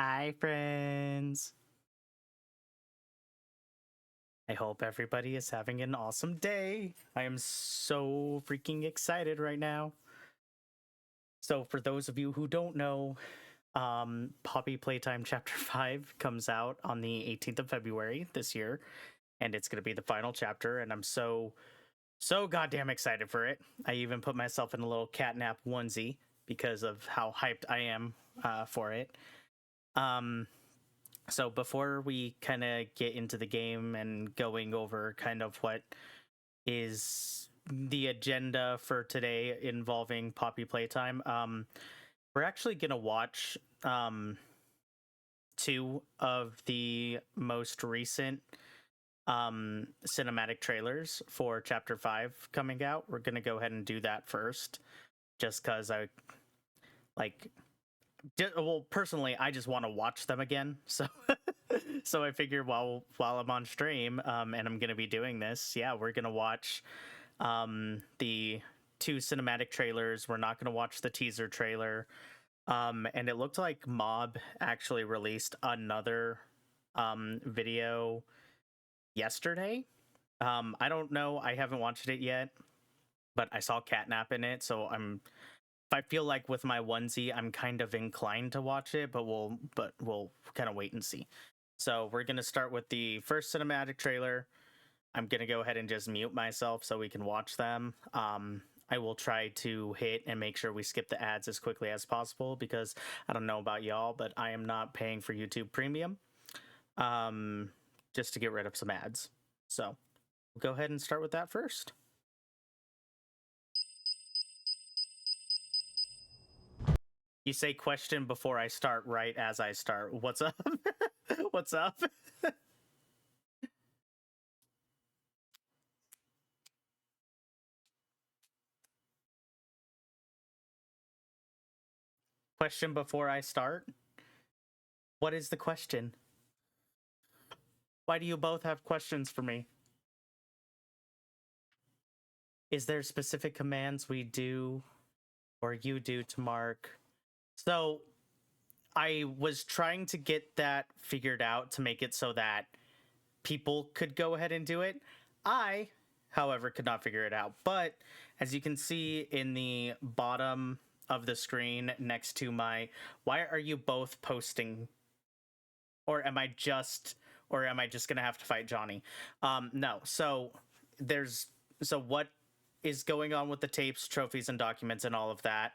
Hi, friends. I hope everybody is having an awesome day. I am so freaking excited right now. So, for those of you who don't know, Poppy Playtime Chapter 5 comes out on the 18th of February this year, and it's going to be the final chapter, and I'm so goddamn excited for it. I even put myself in a little catnap onesie because of how hyped I am for it. So before we kind of get into the game and going over kind of what is the agenda for today involving Poppy Playtime, we're actually gonna watch two of the most recent cinematic trailers for Chapter 5 coming out. We're gonna go ahead and do that first, just because I like. Well, personally, I just want to watch them again. So, so I figure while I'm on stream, and I'm gonna be doing this, yeah, we're gonna watch the two cinematic trailers. We're not gonna watch the teaser trailer. And it looked like Mob actually released another video yesterday. I don't know. I haven't watched it yet, but I saw Catnap in it, so I feel like with my onesie, I'm kind of inclined to watch it, but we'll kind of wait and see. So we're gonna start with the first cinematic trailer. I'm gonna go ahead and just mute myself so we can watch them. I will try to hit and make sure we skip the ads as quickly as possible because I don't know about y'all, but I am not paying for YouTube Premium, just to get rid of some ads. So we'll go ahead and start with that first. You say question before I start, right as I start. What's up? What's up? Question before I start? What is the question? Why do you both have questions for me? Is there specific commands we do or you do to Mark? So I was trying to get that figured out to make it so that people could go ahead and do it. I, however, could not figure it out. But as you can see in the bottom of the screen next to my, why are you both posting? Or am I just gonna have to fight Johnny? No. So what is going on with the tapes, trophies, and documents and all of that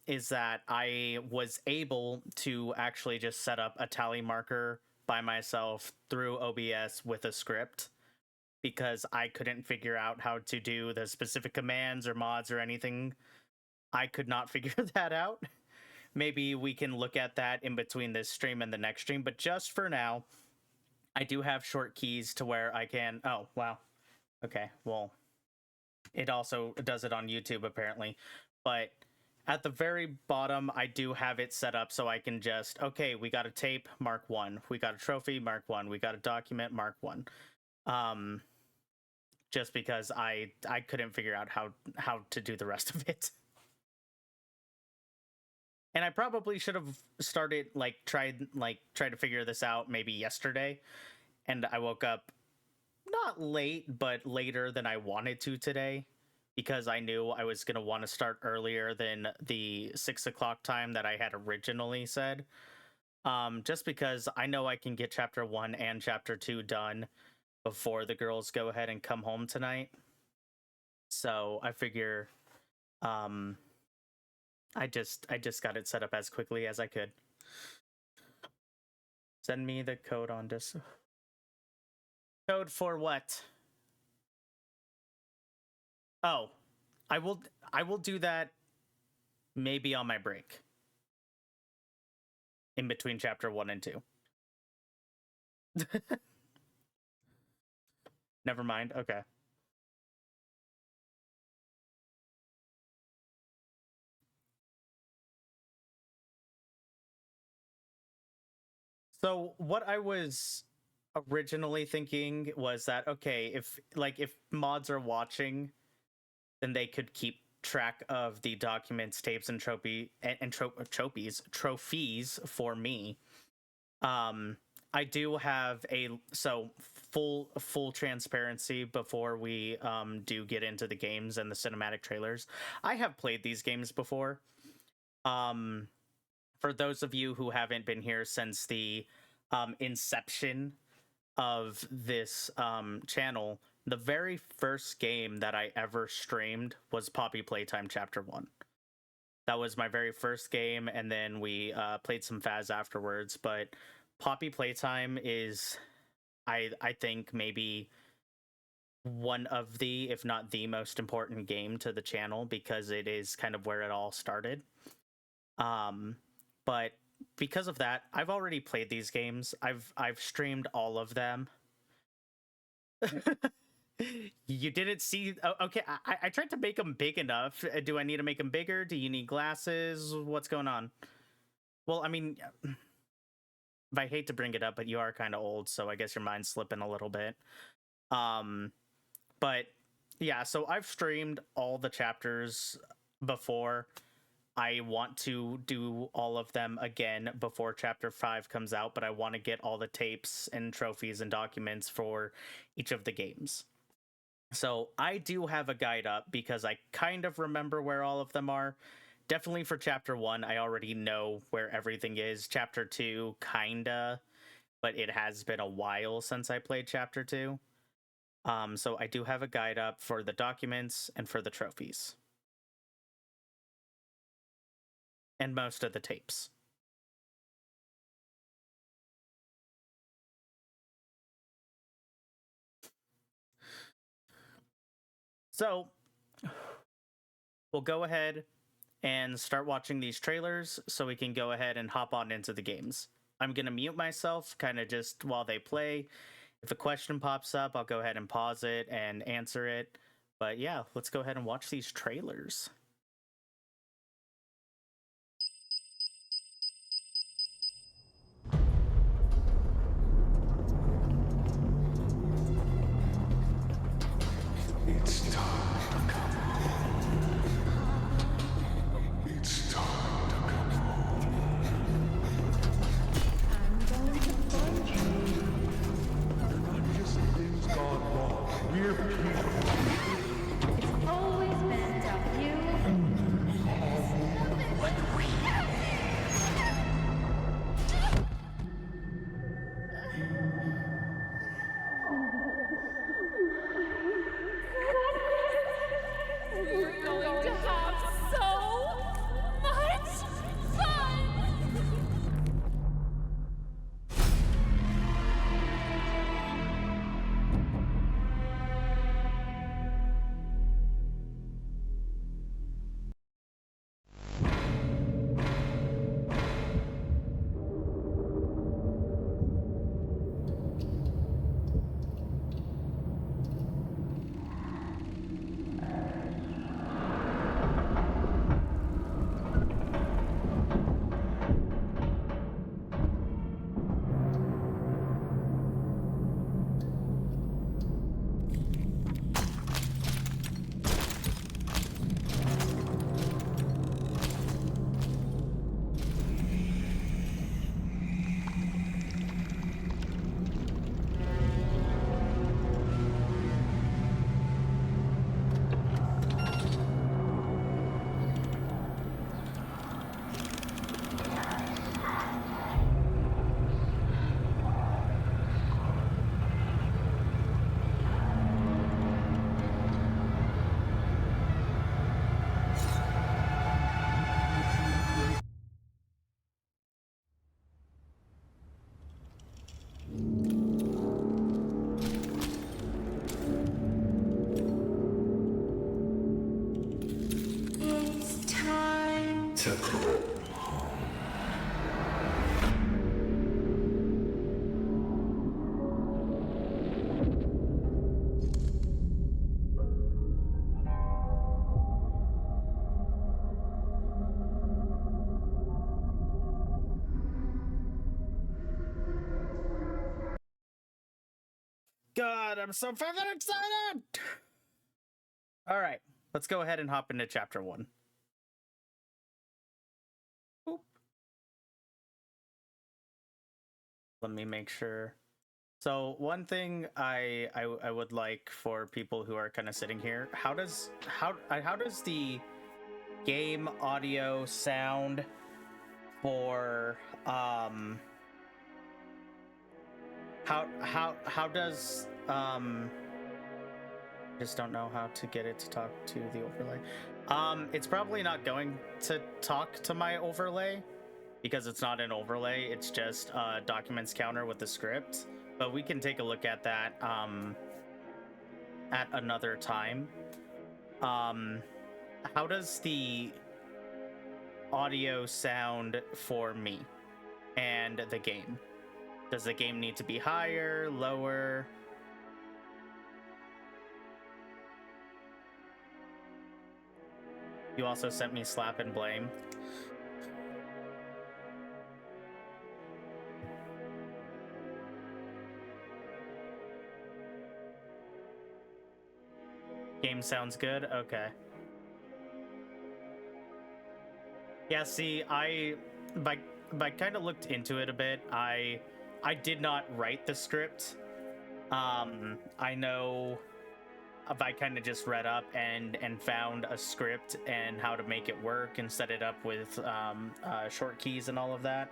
is that I was able to actually just set up a tally marker by myself through OBS with a script because I couldn't figure out how to do the specific commands or mods or anything. I could not figure that out. Maybe we can look at that in between this stream and the next stream, but just for now, I do have short keys to where I can. Oh, wow. Okay, well, it also does it on YouTube apparently, but at the very bottom, I do have it set up so I can just, okay, we got a tape, mark 1. We got a trophy, mark 1. We got a document, mark 1. Just because I couldn't figure out how to do the rest of it. And I probably should have started tried to figure this out maybe yesterday. And I woke up not late, but later than I wanted to today because I knew I was gonna want to start earlier than the 6 o'clock time that I had originally said. Just because I know I can get chapter 1 and chapter 2 done before the girls go ahead and come home tonight. So I figure I just got it set up as quickly as I could. Send me the code on this. Code for what? Oh, I will do that maybe on my break. In between chapter 1 and 2. Never mind. Okay. So what I was originally thinking was that okay, if mods are watching, then they could keep track of the documents, tapes, and trophies for me. I do have full transparency before we do get into the games and the cinematic trailers. I have played these games before. For those of you who haven't been here since the inception of this channel, the very first game that I ever streamed was Poppy Playtime Chapter 1. That was my very first game, and then we played some Faz afterwards. But Poppy Playtime is, I think, maybe one of the, if not the most important game to the channel, because it is kind of where it all started. But because of that, I've already played these games. I've streamed all of them. You didn't see? Okay, I tried to make them big enough. Do I need to make them bigger? Do you need glasses? What's going on? Well, I mean, I hate to bring it up, but you are kind of old, so I guess your mind's slipping a little bit. But yeah, so I've streamed all the chapters before. I want to do all of them again before Chapter 5 comes out, but I want to get all the tapes and trophies and documents for each of the games. So I do have a guide up because I kind of remember where all of them are. Definitely for Chapter 1, I already know where everything is. Chapter 2, kinda, but it has been a while since I played Chapter 2. So I do have a guide up for the documents and for the trophies. And most of the tapes. So we'll go ahead and start watching these trailers so we can go ahead and hop on into the games. I'm going to mute myself kind of just while they play. If a question pops up, I'll go ahead and pause it and answer it. But yeah, let's go ahead and watch these trailers. It's time to come home. It's time to come home. I'm going to find you. We're not just things gone wrong. We're people. It's always been about you. We're going to have so much fun! It's time. To go home. God, I'm so fucking excited! All right, let's go ahead and hop into chapter 1. Boop. Let me make sure. So one thing I would like for people who are kind of sitting here, how does the game audio sound for how does just don't know how to get it to talk to the overlay. It's probably not going to talk to my overlay because it's not an overlay, it's just a documents counter with the script. But we can take a look at that at another time. How does the audio sound for me and the game? Does the game need to be higher, lower? You also sent me slap and blame. Game sounds good? Okay. Yeah, see, I kind of looked into it a bit. I did not write the script. I know I kind of just read up and found a script and how to make it work and set it up with short keys and all of that.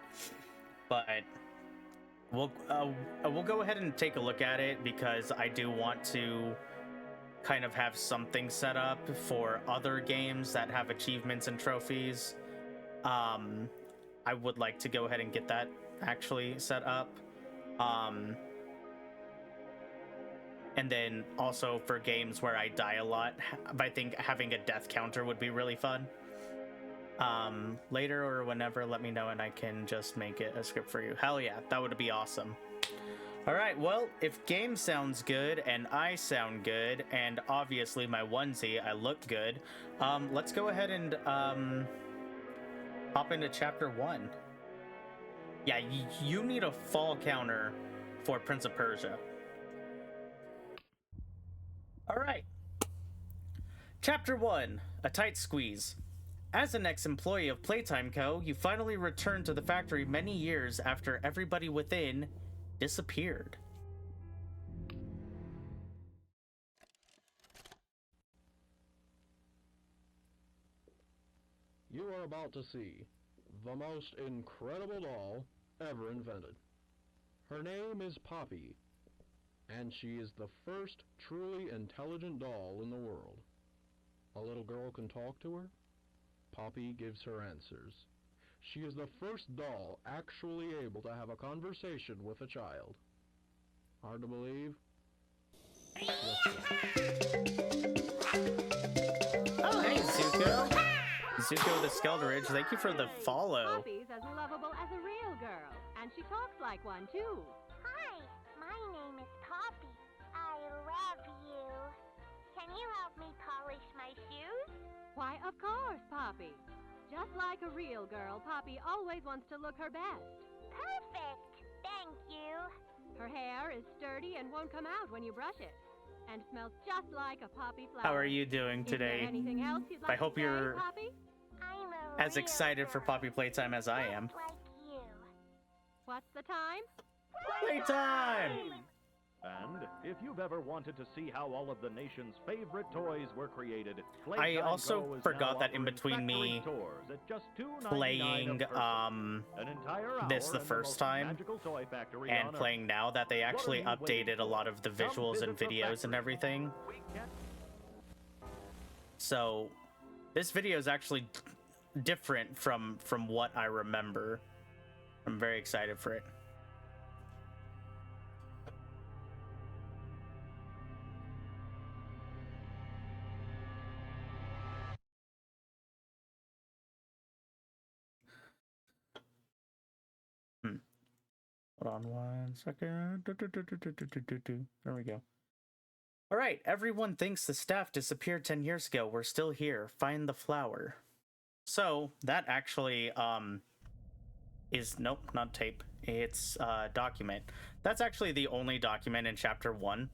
But we'll go ahead and take a look at it because I do want to kind of have something set up for other games that have achievements and trophies. I would like to go ahead and get that actually set up. And then also for games where I die a lot, I think having a death counter would be really fun. Later or whenever, let me know and I can just make it a script for you. Hell yeah, that would be awesome. All right, well, if game sounds good and I sound good, and obviously my onesie, I look good, let's go ahead and hop into chapter 1. Yeah, you need a fall counter for Prince of Persia. All right. Chapter 1, A Tight Squeeze. As an ex-employee of Playtime Co., you finally returned to the factory many years after everybody within disappeared. You are about to see the most incredible doll ever invented. Her name is Poppy, and she is the first truly intelligent doll in the world. A little girl can talk to her. Poppy gives her answers. She is the first doll actually able to have a conversation with a child. Hard to believe? Oh, hey, Zuko. Zuko the Skeldridge, thank you for the follow. Poppy's as lovable as a real girl, and she talks like one, too. Hi, my name is Poppy. I love you. Can you help me polish my shoes? Why, of course, Poppy. Just like a real girl, Poppy always wants to look her best. Perfect. Thank you. Her hair is sturdy and won't come out when you brush it, and smells just like a poppy flower. How are you doing Is there today? anything else you'd like I hope to say, you're Poppy? I'm a as real excited for girl, Poppy Playtime as I am. just like you. What's the time? Playtime! And if you've ever wanted to see how all of the nation's favorite toys were created, I Playtime also Co. is forgot now that in offering between me factory tours at just $2.99 playing a person. An entire this hour the in first most time magical toy factory and on playing now that they actually What are you waiting updated a lot of the Come visuals and visit the videos and factory. everything. Earth. We can't So this video is actually different from what I remember. I'm very excited for it. Hold on 1 second. There we go. All right, everyone thinks the staff disappeared 10 years ago. We're still here. Find the flower. So that actually is nope, not tape. It's document. That's actually the only document in chapter 1.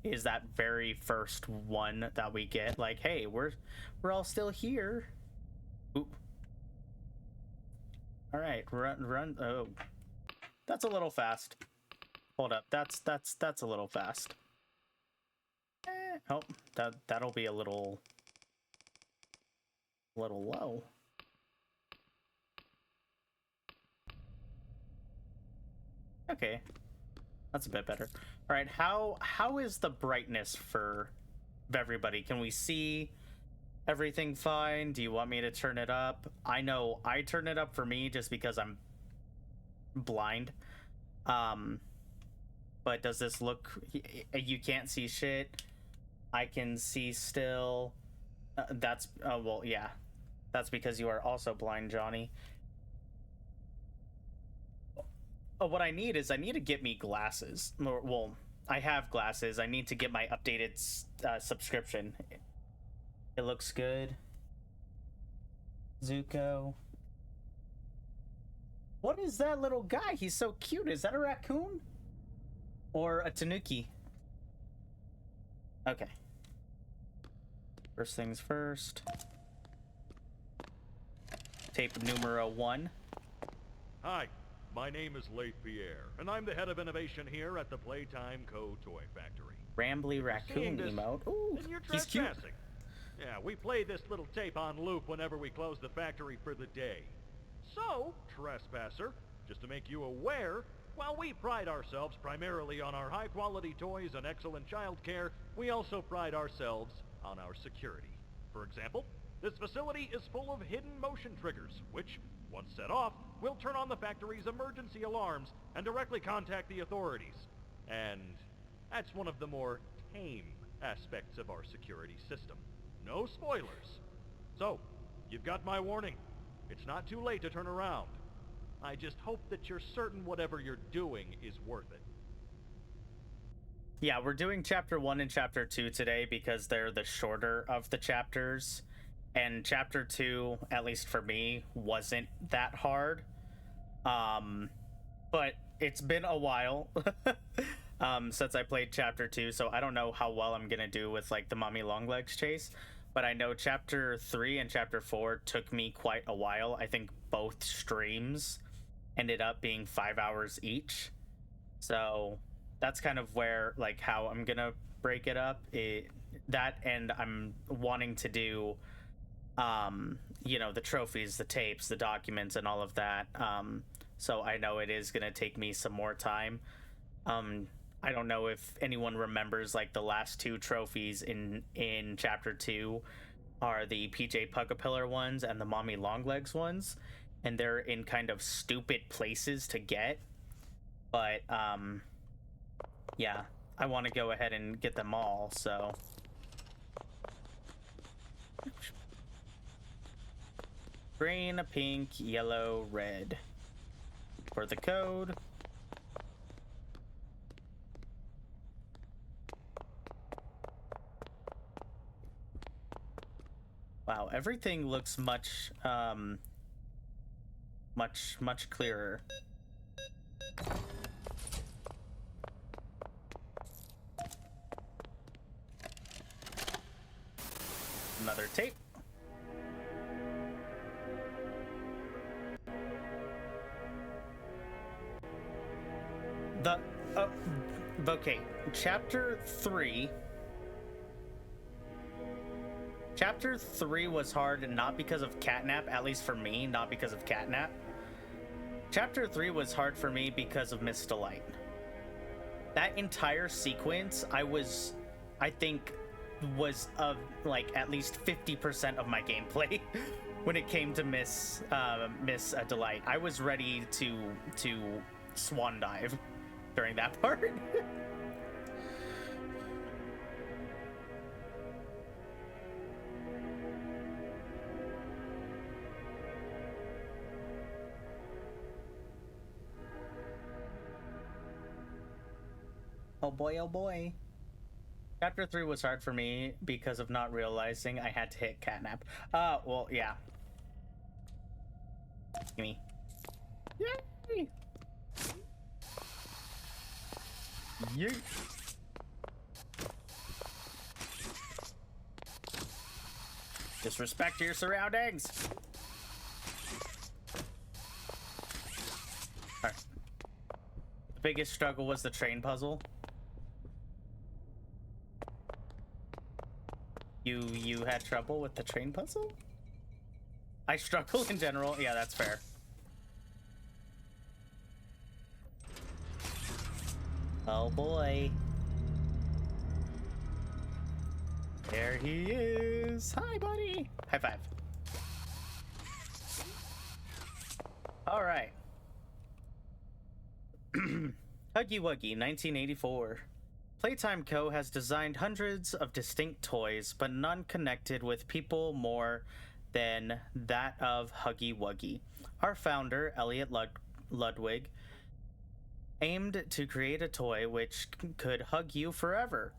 is that very first one that we get. Like, hey, we're all still here. Oop. All right, run. Oh, that's a little fast. Hold up, that's a little fast. Oh, that'll be a little low. Okay, that's a bit better. All right, how is the brightness for everybody? Can we see everything fine? Do you want me to turn it up? I know I turn it up for me just because I'm blind. But does this look? You can't see shit. I can see still. That's well, yeah. That's because you are also blind, Johnny. What I need to get me glasses. Well, I have glasses. I need to get my updated subscription. It looks good. Zuko. What is that little guy? He's so cute. Is that a raccoon? Or a tanuki? Okay. First things first. Tape numero 1. Hi, my name is Leif Pierre, and I'm the head of innovation here at the Playtime Co toy factory. Rambly raccoon emote. Ooh, and you're he's cute. trespassing. Yeah, we play this little tape on loop whenever we close the factory for the day. So, trespasser, just to make you aware, while we pride ourselves primarily on our high-quality toys and excellent child care, we also pride ourselves on our security. For example, this facility is full of hidden motion triggers, which, once set off, will turn on the factory's emergency alarms and directly contact the authorities. And that's one of the more tame aspects of our security system. No spoilers. So, you've got my warning. It's not too late to turn around. I just hope that you're certain whatever you're doing is worth it. Yeah, we're doing chapter 1 and chapter 2 today because they're the shorter of the chapters. And chapter 2, at least for me, wasn't that hard. But it's been a while since I played chapter 2, so I don't know how well I'm gonna do with like the Mommy Longlegs chase. But I know chapter 3 and chapter 4 took me quite a while. I think both streams ended up being 5 hours each. So that's kind of where, like, how I'm gonna break it up. That, and I'm wanting to do, you know, the trophies, the tapes, the documents, and all of that. So I know it is gonna take me some more time. I don't know if anyone remembers, like, the last 2 trophies in chapter 2 are the PJ Puckapillar ones and the Mommy Longlegs ones, and they're in kind of stupid places to get. But yeah, I want to go ahead and get them all, so green, pink, yellow, red for the code. Wow, everything looks much much clearer. Another tape. Okay, chapter 3. Chapter 3 was hard, and not because of catnap, at least for me, not because of catnap. Chapter 3 was hard for me because of Miss Delight. That entire sequence, I think, was of like at least 50% of my gameplay when it came to Miss Delight. I was ready to swan dive during that part. Oh boy, oh boy. Chapter 3 was hard for me because of not realizing I had to hit catnap. Well, yeah. Gimme. Yay! Yeet! Disrespect your surroundings. Alright. The biggest struggle was the train puzzle. You had trouble with the train puzzle? I struggle in general. Yeah, that's fair. Oh boy. There he is. Hi, buddy. High five. All right. Huggy Wuggy, 1984. Playtime Co. has designed hundreds of distinct toys, but none connected with people more than that of Huggy Wuggy. Our founder, Elliot Ludwig, aimed to create a toy which could hug you forever.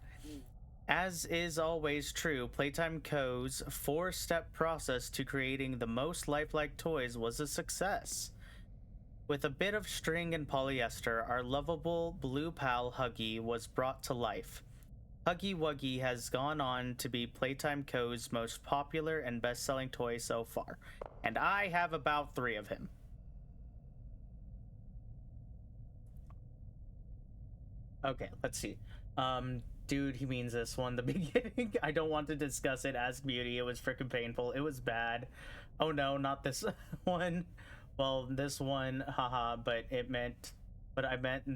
As is always true, Playtime Co.'s four-step process to creating the most lifelike toys was a success. With a bit of string and polyester, our lovable blue pal Huggy was brought to life. Huggy Wuggy has gone on to be Playtime Co.'s most popular and best-selling toy so far, and I have about 3 of him. Okay, let's see. Dude, he means this one. The beginning. I don't want to discuss it. Ask Beauty. It was freaking painful. It was bad. Oh no, not this one. Well, this one, haha. But I meant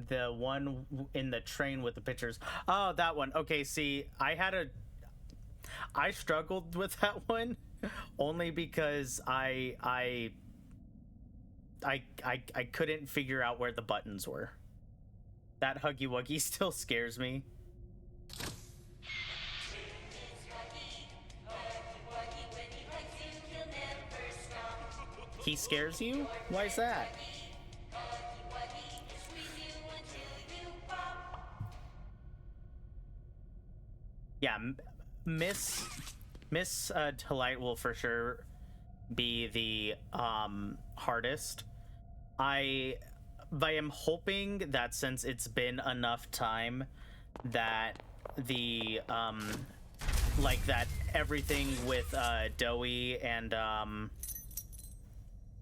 the one in the train with the pictures. Oh, that one. Okay, see, I struggled with that one only because I couldn't figure out where the buttons were. That Huggy Wuggy still scares me. He scares you? Why is that? Yeah, Miss Delight will for sure be the hardest. I am hoping that since it's been enough time that the like that everything with Doughy and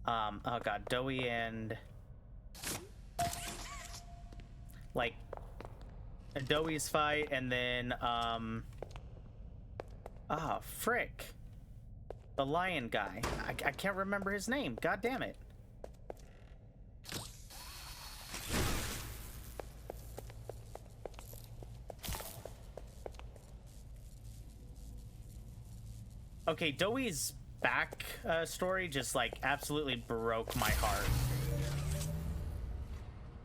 oh god, Doughy and like Doughy's fight, and then frick, the lion guy. I can't remember his name. God damn it. Okay, Doughy's back story just like absolutely broke my heart.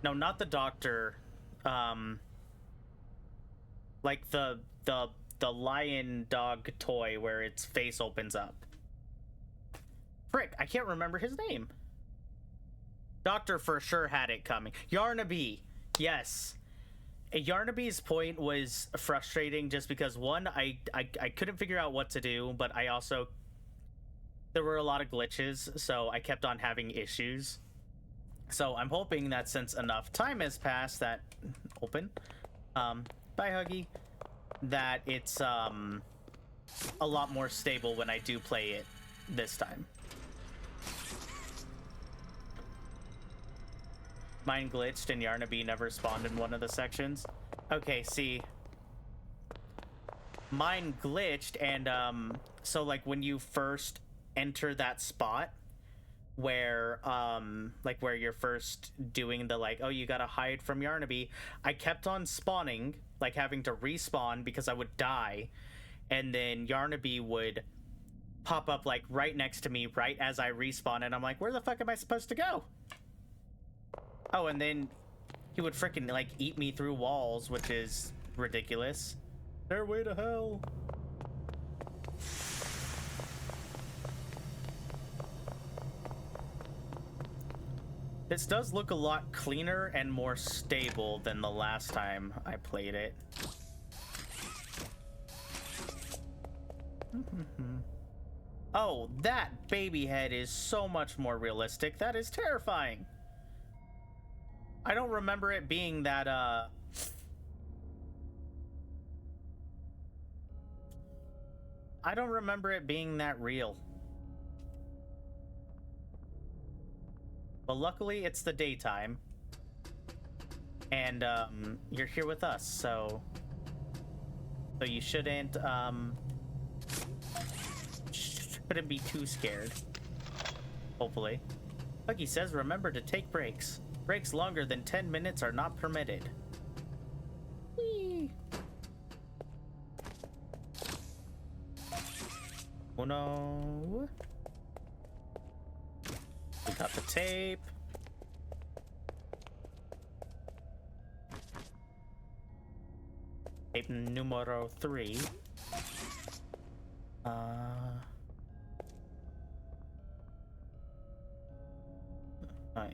No, not the doctor. Like the lion dog toy where its face opens up. Frick, I can't remember his name. Doctor for sure had it coming. Yarnaby, yes. Yarnaby's point was frustrating just because one, I couldn't figure out what to do, but I also, there were a lot of glitches, so I kept on having issues. So I'm hoping that since enough time has passed that bye Huggy, that it's a lot more stable when I do play it this time. Mine glitched and Yarnaby never spawned in one of the sections. Okay, see. Mine glitched and so like when you first enter that spot where like where you're first doing the like, oh, you gotta hide from Yarnaby, I kept on spawning, like having to respawn because I would die, and then Yarnaby would pop up like right next to me right as I respawn, and I'm like, where the fuck am I supposed to go? Oh, and then he would freaking like eat me through walls, which is ridiculous. Stairway to hell. This does look a lot cleaner and more stable than the last time I played it. Oh, that baby head is so much more realistic. That is terrifying. I don't remember it being that, I don't remember it being that real. Well, luckily it's the daytime. And you're here with us, so you shouldn't be too scared. Hopefully. Huggy says remember to take breaks. Breaks longer than 10 minutes are not permitted. Whee! Oh no. We got the tape. Tape numero 3. Oh,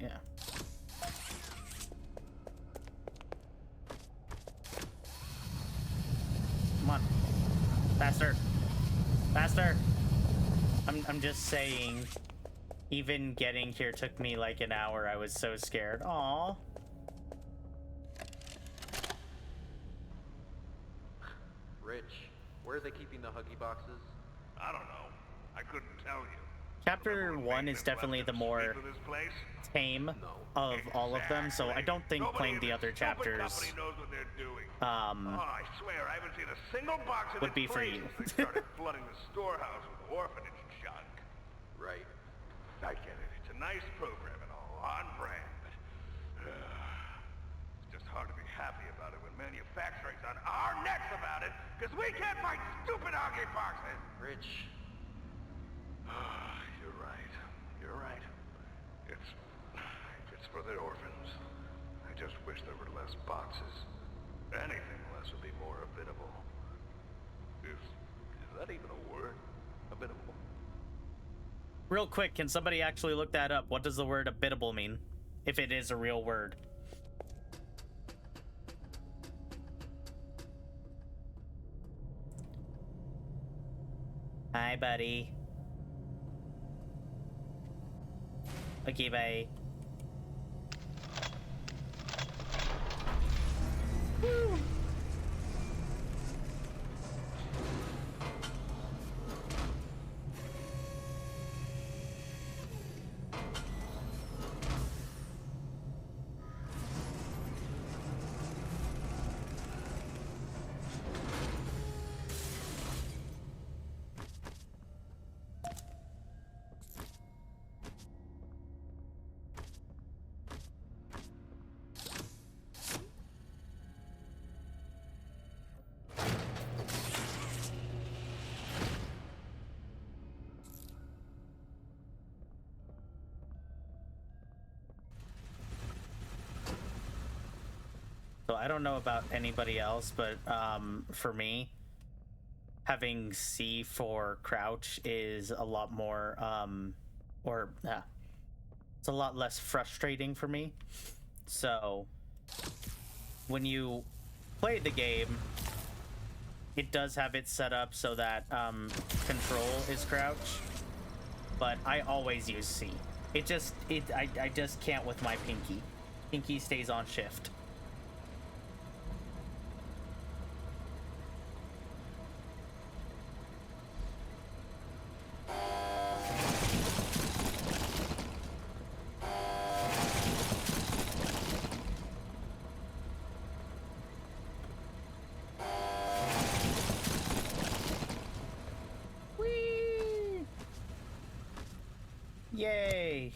yeah. Come on. Faster. Faster. I'm just saying, even getting here took me like an hour. I was so scared. Aww. Rich, where are they keeping the Huggy boxes? I don't know. I couldn't tell you. Chapter 1 is definitely the more tame of all of them, so I don't think playing the other chapters I swear I haven't seen a single box in would be its for place you. since they started flooding the storehouse with orphanage junk. Right. I get it. It's a nice program and all, on brand, but it's just hard to be happy about it when manufacturing's on our necks about it, because we can't find stupid Huggy boxes. Rich. You're right. You're right. It's for the orphans. I just wish there were less boxes. Anything less would be more habitable. Is that even a word? Habitable? Real quick, can somebody actually look that up? What does the word habitable mean? If it is a real word. Hi, buddy. Okay, bye. Woo. So I don't know about anybody else, but for me, having C for crouch is a lot more, it's a lot less frustrating for me. So when you play the game, it does have it set up so that control is crouch, but I always use C. I just can't with my pinky. Pinky stays on shift. Yay!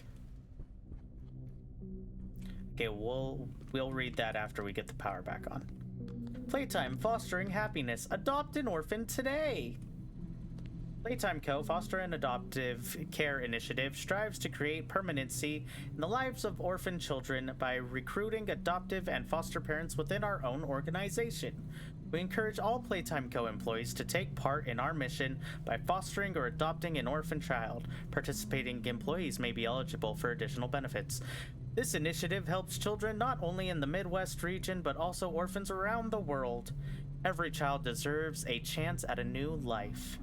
Okay, we'll read that after we get the power back on. Playtime fostering happiness. Adopt an orphan today. Playtime Co, foster and adoptive care initiative, strives to create permanency in the lives of orphan children by recruiting adoptive and foster parents within our own organization. We encourage all Playtime Co employees to take part in our mission by fostering or adopting an orphan child. Participating employees may be eligible for additional benefits. This initiative helps children not only in the Midwest region, but also orphans around the world. Every child deserves a chance at a new life.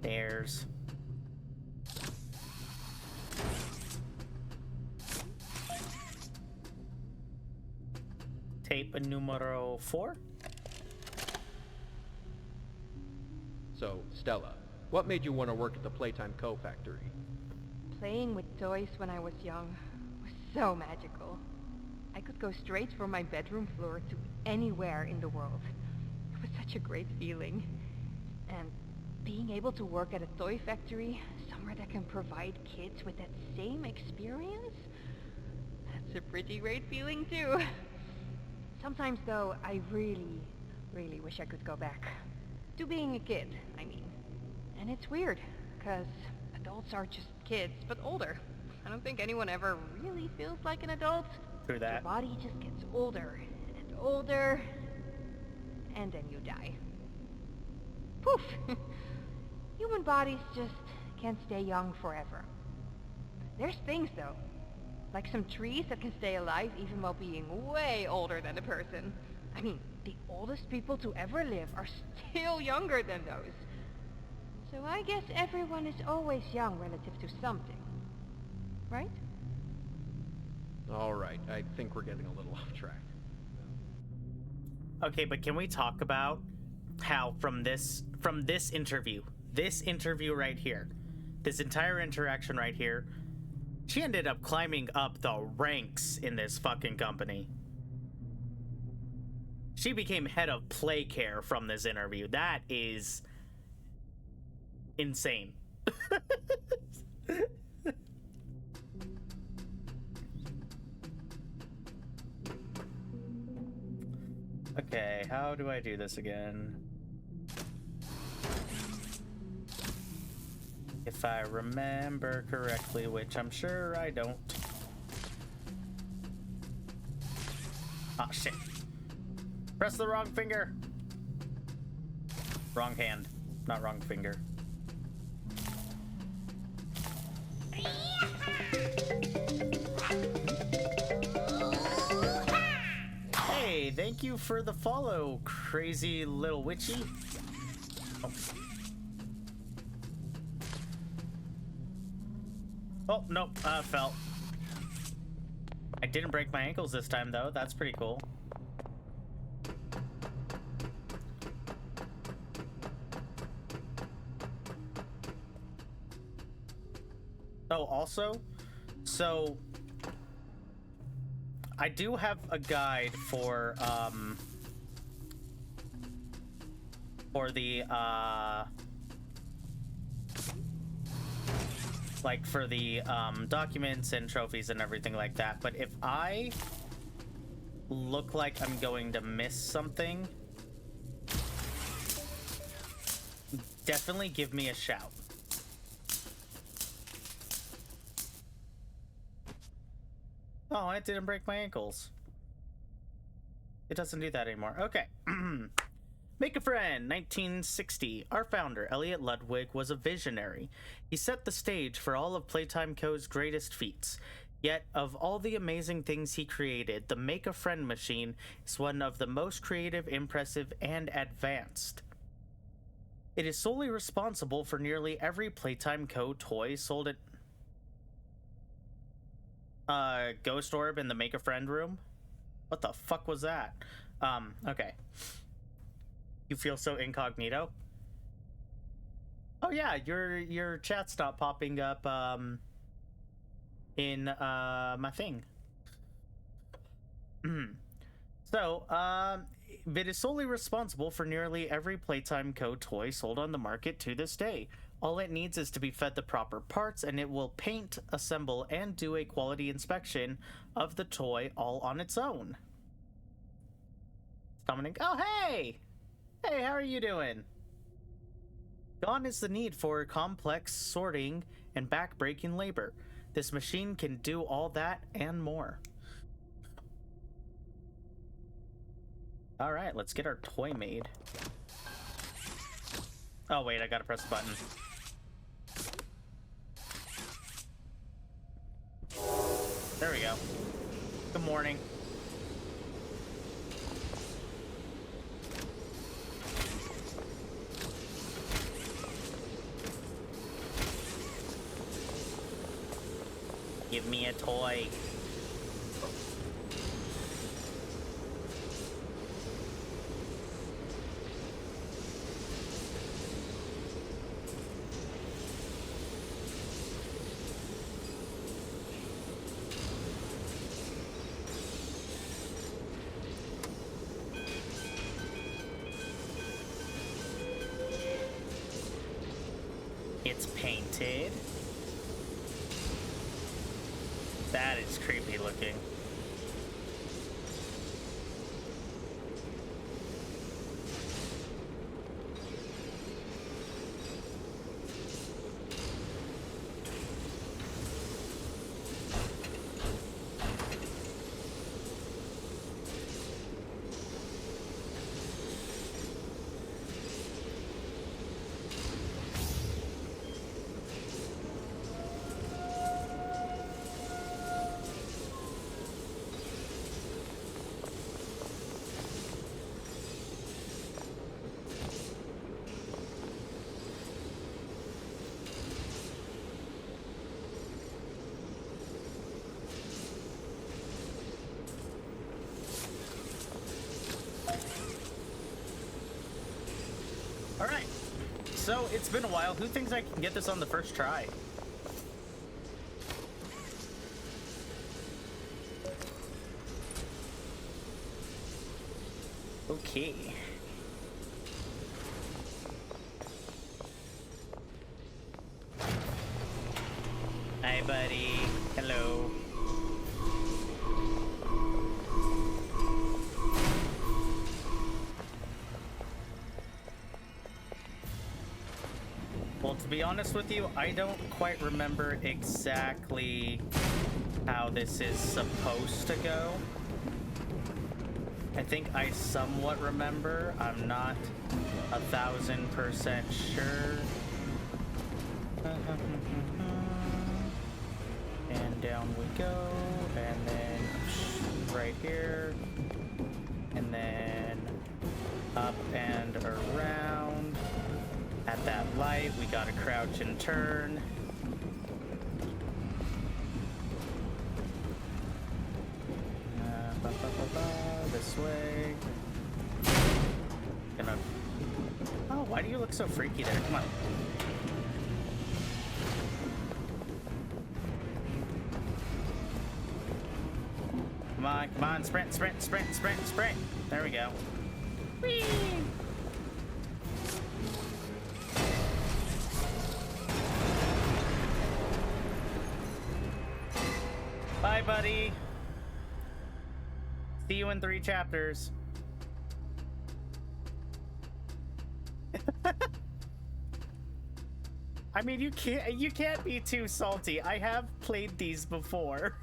There's... tape numero 4. So, Stella, what made you want to work at the Playtime Co factory? Playing with toys when I was young was so magical. I could go straight from my bedroom floor to anywhere in the world. It was such a great feeling. And being able to work at a toy factory, somewhere that can provide kids with that same experience, that's a pretty great feeling too. Sometimes though, I really, really wish I could go back. To being a kid, I mean. And it's weird, because adults are just kids, but older. I don't think anyone ever really feels like an adult. True that. Your body just gets older and older, and then you die. Poof! Human bodies just can't stay young forever. There's things though, like some trees that can stay alive even while being way older than a person. I mean, the oldest people to ever live are still younger than those. So I guess everyone is always young relative to something. Right? Alright, I think we're getting a little off track. Okay, but can we talk about how from this interview right here, this entire interaction right here, she ended up climbing up the ranks in this fucking company. She became head of play care from this interview. That is insane. Okay, how do I do this again? If I remember correctly, which I'm sure I don't. Ah, shit. Press the wrong finger. Wrong hand, not wrong finger. Hey, thank you for the follow, crazy little witchy. Oh, nope, fell. I didn't break my ankles this time, though. That's pretty cool. Oh, also, so I do have a guide for the like for the documents and trophies and everything like that, but if I look like I'm going to miss something, definitely give me a shout. Oh, it didn't break my ankles. It doesn't do that anymore. Okay. Make a Friend, 1960. Our founder, Elliot Ludwig, was a visionary. He set the stage for all of Playtime Co.'s greatest feats. Yet, of all the amazing things he created, the Make a Friend machine is one of the most creative, impressive, and advanced. It is solely responsible for nearly every Playtime Co. toy sold at Ghost Orb in the Make a Friend room? What the fuck was that? Okay. You feel so incognito? Oh yeah, your chat's not popping up in my thing. So, it is solely responsible for nearly every Playtime Co. toy sold on the market to this day. All it needs is to be fed the proper parts, and it will paint, assemble, and do a quality inspection of the toy all on its own. Commenting, oh hey! Hey, how are you doing? Gone is the need for complex sorting and back-breaking labor. This machine can do all that and more. All right, let's get our toy made. Oh wait, I gotta press the button. There we go. Good morning. Give me a toy. It's painted. That is creepy looking. Alright, so it's been a while. Who thinks I can get this on the first try? Okay. Hi, buddy. Hello. Well, to be honest with you, I don't quite remember exactly how this is supposed to go. I think I somewhat remember. I'm not 1000% sure. And down we go, and then right here, and then up and around. At that light, we gotta crouch and turn. This way. Gonna. Oh, why do you look so freaky there? Come on. Come on, come on, sprint, sprint, sprint, sprint, sprint. There we go. Whee! Bye, buddy. See you in 3 chapters. I mean, you can't be too salty. I have played these before.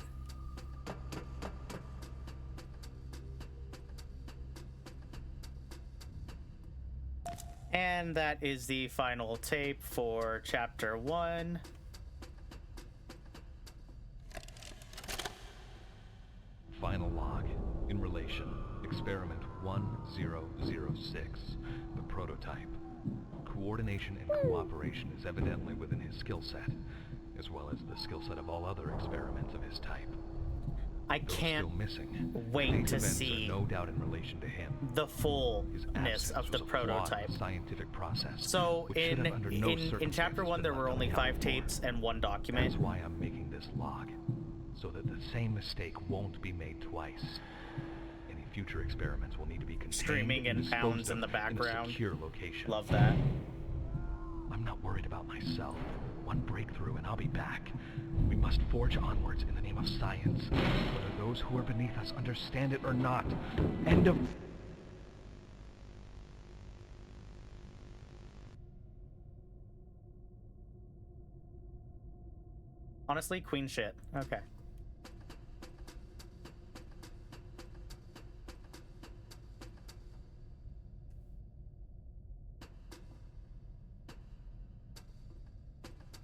And that is the final tape for chapter 1. Final log. In relation, experiment 1006, the prototype. Coordination and cooperation is evidently within his skill set, as well as the skill set of all other experiments of his type. I Though can't still missing, wait these to events see are no doubt in relation to him. the His fullness absence of the was a flaw in prototype. the scientific process. So which should have under no in chapter circumstances 1 there been were left only 5 unaccounted for. tapes and 1 document. That's why I'm making this log, so that the same mistake won't be made twice. Any future experiments will need to be contained Streaming and in pounds disposed in the of background. in a secure location. Love that. I'm not worried about myself. One breakthrough and I'll be back. We must forge onwards in the name of science, whether those who are beneath us understand it or not. End of... Honestly, queen shit. Okay.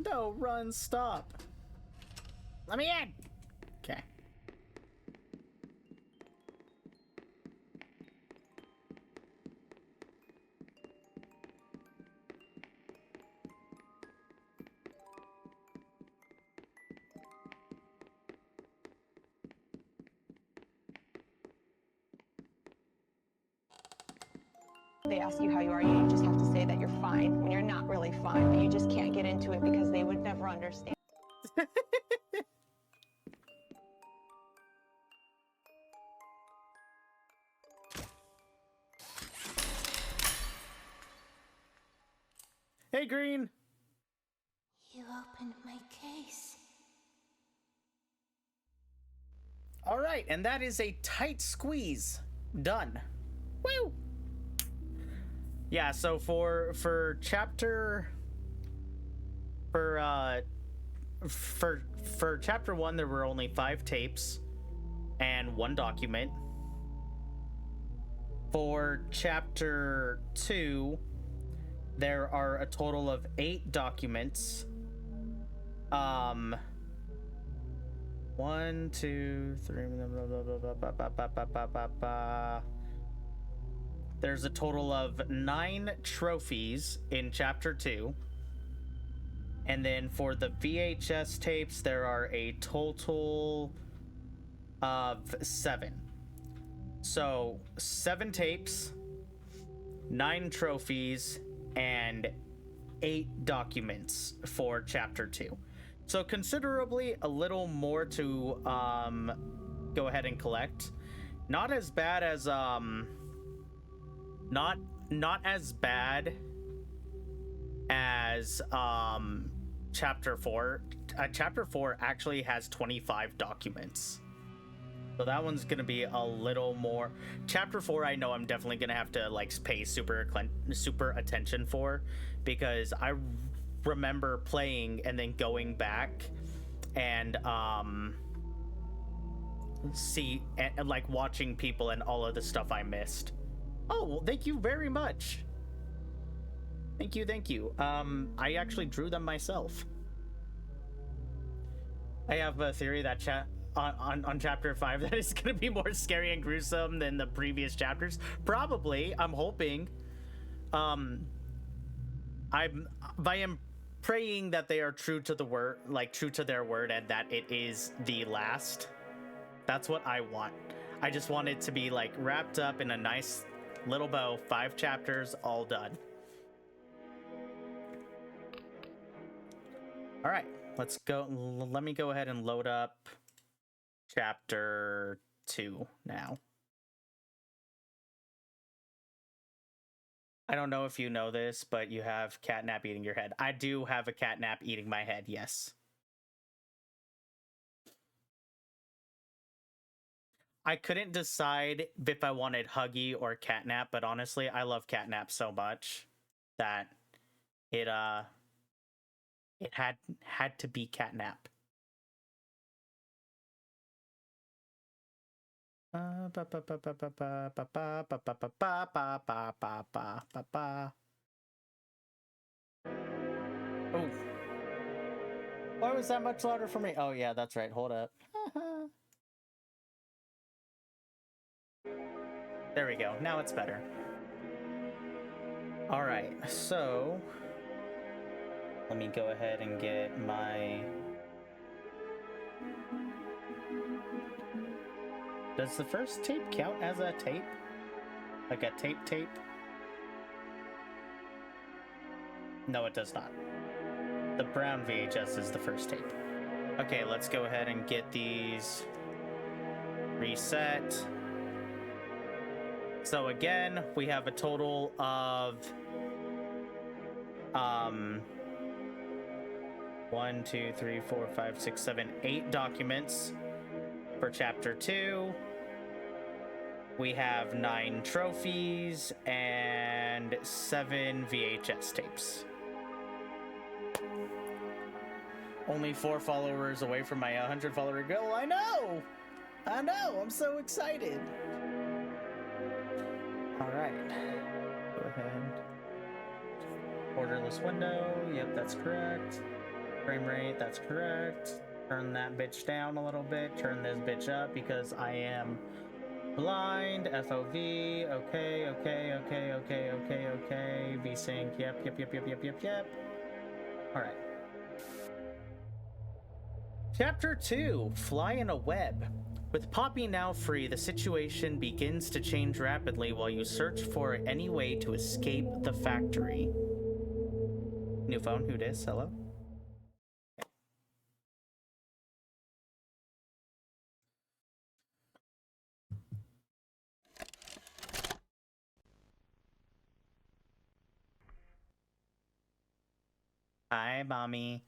No, run, stop. Let me in. Okay. They ask you how you are, you just have to say that you're fine when you're not really fine, but you just can't get into it because they would never understand. Hey, Green. You opened my case. All right, and that is a tight squeeze. Done. Woo! Yeah, so for chapter for chapter 1 there were only 5 tapes and 1 document. For chapter 2 there are a total of 8 documents. 1, 2, 3. There's a total of 9 trophies in chapter 2. And then for the VHS tapes, there are a total of 7. So 7 tapes, 9 trophies, and 8 documents for chapter 2. So considerably a little more to go ahead and collect. Not as bad as not as bad as chapter 4. Chapter 4 actually has 25 documents. So that one's gonna be a little more. Chapter 4, I know I'm definitely gonna have to like pay super attention for, because I remember playing and then going back and see and like watching people and all of the stuff I missed. Oh, well, thank you very much. Thank you. I actually drew them myself. I have a theory that on chapter 5 that is going to be more scary and gruesome than the previous chapters. Probably. I'm hoping. I am praying that they are true to the word, like true to their word, and that it is the last. That's what I want. I just want it to be like wrapped up in a nice little bow. 5 chapters, all done. All right, let's go. Let me go ahead and load up chapter 2 now. I don't know if you know this, but you have catnap eating your head. I do have a catnap eating my head, yes. I couldn't decide if I wanted Huggy or Catnap, but honestly, I love Catnap so much that it had to be Catnap. Oh, why was that much louder for me? Oh yeah, that's right. Hold up. There we go. Now it's better. All right, so let me go ahead and get my... Does the first tape count as a tape? Like a tape? No, it does not. The brown VHS is the first tape. Okay, let's go ahead and get these reset. So again, we have a total of 1, 2, 3, 4, 5, 6, 7, 8 documents for chapter 2. We have 9 trophies and 7 VHS tapes. Only 4 followers away from my 100 follower goal. I know, I'm so excited. All right, go ahead. Borderless window, yep, that's correct. Frame rate, that's correct. Turn that bitch down a little bit, turn this bitch up because I am blind. FOV, okay. VSync, yep. All right. Chapter 2, Fly in a Web. With Poppy now free, the situation begins to change rapidly while you search for any way to escape the factory. New phone, who dis? Hello? Hi, mommy.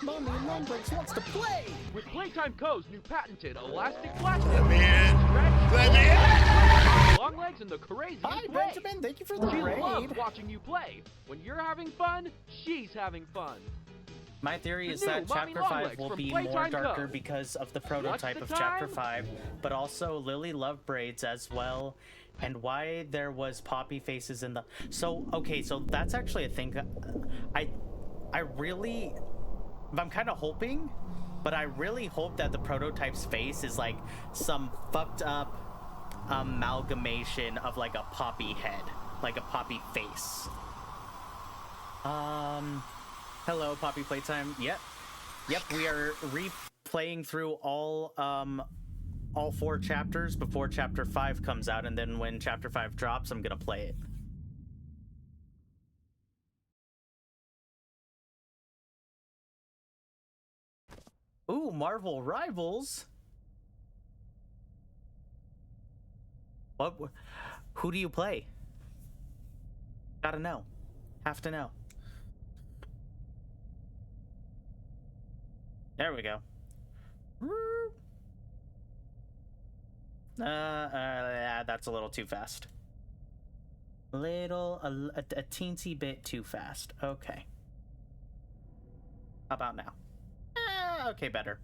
Mommy Longlegs wants to play! With Playtime Co's new patented elastic plastic. Let me in! Longlegs and the crazy Hi, play. Benjamin. Thank you for the She raid. loves watching you play. When you're having fun, she's having fun. My theory The is new that Mommy Chapter 5 Longlegs will from be Playtime more darker Co. because of the prototype What's of the Chapter time? 5, but also Lily Love Braids as well, and why there was poppy faces in the... So, okay, so that's actually a thing. I really... I'm kind of hoping, but I really hope that the prototype's face is like some fucked up amalgamation of like a poppy head, like a poppy face. Hello, Poppy Playtime. Yep, we are replaying through all 4 chapters before Chapter 5 comes out, and then when Chapter 5 drops, I'm gonna play it. Ooh, Marvel Rivals. What? Who do you play? Gotta know. Have to know. There we go. That's a little too fast. A teensy bit too fast. Okay. How about now? Okay, better.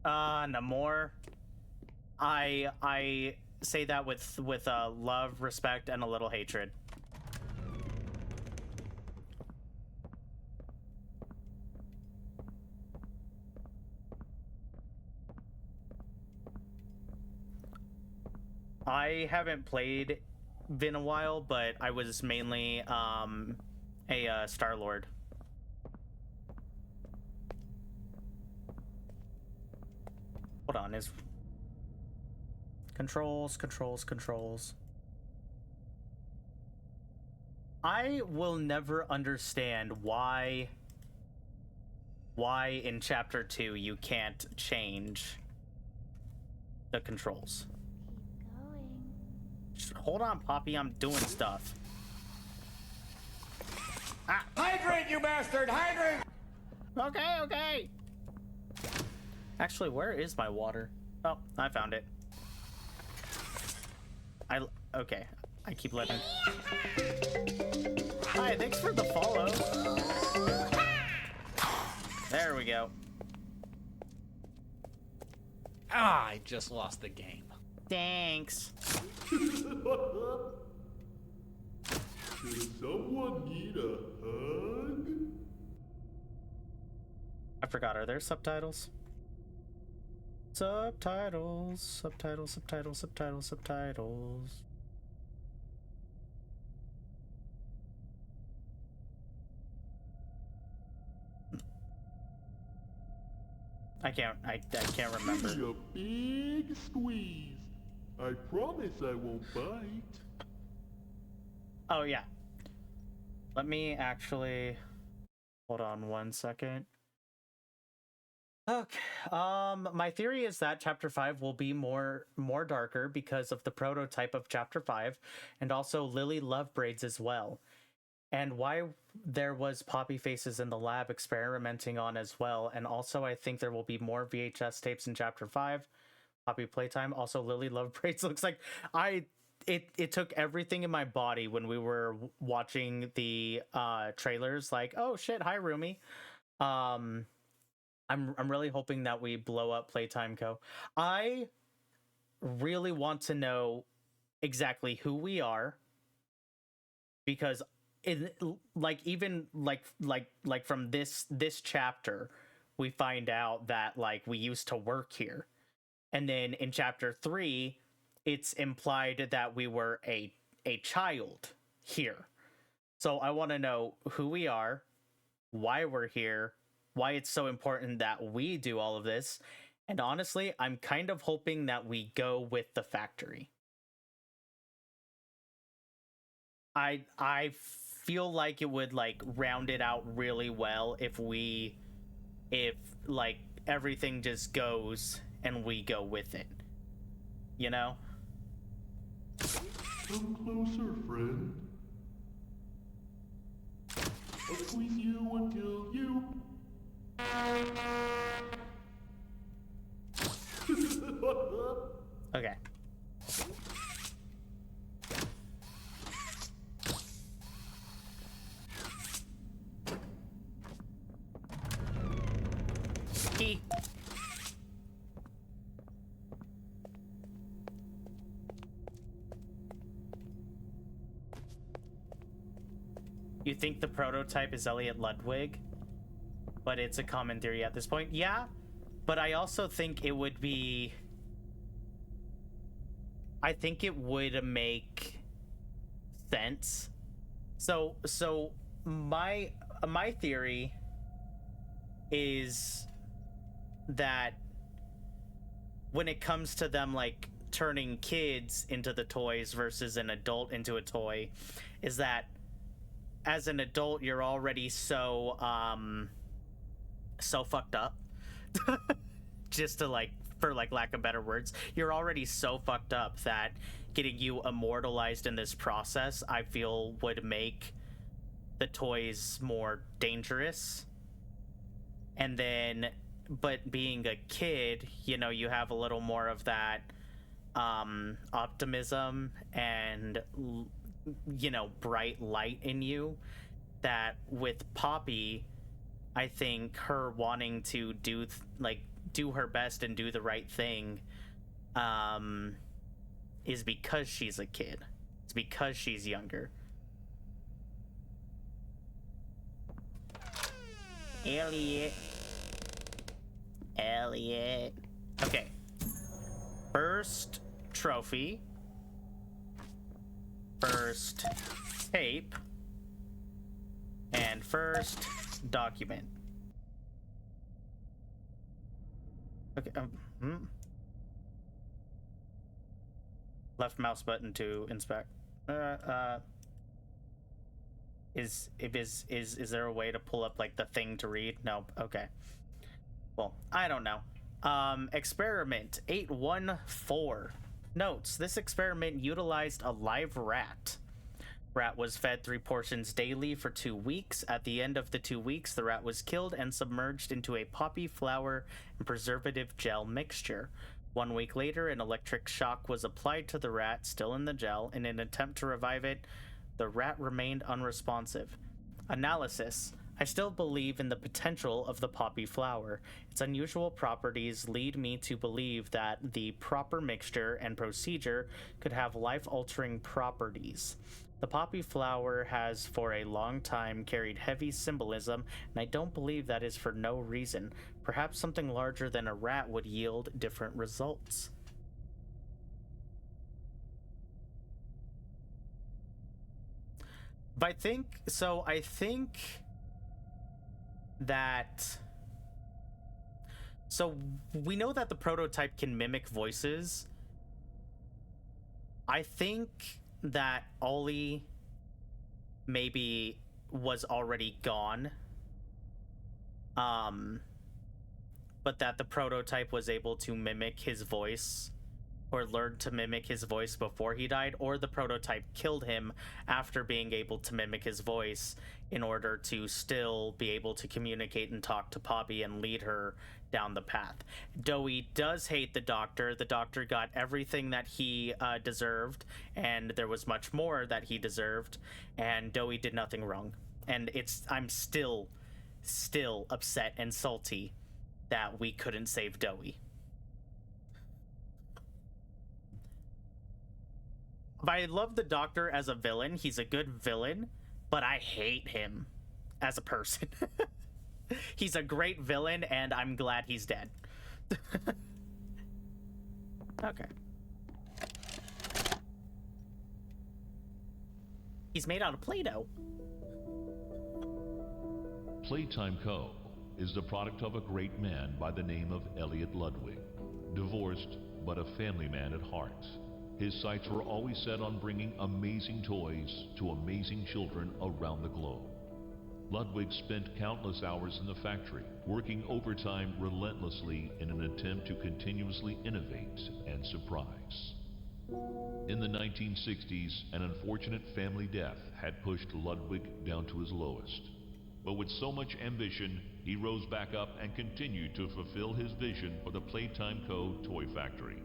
No more. I say that with love, respect, and a little hatred. I haven't played in a while, but I was mainly a Star-Lord. Hold on, is controls. I will never understand why in Chapter 2 you can't change the controls. Just hold on, Poppy, I'm doing stuff. Ah. Hydrate, you bastard! Hydrate! Okay. Actually, where is my water? Oh, I found it. Okay. I keep letting... Hi, thanks for the follow. There we go. Ah, I just lost the game. Thanks. Does someone need a hug? I forgot, are there subtitles? Subtitles. I can't remember. Give me a big squeeze. I promise I won't bite. Oh yeah. Let me actually hold on 1 second. Okay. My theory is that Chapter 5 will be more darker because of the prototype of Chapter 5, and also Lily Love Braids as well. And why there was poppy faces in the lab experimenting on as well. And also I think there will be more VHS tapes in Chapter 5. Poppy Playtime. Also Lily Love Braids looks like it took everything in my body when we were watching the trailers, like, oh shit, hi Rumi. I'm really hoping that we blow up Playtime Co. I really want to know exactly who we are, because even from this chapter we find out that like we used to work here, and then in Chapter 3 it's implied that we were a child here. So I want to know who we are, why we're here, why it's so important that we do all of this, and honestly I'm kind of hoping that we go with the factory. I feel like it would like round it out really well if like everything just goes and we go with it, you know? Come closer, friend. I'll squeeze you until you... Okay. Key. You think the prototype is Elliot Ludwig? But it's a common theory at this point. Yeah, but I also think it would be... I think it would make sense. So my theory is that when it comes to them like turning kids into the toys versus an adult into a toy, is that as an adult you're already so fucked up. Just to like, for like lack of better words, you're already so fucked up that getting you immortalized in this process, I feel, would make the toys more dangerous. And then, but being a kid, you know, you have a little more of that optimism and, you know, bright light in you, that with Poppy, I think her wanting to do her best and do the right thing is because she's a kid. It's because she's younger. Elliot. Okay. First trophy. First tape. And first document. Okay. Left mouse button to inspect. Is there a way to pull up like the thing to read? No. Okay. Well, I don't know. Experiment 814. Notes: this experiment utilized a live rat. Rat was fed 3 portions daily for 2 weeks. At the end of the 2 weeks, the rat was killed and submerged into a poppy flower and preservative gel mixture. 1 week later, an electric shock was applied to the rat, still in the gel. In an attempt to revive it, the rat remained unresponsive. Analysis: I still believe in the potential of the poppy flower. Its unusual properties lead me to believe that the proper mixture and procedure could have life-altering properties. The poppy flower has for a long time carried heavy symbolism, and I don't believe that is for no reason. Perhaps something larger than a rat would yield different results. But I think that... So we know that the prototype can mimic voices. I think that Ollie maybe was already gone. But that the prototype was able to mimic his voice, or learned to mimic his voice before he died, or the prototype killed him after being able to mimic his voice in order to still be able to communicate and talk to Poppy and lead her down the path. Doey does hate the doctor. The doctor got everything that he deserved, and there was much more that he deserved, and Doey did nothing wrong. And I'm still upset and salty that we couldn't save Doey. But I love the doctor as a villain. He's a good villain, but I hate him as a person. He's a great villain, and I'm glad he's dead. Okay. He's made out of Play-Doh. Playtime Co. is the product of a great man by the name of Elliot Ludwig. Divorced, but a family man at heart. His sights were always set on bringing amazing toys to amazing children around the globe. Ludwig spent countless hours in the factory, working overtime relentlessly in an attempt to continuously innovate and surprise. In the 1960s, an unfortunate family death had pushed Ludwig down to his lowest. But with so much ambition, he rose back up and continued to fulfill his vision for the Playtime Co. toy factory.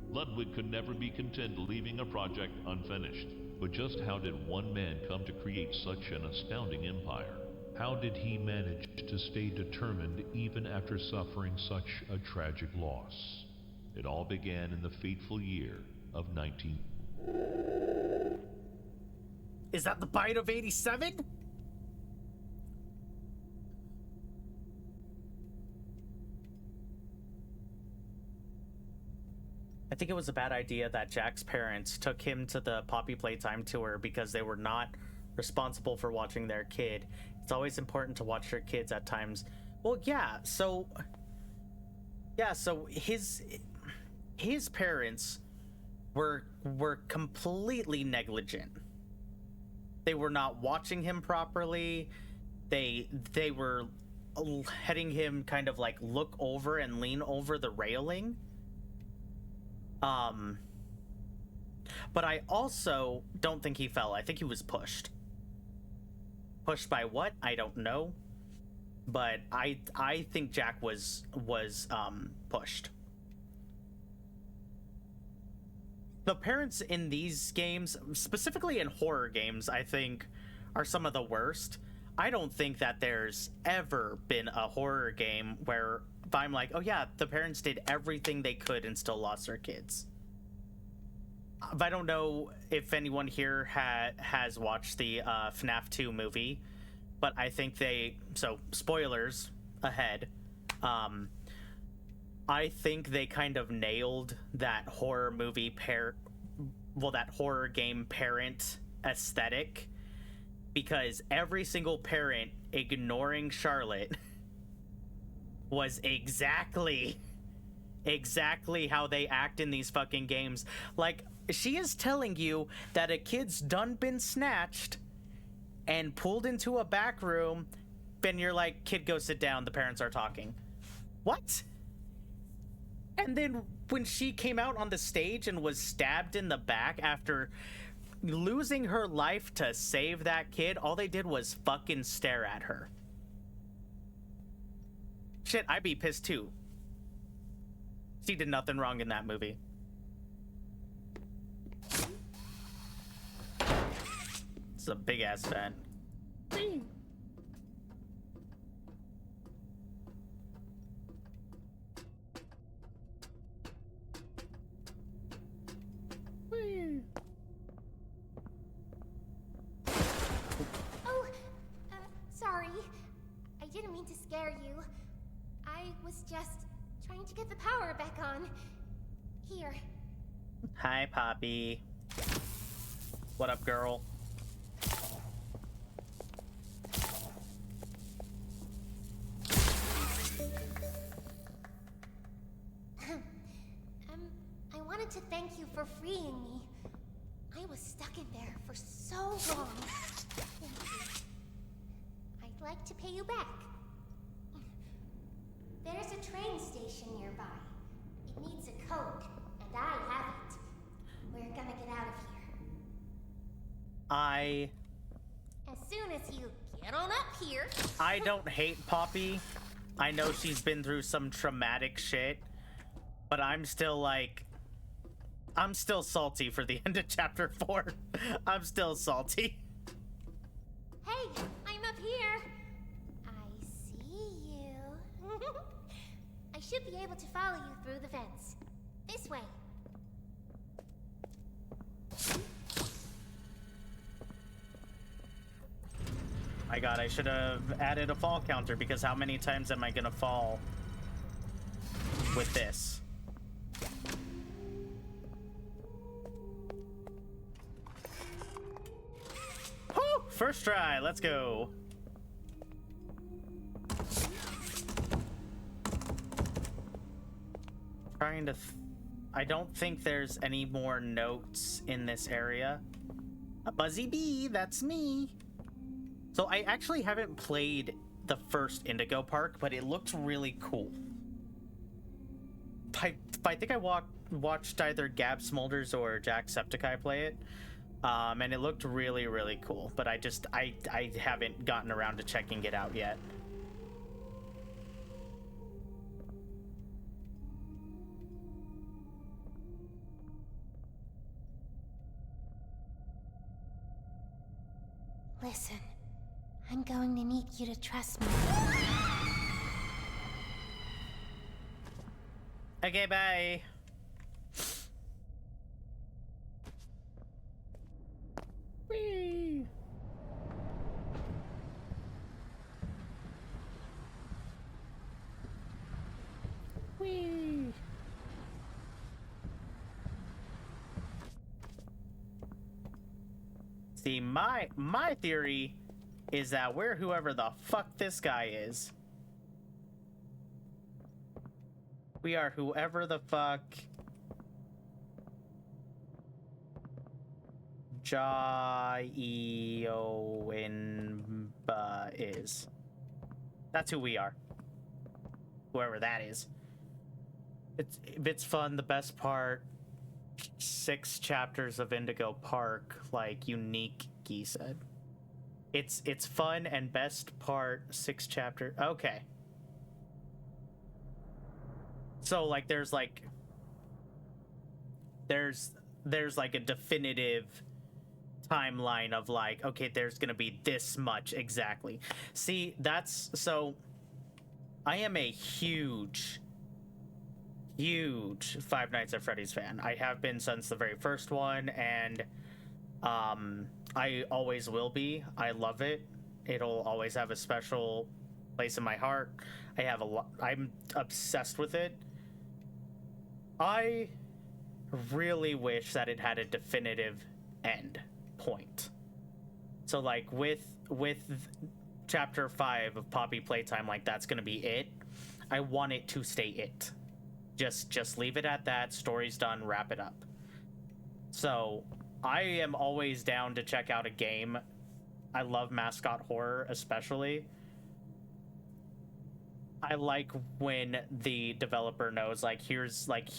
Ludwig could never be content leaving a project unfinished. But just how did one man come to create such an astounding empire? How did he manage to stay determined even after suffering such a tragic loss? It all began in the fateful year of 19... Is that the bite of 87? I think it was a bad idea that Jack's parents took him to the Poppy Playtime tour because they were not responsible for watching their kid. It's always important to watch your kids at times. Well, yeah, so his parents were completely negligent. They were not watching him properly. They were letting him kind of like look over and lean over the railing. But I also don't think he fell. I think he was pushed. Pushed by what? I don't know. But I think Jack was pushed. The parents in these games, specifically in horror games, I think are some of the worst. I don't think that there's ever been a horror game where I'm like, oh yeah, the parents did everything they could and still lost their kids. I don't know if anyone here has watched the FNAF 2 movie, but I think so spoilers ahead. I think they kind of nailed that horror movie that horror game parent aesthetic, because every single parent ignoring Charlotte was exactly how they act in these fucking games. Like, she is telling you that a kid's done been snatched and pulled into a back room, and you're like, kid, go sit down, the parents are talking. What? And then when she came out on the stage and was stabbed in the back after losing her life to save that kid, all they did was fucking stare at her. Shit, I'd be pissed too. She did nothing wrong in that movie. It's a big ass vent. Oh, sorry. I didn't mean to scare you. I was just trying to get the power back on. Here. Hi, Poppy. What up, girl? I wanted to thank you for freeing me. I was stuck in there for so long. Thank you. I'd like to pay you back. There's a train station nearby. It needs a code, and I have it. We're gonna get out of here. As soon as you get on up here. I don't hate Poppy. I know she's been through some traumatic shit, but I'm still salty for the end of chapter 4. I'm still salty. Hey, I'm up here. I see you. I should be able to follow you through the fence. This way. My god, I should have added a fall counter, because how many times am I gonna fall with this? Woo! First try, let's go. Trying to... I don't think there's any more notes in this area. A Buzzy Bee, that's me. So I actually haven't played the first Indigo Park, but it looked really cool. I think I watched either Gab Smulders or Jacksepticeye play it. And it looked really, really cool. But I haven't gotten around to checking it out yet. Listen, I'm going to need you to trust me. Okay, bye. Whee! Whee! See, my theory is that we're whoever the fuck this guy is. We are whoever the fuck Jaioinba is. That's who we are. Whoever that is. It's fun. The best part, 6 chapters of Indigo Park, like unique, Guy said. It's fun and best part 6 chapter. Okay. So like there's like a definitive timeline of like, okay, there's gonna be this much exactly. See, that's so I am a huge Five Nights at Freddy's fan. I have been since the very first one, and I always will be. I love it. It'll always have a special place in my heart. I'm obsessed with it. I really wish that it had a definitive end point. So like with chapter 5 of Poppy Playtime, like that's gonna be it. I want it to stay it. Just leave it at that. Story's done. Wrap it up. So I am always down to check out a game. I love mascot horror, especially. I like when the developer knows, like, here's like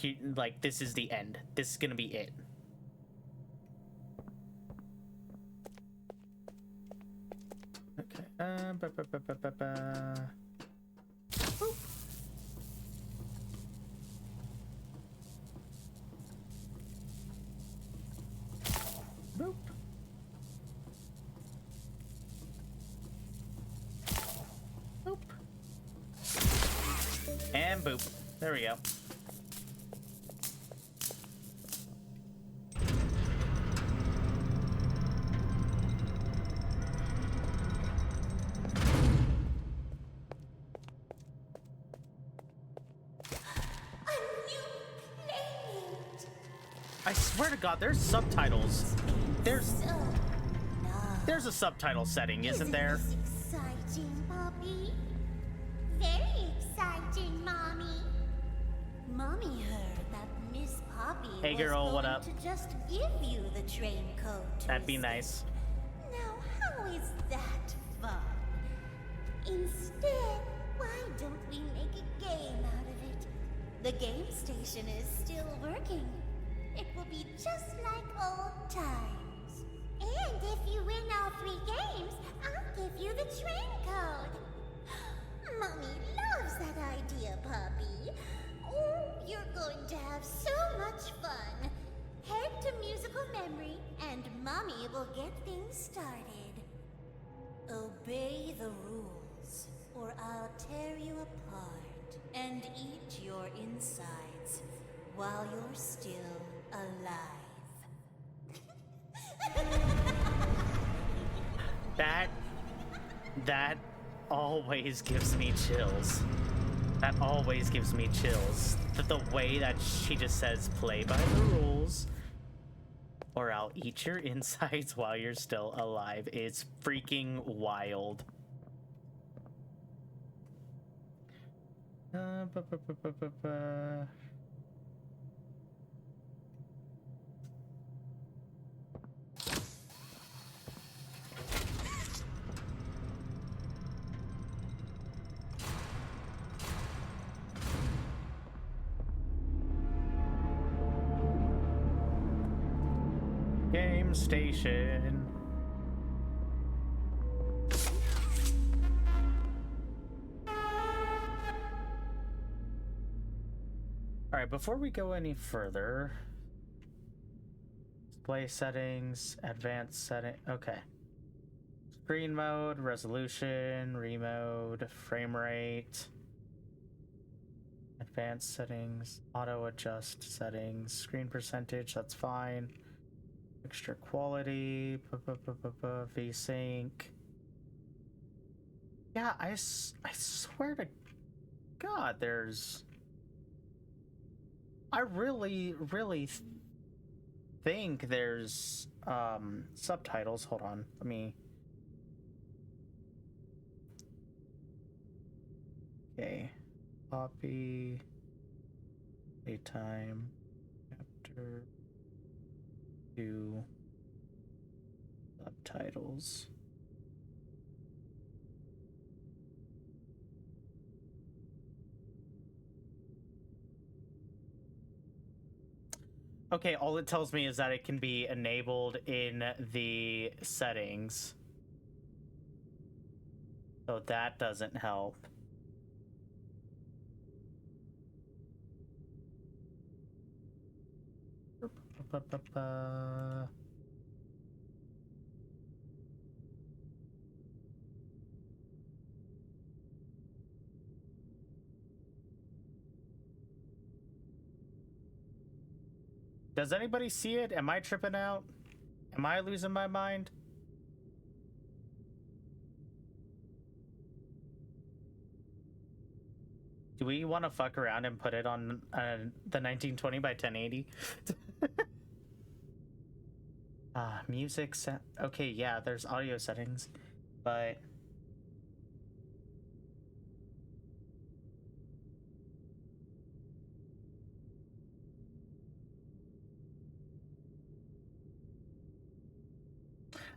this is the end. This is gonna be it. Okay. Boop. Boop. Boop. And boop. There we go. I swear to God, there's subtitles. There's a subtitle setting, isn't there? Exciting, Poppy. Very exciting, Mommy. Mommy heard that Miss Poppy Hey girl, was what going up? to just give you the train code to That'd be escape. nice. Now, how is that fun? Instead, why don't we make a game out of it? The game station is still working. It will be just like old times. And if you win all 3 games, I'll give you the train code. Mommy loves that idea, Poppy. Oh, you're going to have so much fun. Head to musical memory, and Mommy will get things started. Obey the rules, or I'll tear you apart and eat your insides while you're still alive. That always gives me chills. That always gives me chills. The way that she just says, play by the rules, or I'll eat your insides while you're still alive, is freaking wild. Game game station. Alright, before we go any further, display settings, advanced setting, okay. Screen mode, resolution, remode, frame rate, advanced settings, auto adjust settings, screen percentage, that's fine. Texture quality, VSync. Yeah, I swear to God, there's... I really think there's subtitles. Hold on, let me... Okay, Poppy Playtime Chapter 2 subtitles. Okay, all it tells me is that it can be enabled in the settings. So that doesn't help. Does anybody see it? Am I tripping out? Am I losing my mind? Do we want to fuck around and put it on the 1920 by 1080? Music set. Okay, yeah, there's audio settings, but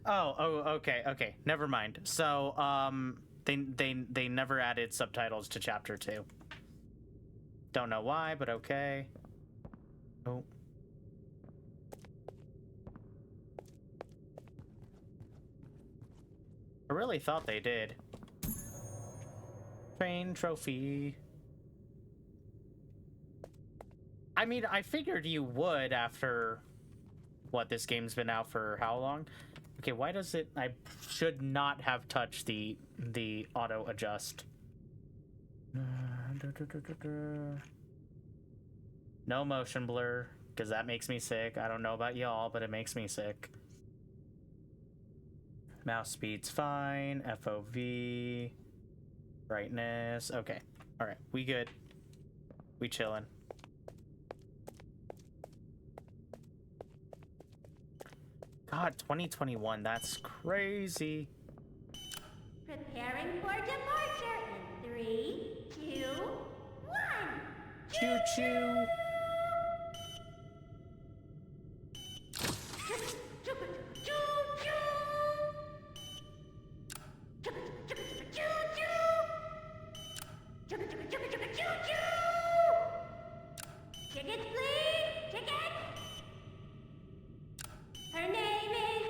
okay, never mind. So they never added subtitles to chapter 2. Don't know why, but okay. Oh. I really thought they did. Train trophy. I mean, I figured you would after what, this game's been out for how long? Okay, why does it... I should not have touched the auto adjust. No motion blur, because that makes me sick. I don't know about y'all, but it makes me sick. Mouse speed's fine. FOV. Brightness. Okay. Alright, we good. We chillin'. God, 2021, that's crazy. Preparing for departure in 3, 2, 1. Choo-choo. Tickets, please! Tickets! Her name is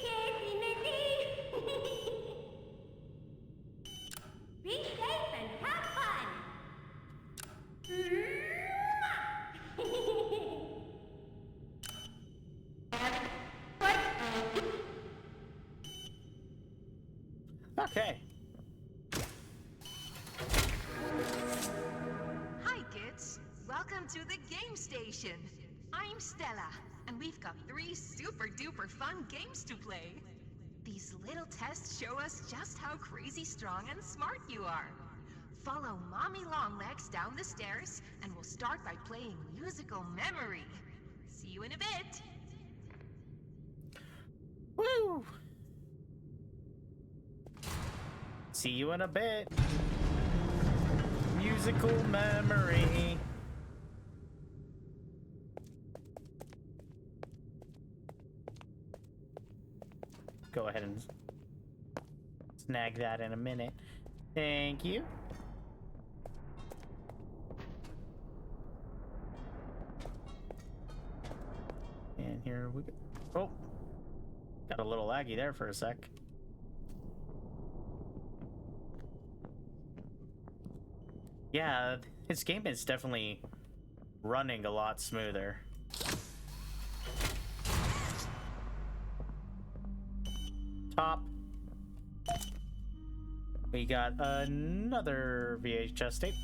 Kissy Missy. Be safe and have fun! Okay. Hi, kids. Welcome to the game station. I'm Stella, and we've got 3 super-duper fun games to play. These little tests show us just how crazy strong and smart you are. Follow Mommy Longlegs down the stairs, and we'll start by playing Musical Memory. See you in a bit. Woo! See you in a bit. Musical Memory. Go ahead and snag that in a minute. Thank you. And here we go. Oh, got a little laggy there for a sec. Yeah, his game is definitely running a lot smoother. Top. We got another VHS tape.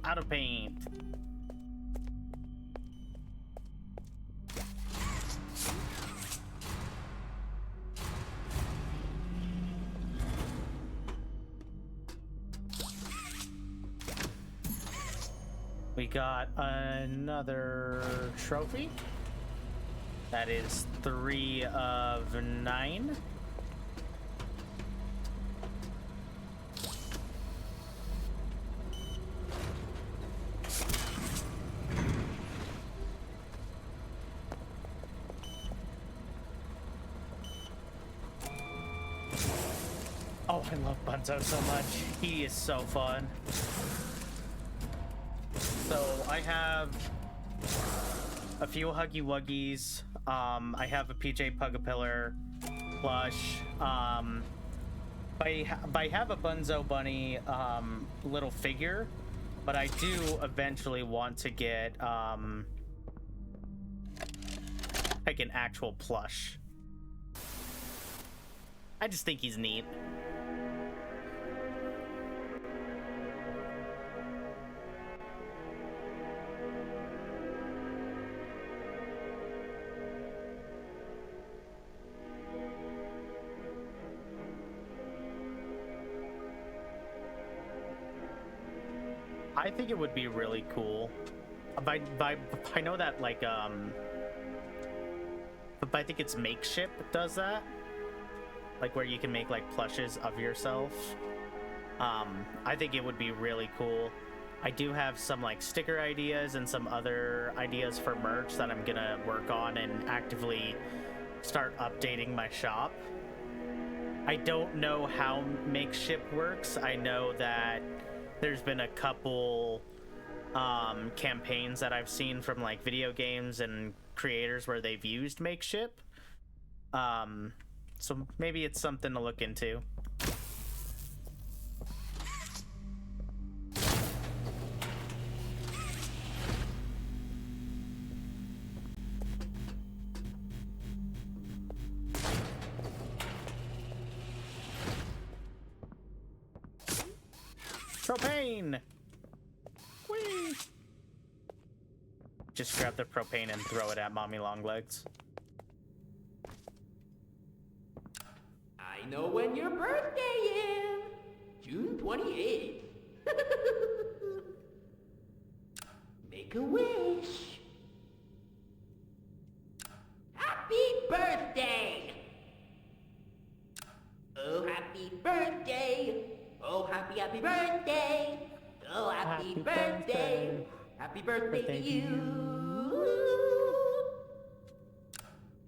Out of paint. We got another trophy. That is 3 of 9. Oh, I love Bunzo so much. He is so fun. So I have a few Huggy Wuggies. I have a PJ Pugapillar plush. I have a Bunzo Bunny little figure, but I do eventually want to get like an actual plush. I just think he's neat. I think it would be really cool. I know that like but I think it's Makeship does that, like where you can make like plushes of yourself. I think it would be really cool. I do have some like sticker ideas and some other ideas for merch that I'm gonna work on and actively start updating my shop. I don't know how Makeship works. I know that there's been a couple campaigns that I've seen from like video games and creators where they've used Makeship. So maybe it's something to look into. Propane! Whee! Just grab the propane and throw it at Mommy Longlegs. I know when your birthday is. June 28th. Make a wish. Happy birthday! Oh, happy birthday! Oh, happy birthday! Oh, happy birthday! Happy birthday to you!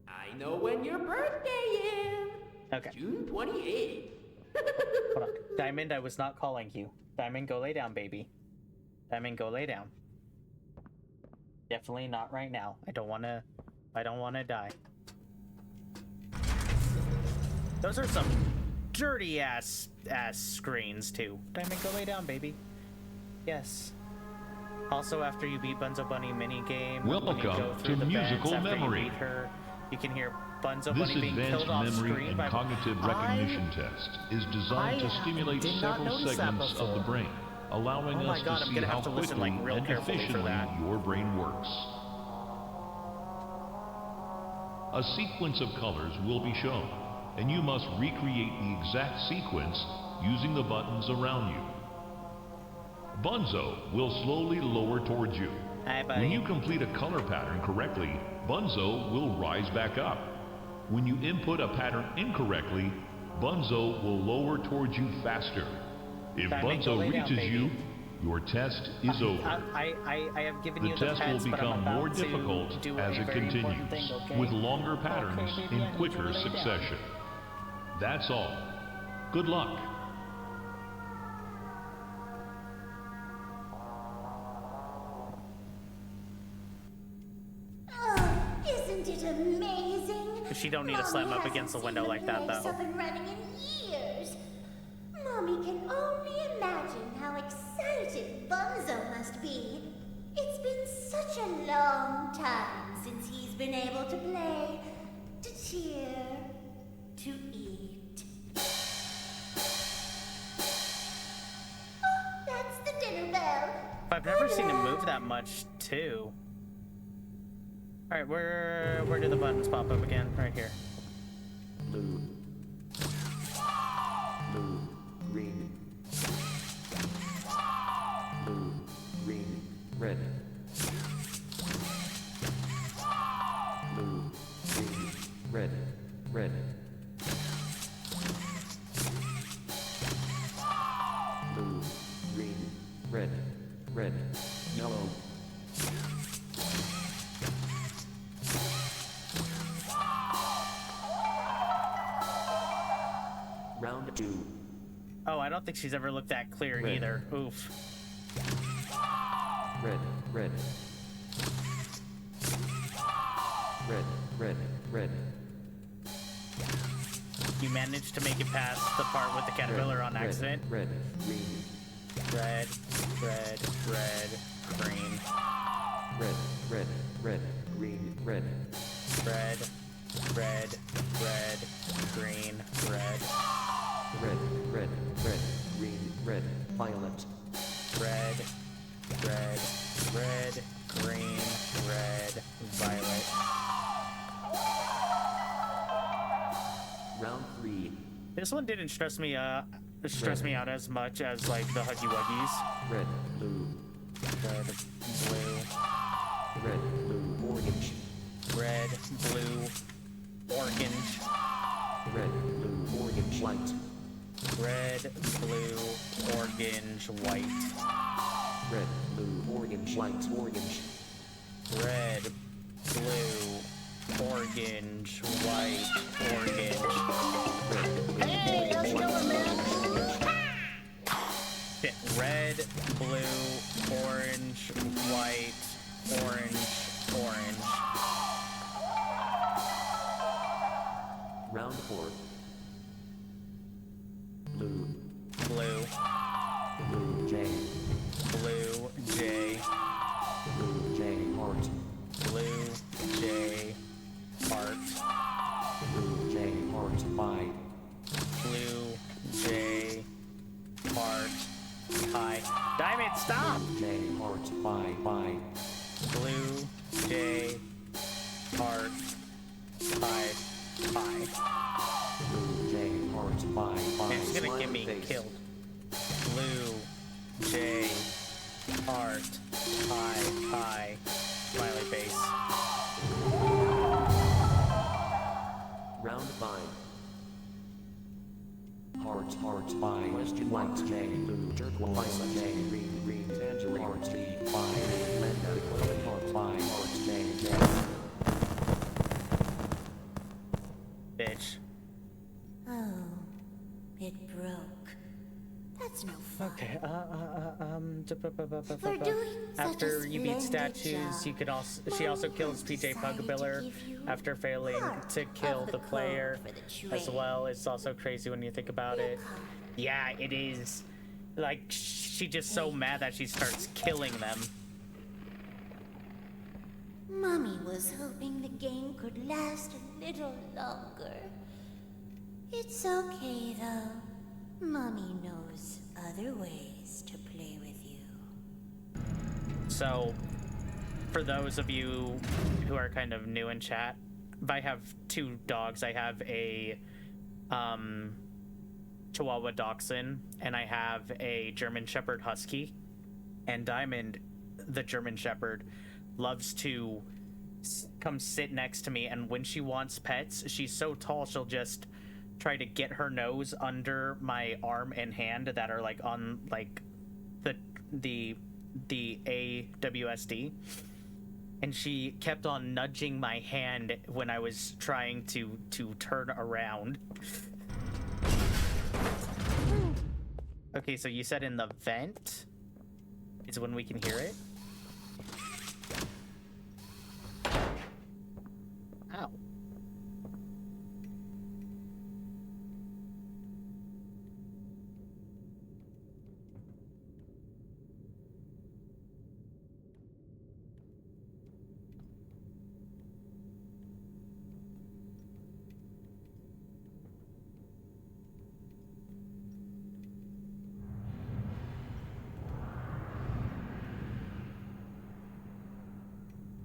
I know when your birthday is! Okay. June 28th. Hold on. Diamond, I was not calling you. Diamond, go lay down, baby. Diamond, go lay down. Definitely not right now. I don't wanna die. Those are some dirty ass screens too. Diamond, go lay down, baby. Yes. Also, after you beat Bunzo Bunny minigame, when you go through the musical vents, memory. After you beat her, you can hear Bunzo This Bunny being advanced killed off memory screen and by... cognitive recognition test is designed to stimulate did not several notice that segments of the before. brain, allowing Oh my us God, to I'm see gonna how have to listen, quickly like, real and carefully for efficiently that. your brain works. A sequence of colors will be shown, and you must recreate the exact sequence using the buttons around you. Bunzo will slowly lower towards you. Hi, buddy. When you complete a color pattern correctly, Bunzo will rise back up. When you input a pattern incorrectly, Bunzo will lower towards you faster. If Time to go Bunzo lay down, reaches baby. you, your test is over. I have given The you the test will pets, but I'm become about more to difficult do as a it very important continues, thing, okay? with longer patterns Okay, baby, I in need you to quicker lay down. succession. That's all. Good luck. Oh, isn't it amazing? She don't need to slam Mommy up against the hasn't window seen like the that, place though. up and running in years. Mommy can only imagine how excited Bunzo must be. It's been such a long time since he's been able to play, to cheer, to eat. Oh, that's the dinner bell. I've never seen him move that much, too. Alright, where do the buttons pop up again? Right here. Blue. Blue. Green. Blue. Green. Red. Blue. Green. Red. Red. Blue. Green. Red. Red. Yellow. Round 2. Oh, I don't think she's ever looked that clear Red. either. Oof. Red. Red. Red. Red. Red. You managed to make it past the part with the caterpillar on red, accident. Red. Green. Red, red, red, green. Red. Red. Red. Green. Red. Red, red, red, green, red. Red. Red. Red. Green. Red. Violet. Red, red, red, green, red, violet. Round 3. This one didn't stress me out as much as like the Huggy Wuggies. Red. Blue. Red, blue, Red. Blue. Orange. red, blue, orange, Red. Blue. Orange. White. red, blue, orange, white. Red. Blue. Orange. White. Orange. Red, blue, orange, white, orange. Hey, let's go, man. Shit. Red, blue, orange, white, orange, orange. Round 4. Blue. Blue, Blue. J. blue, J, Blue. J. Heart. blue, J, heart, Blue. J. Heart. Pie. blue, J, heart, pie. Diamond, stop! J. Heart. Pie. Pie. Blue, J, heart, pie, pie. Blue. J. Heart. Pie. Pie. It's gonna get Smiley me face. killed. Blue, J, heart, pie, pie, smiley face. Round 5. Heart. Heart. Pie. Question white. J. Blue. Turquoise. J. Green. Green. Tangerine. Heart. T. Pie. Lemon. Heart. Pie. Heart. J. J. Bitch. Oh, it broke. That's no fun. Okay, For doing such after a you beat splendid statues, job, you could also she also Mommy kills has PJ decided to Pugabiller give you after failing part to kill of the the player code for the as trade. well. It's also crazy when you think about it. Yeah, it is. Like she's just so mad that she starts killing them. Mommy was hoping the game could last a little longer. It's okay though. Mommy knows other ways. place to play with you. So, for those of you who are kind of new in chat, I have two dogs. I have a Chihuahua Dachshund, and I have a German Shepherd Husky. And Diamond, the German Shepherd, loves to come sit next to me, and when she wants pets, she's so tall she'll just try to get her nose under my arm and hand that are like on like the AWSD, and she kept on nudging my hand when I was trying to turn around. Okay, so you said in the vent is when we can hear it. Ow.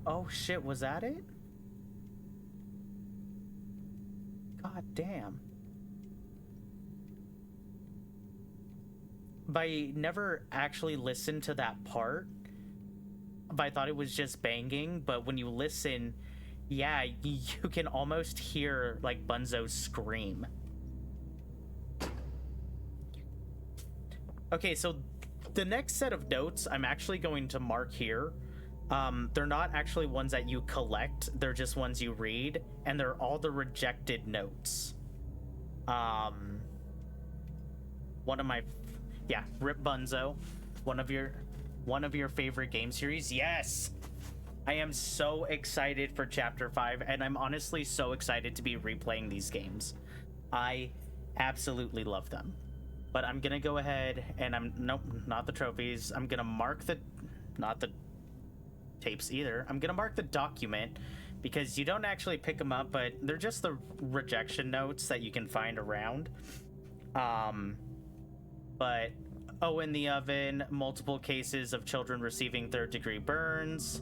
Oh shit, was that it? God damn. But I never actually listened to that part. But I thought it was just banging, but when you listen, yeah, you can almost hear like Bunzo scream. Okay, so the next set of notes I'm actually going to mark here. They're not actually ones that you collect, they're just ones you read, and they're all the rejected notes. One of my, yeah, Rip Bunzo, one of your favorite game series. Yes, I am so excited for Chapter 5, and I'm honestly so excited to be replaying these games. I absolutely love them. But I'm gonna go ahead and nope, not the trophies. I'm gonna mark not the tapes either. I'm gonna mark the document because you don't actually pick them up, but they're just the rejection notes that you can find around. But in the oven, multiple cases of children receiving third-degree burns.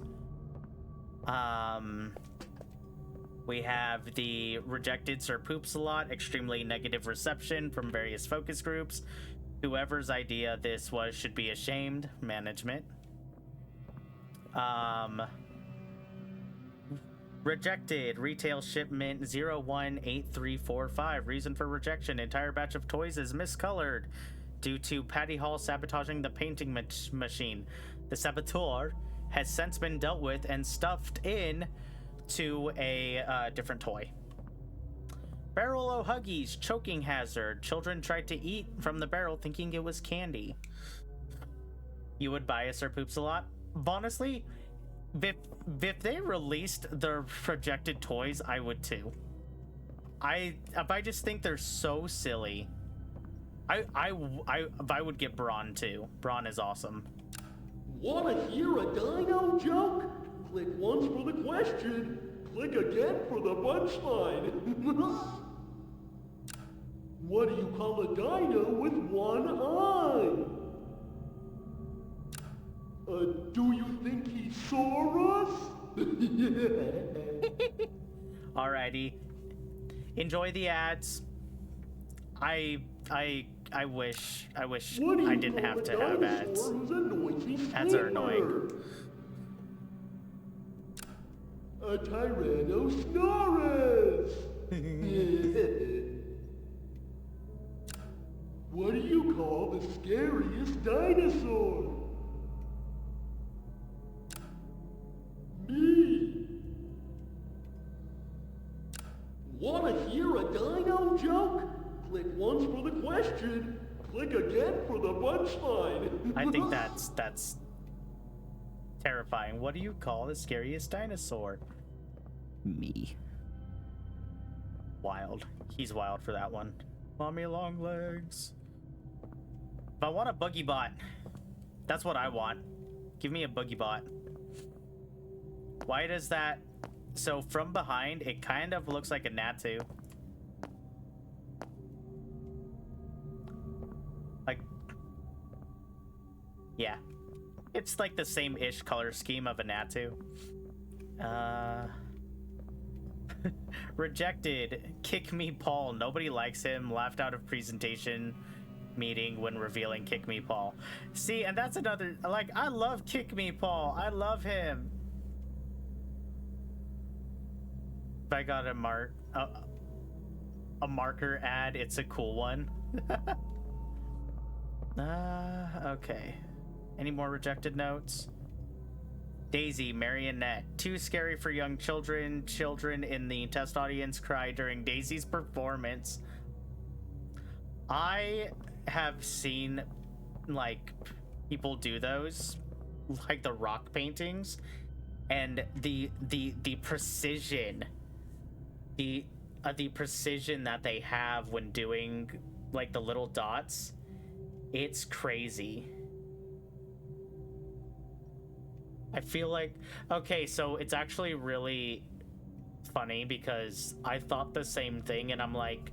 We have the rejected Sir Poops a lot, extremely negative reception from various focus groups. Whoever's idea this was should be ashamed. Management. Rejected retail shipment 018345. Reason for rejection: entire batch of toys is miscolored due to Patty Hall sabotaging the painting machine. The saboteur has since been dealt with and stuffed in to a different toy. Barrel o' Huggies choking hazard. Children tried to eat from the barrel thinking it was candy. You would buy a Sir Poops a lot? Honestly, if they released the projected toys, I would too. I just think they're so silly. I would get Brawn too. Brawn is awesome. Wanna hear a dino joke? Click once for the question. Click again for the punchline. What do you call a dino with one eye? Do you think he saw us? Alrighty. Enjoy the ads. I wish I didn't have to have ads. Ads are annoying. A Tyrannosaurus! What do you call the scariest dinosaur? Me! Wanna hear a dino joke? Click once for the question. Click again for the punchline. I think that's terrifying. What do you call the scariest dinosaur? Me. Wild. He's wild for that one. Mommy long legs. If I want a boogie bot, that's what I want. Give me a boogie bot. Why does that... So from behind, it kind of looks like a Natu. Like... It's like the same-ish color scheme of a Natu. Rejected. Kick me Paul. Nobody likes him. Laughed out of presentation meeting when revealing Kick me Paul. See, and that's another, like, I love Kick me Paul. I love him. If I got a marker ad, it's a cool one. Okay. Any more rejected notes? Daisy, marionette. Too scary for young children. Children in the test audience cry during Daisy's performance. I have seen, like, people do those, like the rock paintings, and the precision, the precision that they have when doing, like, the little dots, it's crazy. I feel like, okay, so it's actually really funny because I thought the same thing, and I'm like,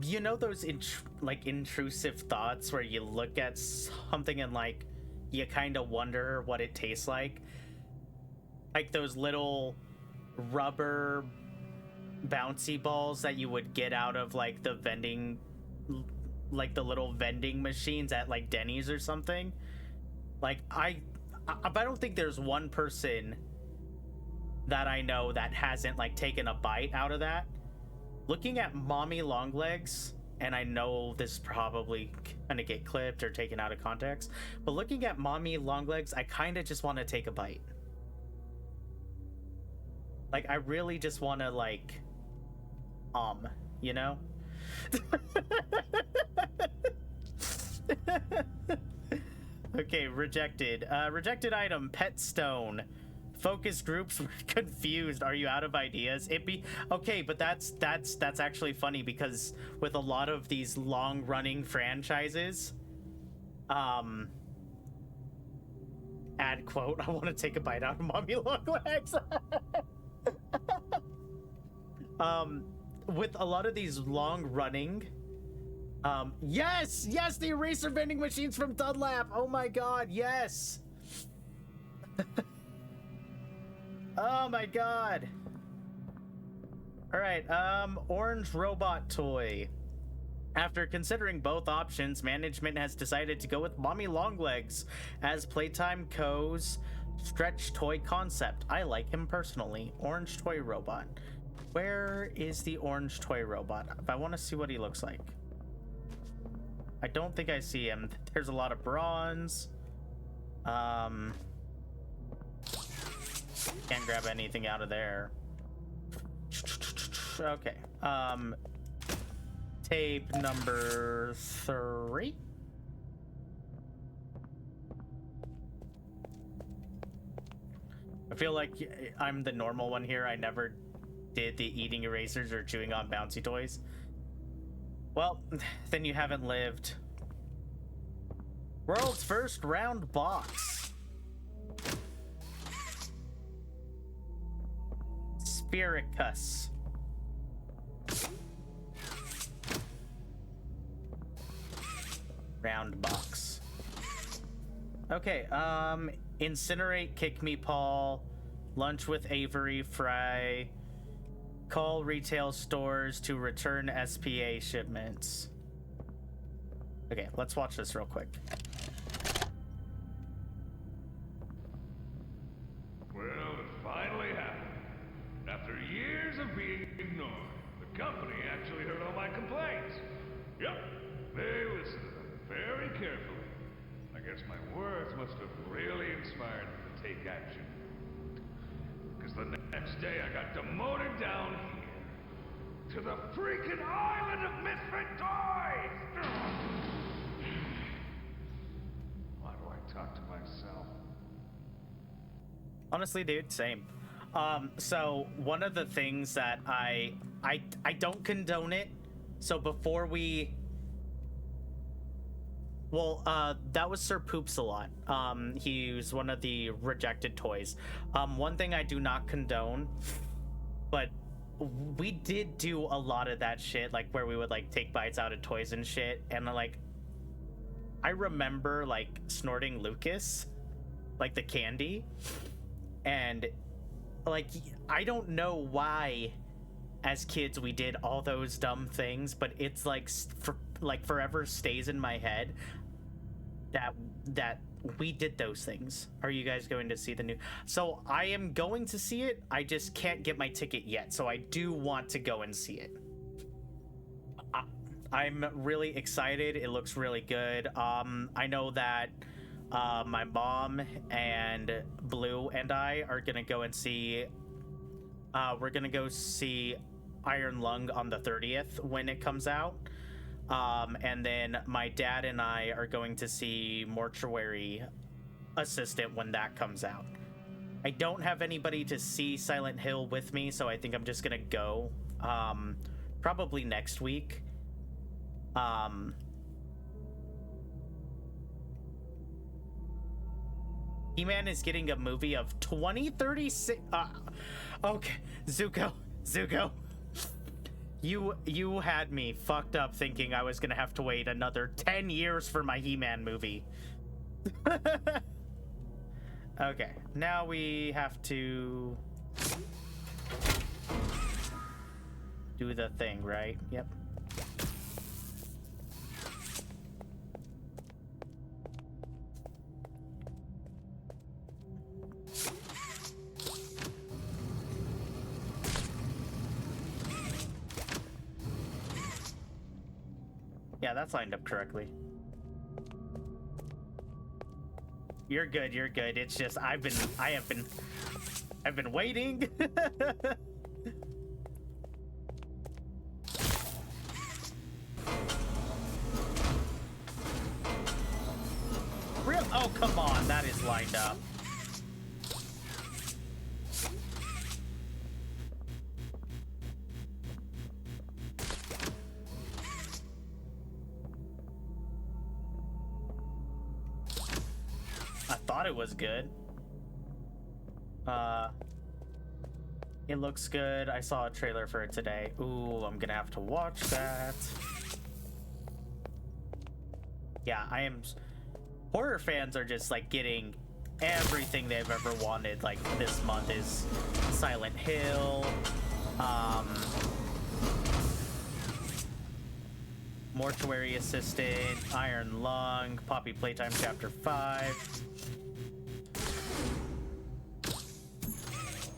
you know those intrusive thoughts where you look at something and, like, you kind of wonder what it tastes like those little rubber bouncy balls that you would get out of, like, the vending, like the little vending machines at, like, Denny's or something. Like, I don't think there's one person that I know that hasn't, like, taken a bite out of that. Looking at Mommy Longlegs, and I know this is probably gonna get clipped or taken out of context, but looking at Mommy Longlegs, I kind of just want to take a bite. Like, I really just want to, like, you know? Okay, rejected. Rejected item, pet stone. Focus groups were confused. Are you out of ideas? Okay, but that's actually funny because with a lot of these long-running franchises, ad quote, I want to take a bite out of Mommy Longlegs. With a lot of these long-running, yes, the eraser vending machines from Dunlap. Oh my god, yes. Oh my god. All right, orange robot toy. After considering both options, management has decided to go with Mommy Longlegs as Playtime Co.'s stretch toy concept. I like him personally. Orange toy robot. Where is the orange toy robot? If I want to see what he looks like. I don't think I see him. There's a lot of bronze. Can't grab anything out of there. Okay. Tape number 3. I feel like I'm the normal one here. I never did the eating erasers or chewing on bouncy toys. Well, then you haven't lived. World's first round box. Spiricus. Round box. Okay, incinerate, kick me Paul, lunch with Avery Fry, call retail stores to return SPA shipments. Okay, let's watch this real quick. Well, it finally happened. After years of being ignored, the company actually heard all my complaints. Yep, they listened to them very carefully. I guess my words must have really inspired them to take action. Because the next day I got demoted down here to the freaking island of misfit toys! Why do I talk to myself? Honestly, dude, same. So one of the things that I don't condone it. So before we, well, that was Sir Poops a lot. He was one of the rejected toys. One thing I do not condone, but we did do a lot of that shit, like where we would like take bites out of toys and shit, and like I remember like snorting Lucas, like the candy, and like I don't know why as kids we did all those dumb things, but it's like forever stays in my head that we did those things. Are you guys going to see the new? So I am going to see it. I just can't get my ticket yet, so I do want to go and see it. I'm really excited. It looks really good. I know that my mom and Blue and I are gonna go and see. We're gonna go see Iron Lung on the 30th when it comes out. And then my dad and I are going to see Mortuary Assistant when that comes out. I don't have anybody to see Silent Hill with me, so I think I'm just gonna go probably next week. He-Man is getting a movie of 2036. Okay, Zuko. You had me fucked up thinking I was gonna have to wait another 10 years for my He-Man movie. Okay, now we have to do the thing, right? Yep. Yeah, that's lined up correctly. You're good, you're good. It's just I've been waiting. Real? Oh, come on, that is lined up. Thought it was good. It looks good. I saw a trailer for it today. Ooh, I'm gonna have to watch that. Yeah, horror fans are just like getting everything they've ever wanted. Like this month is Silent Hill, Mortuary Assistant, Iron Lung, Poppy Playtime Chapter 5.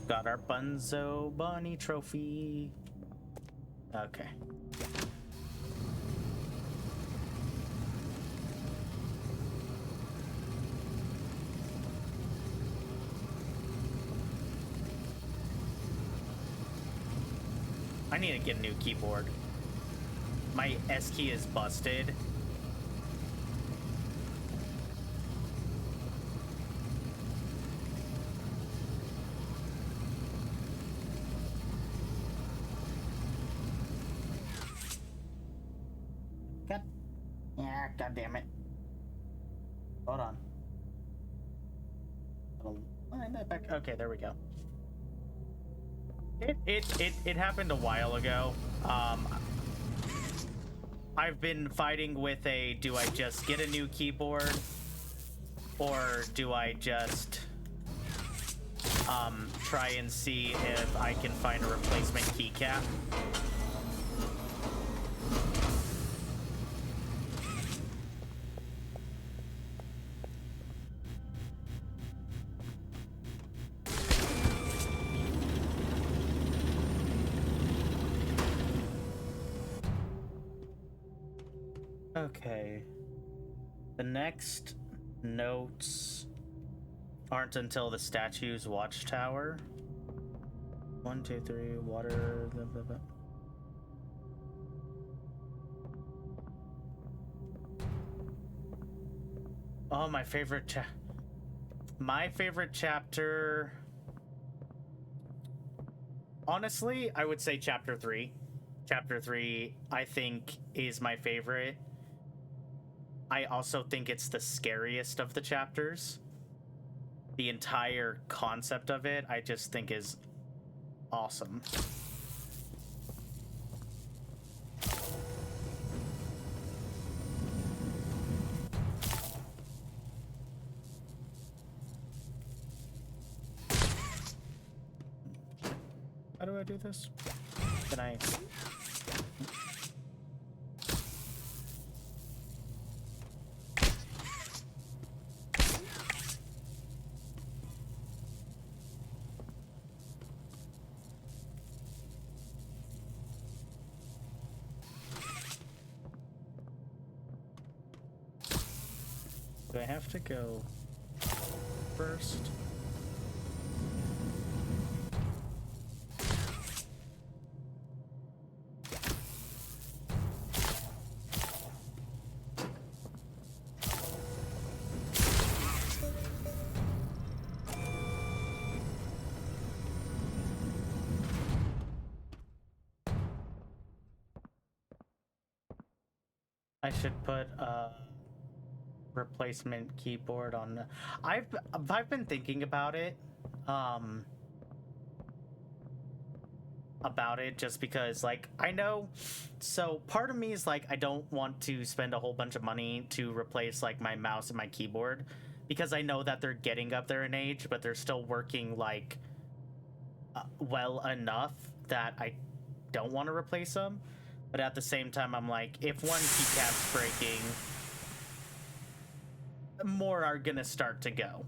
Got our Bunzo Bunny trophy. Okay. I need to get a new keyboard. My S key is busted. God damn it. Hold on. Line that back. Okay, there we go. It happened a while ago. I've been fighting with do I just get a new keyboard or do I just try and see if I can find a replacement keycap? Okay. The next notes aren't until the statue's watchtower. 1, 2, 3, water. Blah, blah, blah. Oh, my favorite chapter. Honestly, I would say chapter 3. Chapter 3, I think, is my favorite. I also think it's the scariest of the chapters. The entire concept of it, I just think is awesome. How do I do this? Can I... Do I have to go first? I should put replacement keyboard on. I've been thinking about it just because, like, I know, so part of me is like, I don't want to spend a whole bunch of money to replace like my mouse and my keyboard, because I know that they're getting up there in age, but they're still working like well enough that I don't want to replace them. But at the same time, I'm like, if one keycap's breaking, more are gonna start to go.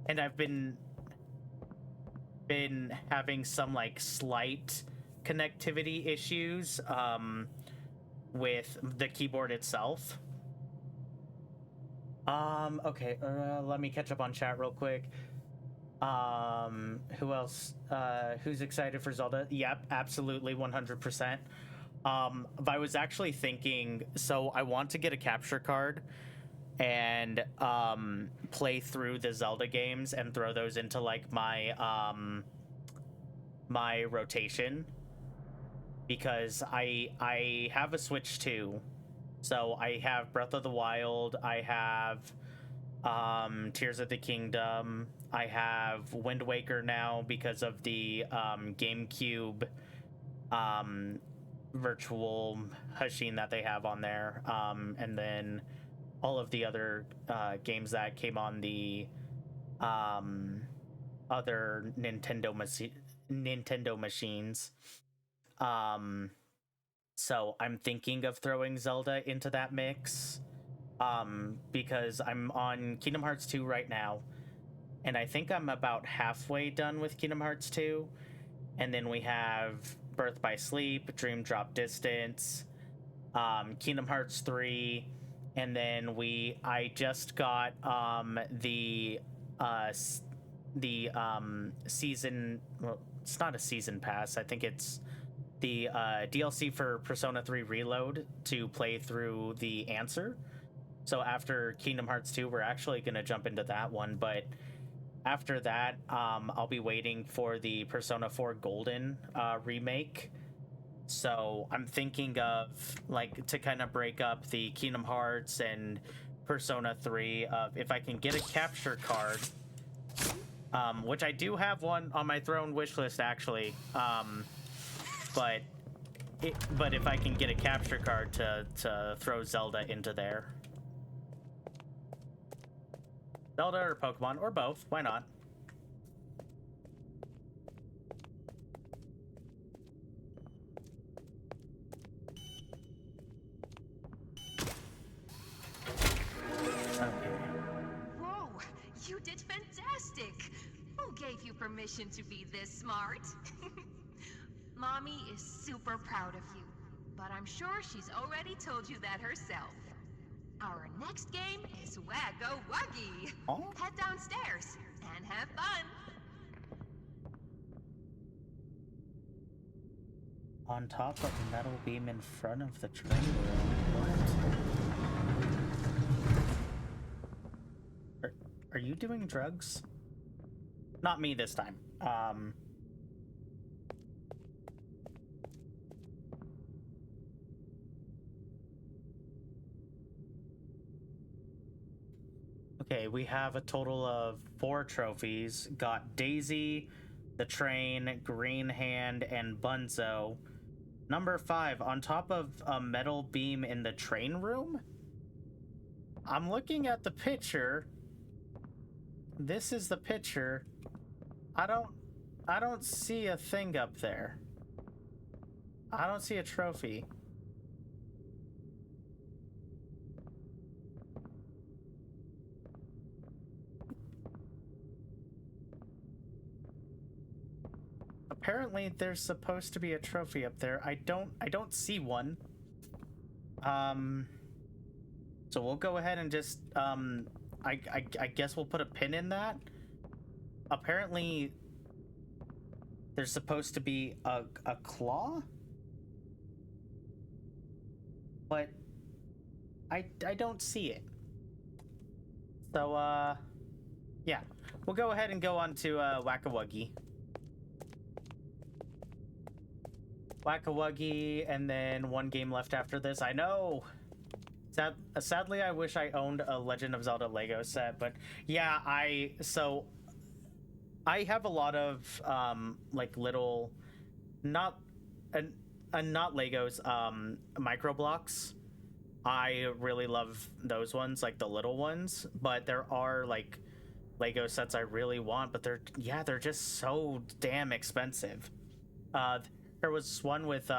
And I've been having some like slight connectivity issues with the keyboard itself. Okay, let me catch up on chat real quick. Who else? Who's excited for Zelda? Yep, absolutely, 100%. But I was actually thinking, so I want to get a capture card and play through the Zelda games and throw those into like my my rotation, because I have a Switch 2, so I have Breath of the Wild, I have Tears of the Kingdom, I have Wind Waker now because of the GameCube virtual machine that they have on there, and then all of the other games that came on the other Nintendo machines. So I'm thinking of throwing Zelda into that mix, because I'm on Kingdom Hearts 2 right now, and I think I'm about halfway done with Kingdom Hearts 2, and then we have Birth by Sleep, Dream Drop Distance, Kingdom Hearts 3, and then I just got the season, well, it's not a season pass, I think it's the DLC for Persona 3 Reload to play through the Answer. So after Kingdom Hearts 2, we're actually going to jump into that one, but after that, I'll be waiting for the Persona 4 Golden remake. So I'm thinking of, like, to kind of break up the Kingdom Hearts and Persona 3, if I can get a capture card, which I do have one on my Throne wishlist, actually, but if I can get a capture card to throw Zelda into there. Zelda or Pokemon, or both, why not? Whoa, you did fantastic! Who gave you permission to be this smart? Mommy is super proud of you, but I'm sure she's already told you that herself. Our next game is Waggo Wuggy. Oh? Head downstairs and have fun. On top of the metal beam in front of the train room. What? Are you doing drugs? Not me this time. Okay, we have a total of 4 trophies. Got Daisy, the train, Green Hand, and Bunzo. Number 5, on top of a metal beam in the train room? I'm looking at the picture. This is the picture. I don't I don't see a thing up there. I don't see a trophy. Apparently there's supposed to be a trophy up there. I don't see one. So we'll go ahead and just I guess we'll put a pin in that. Apparently there's supposed to be a claw, but I don't see it. So yeah, we'll go ahead and go on to Whack-A-Wuggy. Whack-A-Wuggy, and then one game left after this. I know. Sadly, I wish I owned a Legend of Zelda Lego set, but yeah, I have a lot of like little, not Legos, micro blocks. I really love those ones, like the little ones, but there are like Lego sets I really want, but they're just so damn expensive. There was one with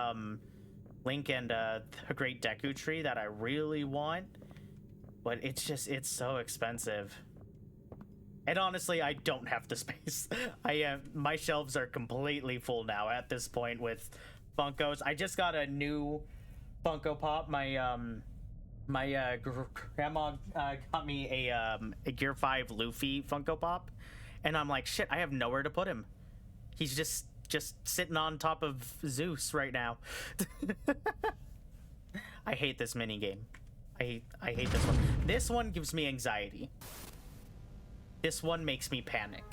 Link and the Great Deku Tree that I really want, but it's so expensive. And honestly, I don't have the space. My shelves are completely full now at this point with Funkos. I just got a new Funko Pop. My grandma got me a Gear 5 Luffy Funko Pop, and I'm like, shit, I have nowhere to put him. He's just sitting on top of Zeus right now. I hate this mini game. I hate this one. This one gives me anxiety. This one makes me panic.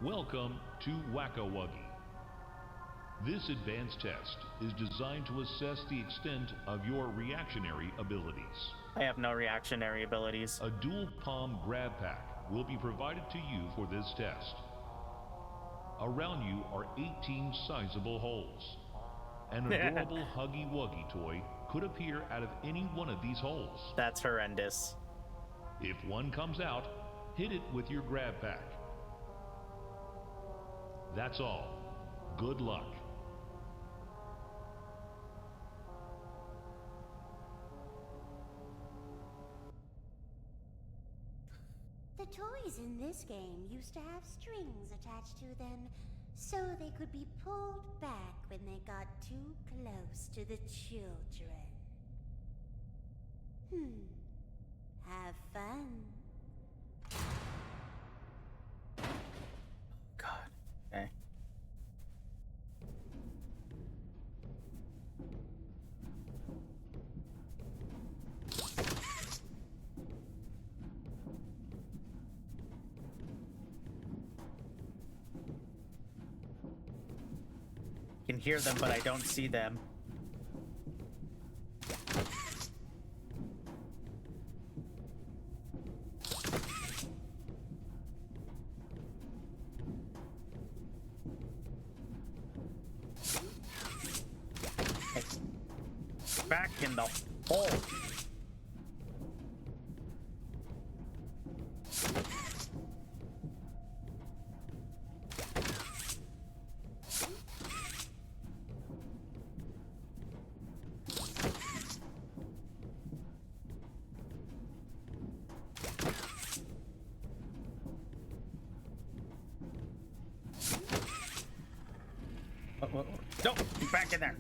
Welcome to Whack-A-Wuggy. This advanced test is designed to assess the extent of your reactionary abilities. I have no reactionary abilities. A dual palm grab pack will be provided to you for this test. Around you are 18 sizable holes. An adorable Huggy Wuggy toy could appear out of any one of these holes. That's horrendous. If one comes out, hit it with your grab pack. That's all. Good luck. The toys in this game used to have strings attached to them so they could be pulled back when they got too close to the children. Have fun. God. Okay. I can hear them, but I don't see them. Back in the hole. No, back in there.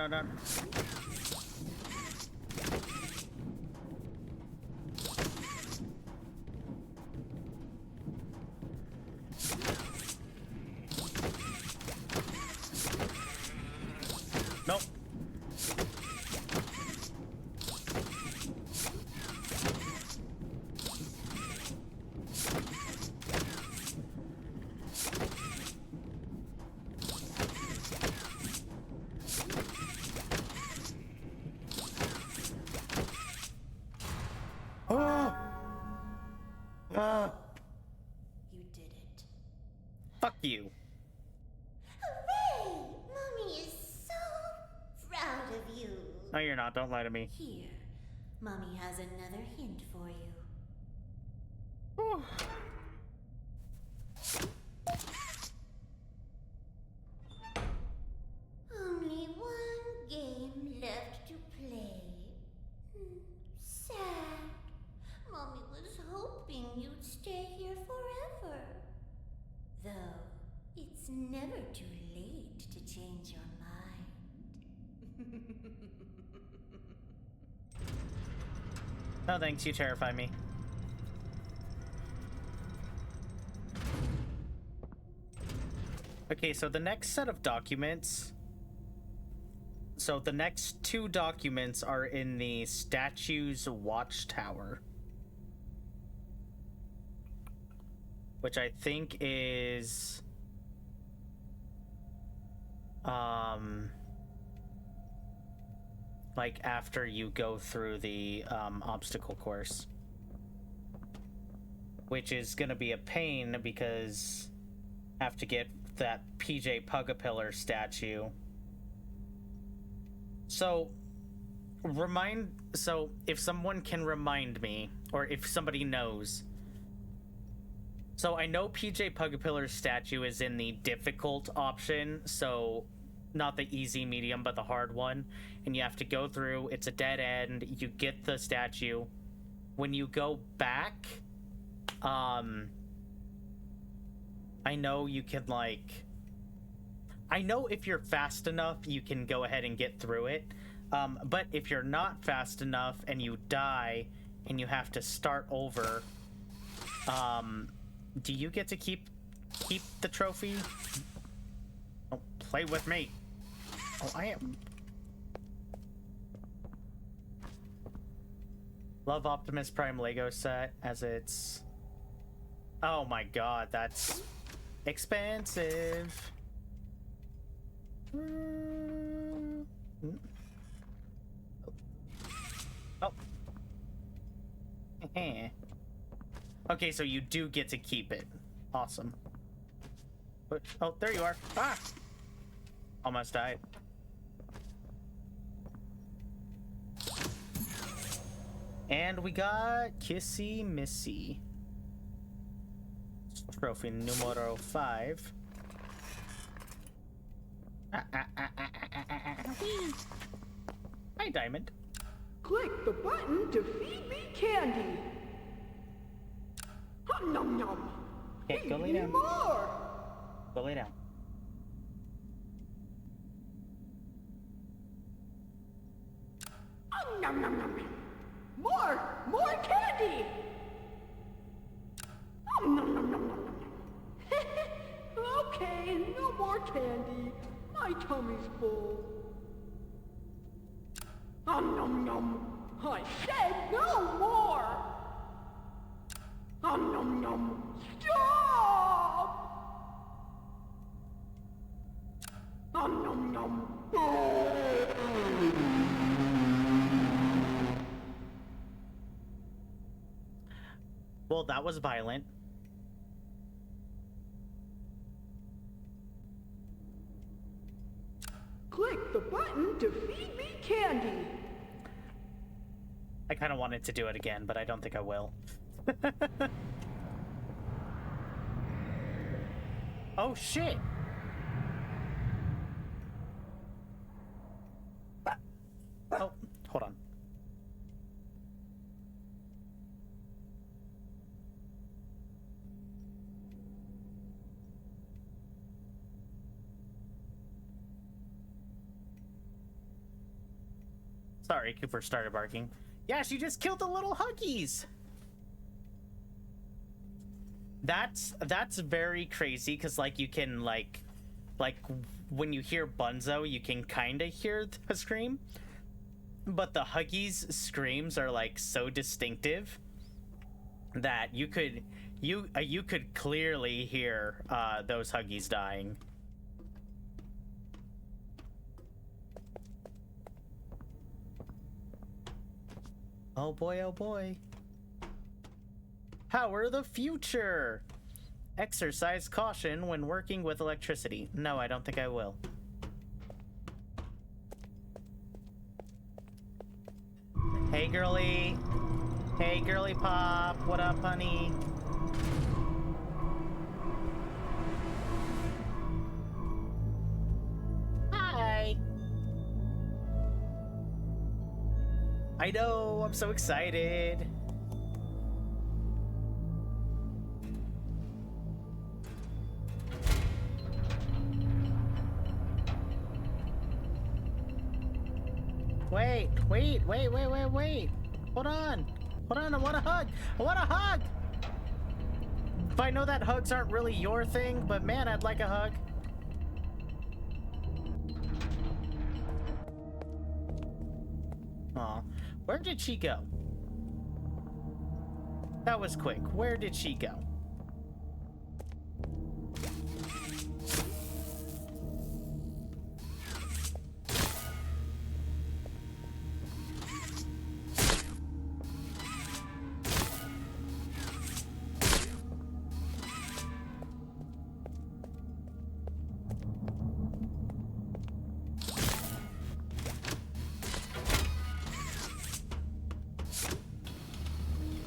No. Nope. you. Hooray! Mommy is so proud of you. No, you're not. Don't lie to me. Here, Mommy has another hint for you. Only one game left to play. Sad. Mommy was hoping you'd stay here forever. Though, it's never too late to change your mind. No thanks, you terrify me. Okay, so the next set of documents... So the next two documents are in the statue's watchtower. Which I think is... like after you go through the obstacle course. Which is gonna be a pain because I have to get that PJ Pugapillar statue. So if someone can remind me, or if somebody knows. So I know PJ Pugapillar's statue is in the difficult option, so not the easy, medium, but the hard one. And you have to go through, it's a dead end, you get the statue. When you go back, I know you can, like... I know if you're fast enough, you can go ahead and get through it. But if you're not fast enough and you die and you have to start over, do you get to keep the trophy? Don't play with me. Oh, I am... Love Optimus Prime Lego set as it's... Oh my god, that's expensive. Oh. Okay, so you do get to keep it. Awesome. Oh, there you are. Ah! Almost died. And we got Kissy Missy. Trophy numero 5. Hi, Diamond. Click the button to feed me candy. Nom nom. Okay, go lay Feed me down. more. Go lay down. Nom nom nom. More candy. Nom nom nom nom. Okay, no more candy. My tummy's full. Nom nom. I said no more. Nom nom. Stop. Nom nom. Well, that was violent. Click the button to feed me candy. I kind of wanted to do it again, but I don't think I will. Oh, shit. Oh, hold on. Sorry, Cooper started barking. Yeah, she just killed the little huggies. That's very crazy because like you can like when you hear Bunzo, you can kind of hear the scream, but the huggies screams are like so distinctive that you could clearly hear those huggies dying. Oh boy, oh boy. Power of the future. Exercise caution when working with electricity. No, I don't think I will. Hey, girly. Hey, girly pop. What up, honey? Hi. I know. I'm so excited. Wait. Hold on. I want a hug. If I know that hugs aren't really your thing, but man, I'd like a hug. Aw, where did she go? That was quick. Where did she go?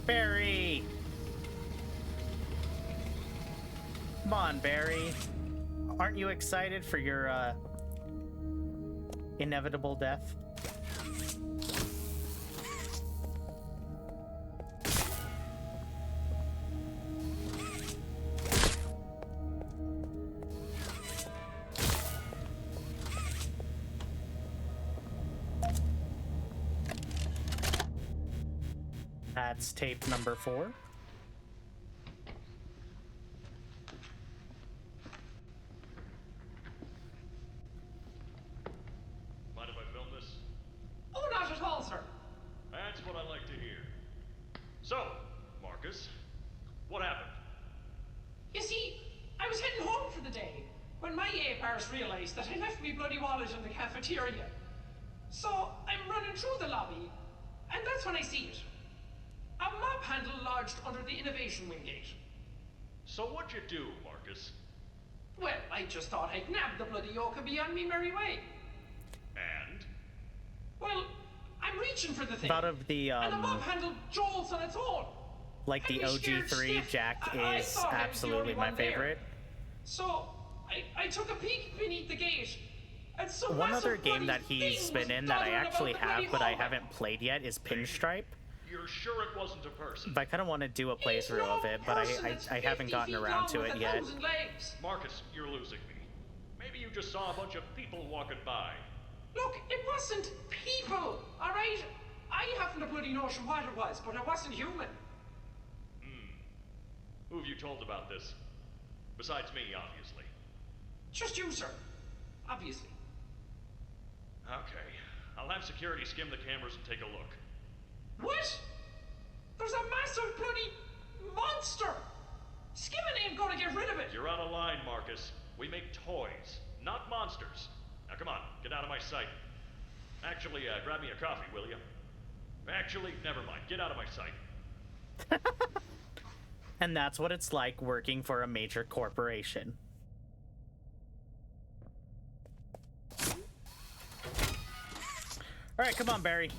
Barry! Come on, Barry. Aren't you excited for your, inevitable death? That's tape number 4. Mind if I film this? Oh, not at all, sir. That's what I like to hear. So, Marcus, what happened? You see, I was heading home for the day when my A-Bars realized that I left me bloody wallet in the cafeteria. So, I'm running through the lobby, and that's when I see it. A mop handle lodged under the innovation wing gate. So what'd you do, Marcus? Well, I just thought I'd nab the bloody yoke and be on me merry way. And? Well, I'm reaching for the thing. Out of the, and the mop handle jolts on its own. like the OG3, Jack is absolutely my favorite. So, I took a peek beneath the gate. And so one other game that he's been in that I actually have, but I haven't played yet, is Pinstripe. You're sure it wasn't a person? But I kind of want to do a playthrough of it, but I haven't gotten around to it yet. Marcus, you're losing me. Maybe you just saw a bunch of people walking by. Look, it wasn't people, alright? I haven't a bloody notion what it was, but it wasn't human. Who have you told about this? Besides me, obviously. Just you, sir. Obviously. Okay. I'll have security skim the cameras and take a look. What? There's a massive bloody monster! Skimming ain't gonna get rid of it! You're out of line, Marcus. We make toys, not monsters. Now come on, get out of my sight. Actually, grab me a coffee, will you? Actually, never mind. Get out of my sight. And that's what it's like working for a major corporation. Alright, come on, Barry.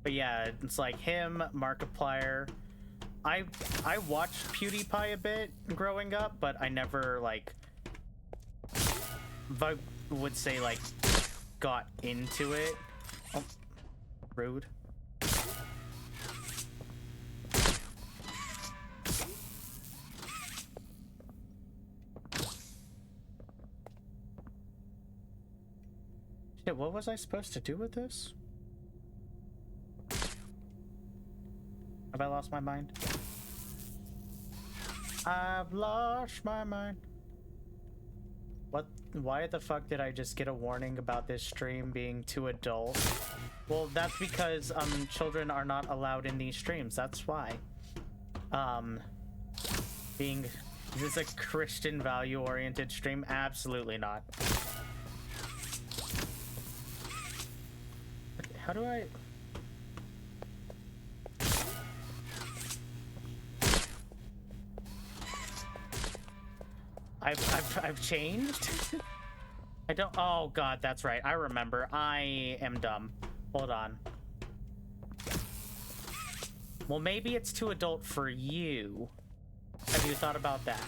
But yeah, it's like him, Markiplier. I watched PewDiePie a bit growing up, but I never, like, I would say, like, got into it. Oh, rude. Shit, what was I supposed to do with this? Have I lost my mind? I've lost my mind. What? Why the fuck did I just get a warning about this stream being too adult? Well, that's because, children are not allowed in these streams. That's why. Being... Is this a Christian value-oriented stream? Absolutely not. How do I... I've changed? I don't... Oh, God, that's right. I remember. I am dumb. Hold on. Well, maybe it's too adult for you. Have you thought about that?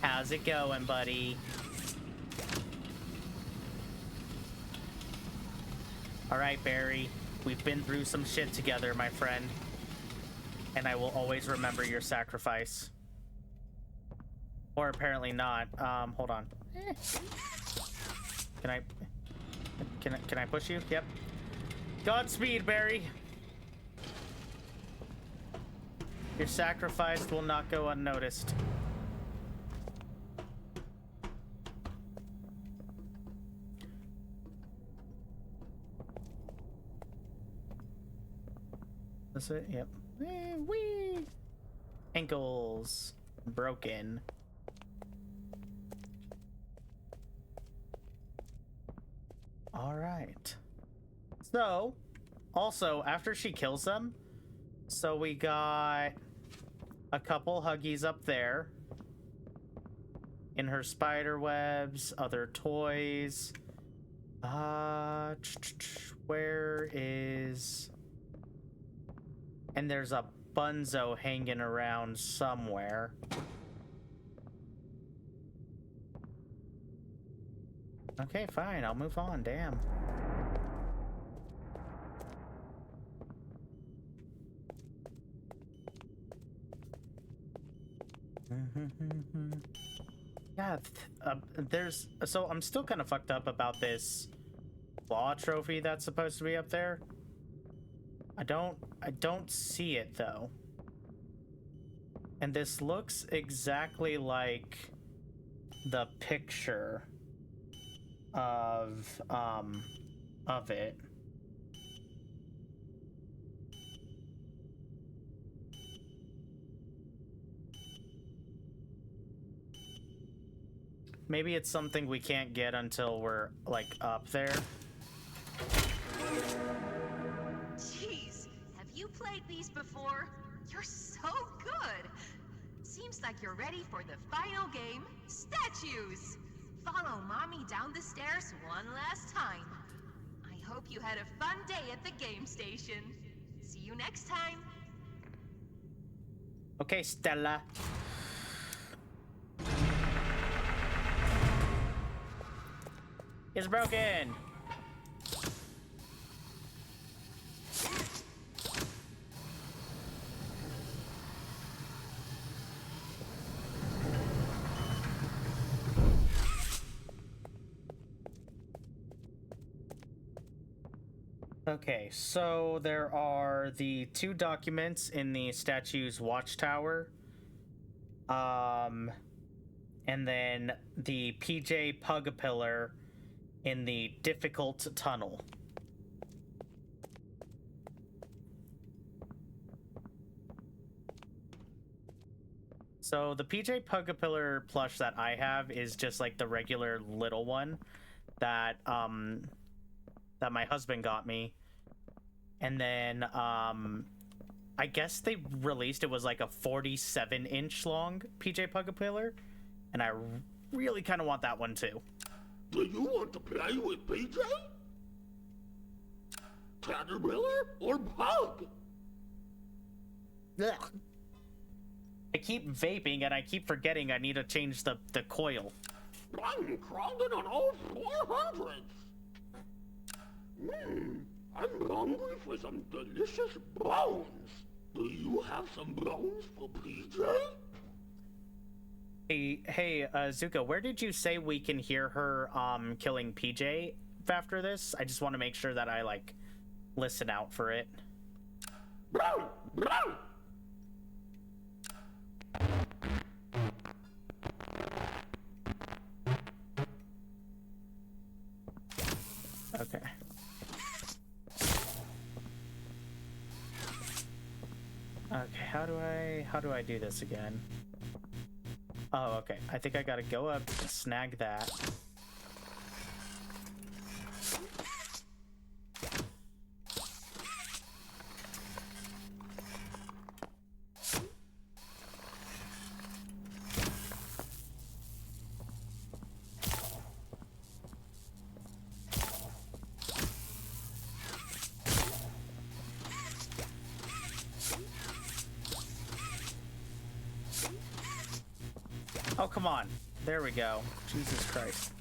How's it going, buddy? All right, Barry. We've been through some shit together, my friend. And I will always remember your sacrifice. Or apparently not. Hold on. Can I push you? Yep. Godspeed, Barry. Your sacrifice will not go unnoticed. That's it? Yep. Wee! Ankles broken. All right. So, also, after she kills them, so we got a couple huggies up there. In her spider webs, other toys. Where is... And there's a bunzo hanging around somewhere. Okay, fine. I'll move on. Damn. Yeah, there's... So I'm still kind of fucked up about this claw trophy that's supposed to be up there. I don't see it though. And this looks exactly like the picture of it. Maybe it's something we can't get until we're like up there. Jeez, have you played these before? You're so good. Seems like you're ready for the final game, statues. Follow Mommy down the stairs one last time. I hope you had a fun day at the game station. See you next time. Okay, Stella. It's broken. Okay, so there are the two documents in the statue's watchtower. And then the PJ Pug-a-Pillar in the difficult tunnel. So the PJ Pug-a-Pillar plush that I have is just like the regular little one that that my husband got me. And then I guess they released it was like a 47-inch long PJ Pug-a-Pillar, and I really kind of want that one too. Do you want to play with PJ? Caterpillar or Pug? Ugh. I keep vaping and I keep forgetting I need to change the coil. I'm crawling on all 400s. I'm hungry for some delicious bones. Do you have some bones for PJ? Hey, Zuko, where did you say we can hear her killing PJ after this? I just want to make sure that I like listen out for it. Okay. Okay, how do I do this again? Oh, okay. I think I gotta go up, snag that. Oh, come on. There we go. Jesus Christ.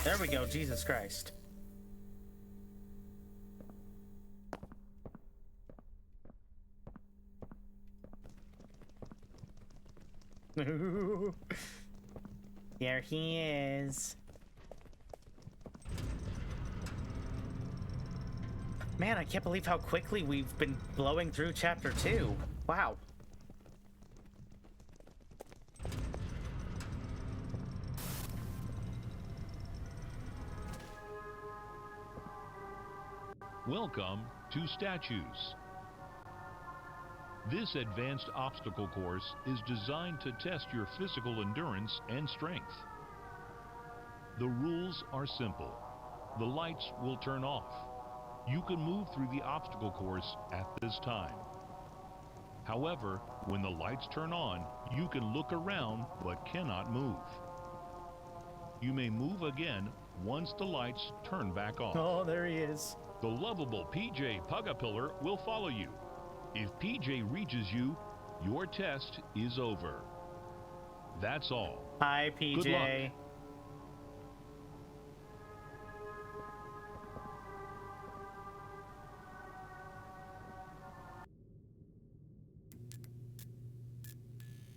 There we go. Jesus Christ. There he is. Man, I can't believe how quickly we've been blowing through chapter 2. Wow. Welcome to Statues. This advanced obstacle course is designed to test your physical endurance and strength. The rules are simple. The lights will turn off. You can move through the obstacle course at this time. However, when the lights turn on, you can look around but cannot move. You may move again once the lights turn back on. Oh, there he is. The lovable PJ Pugapillar will follow you. If PJ reaches you, your test is over. That's all. Hi, PJ. Good luck.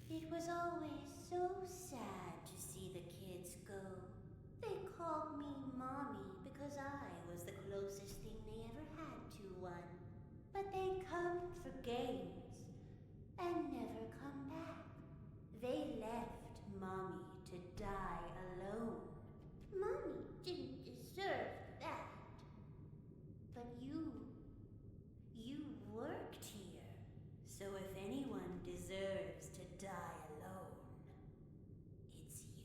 It was always so sad to see the kids go. They called me Mommy because I was the closest thing they ever had to one. But they'd come for games and never come back. They left Mommy to die alone. Mommy didn't deserve that. But you worked here. So if anyone deserves to die alone, it's you.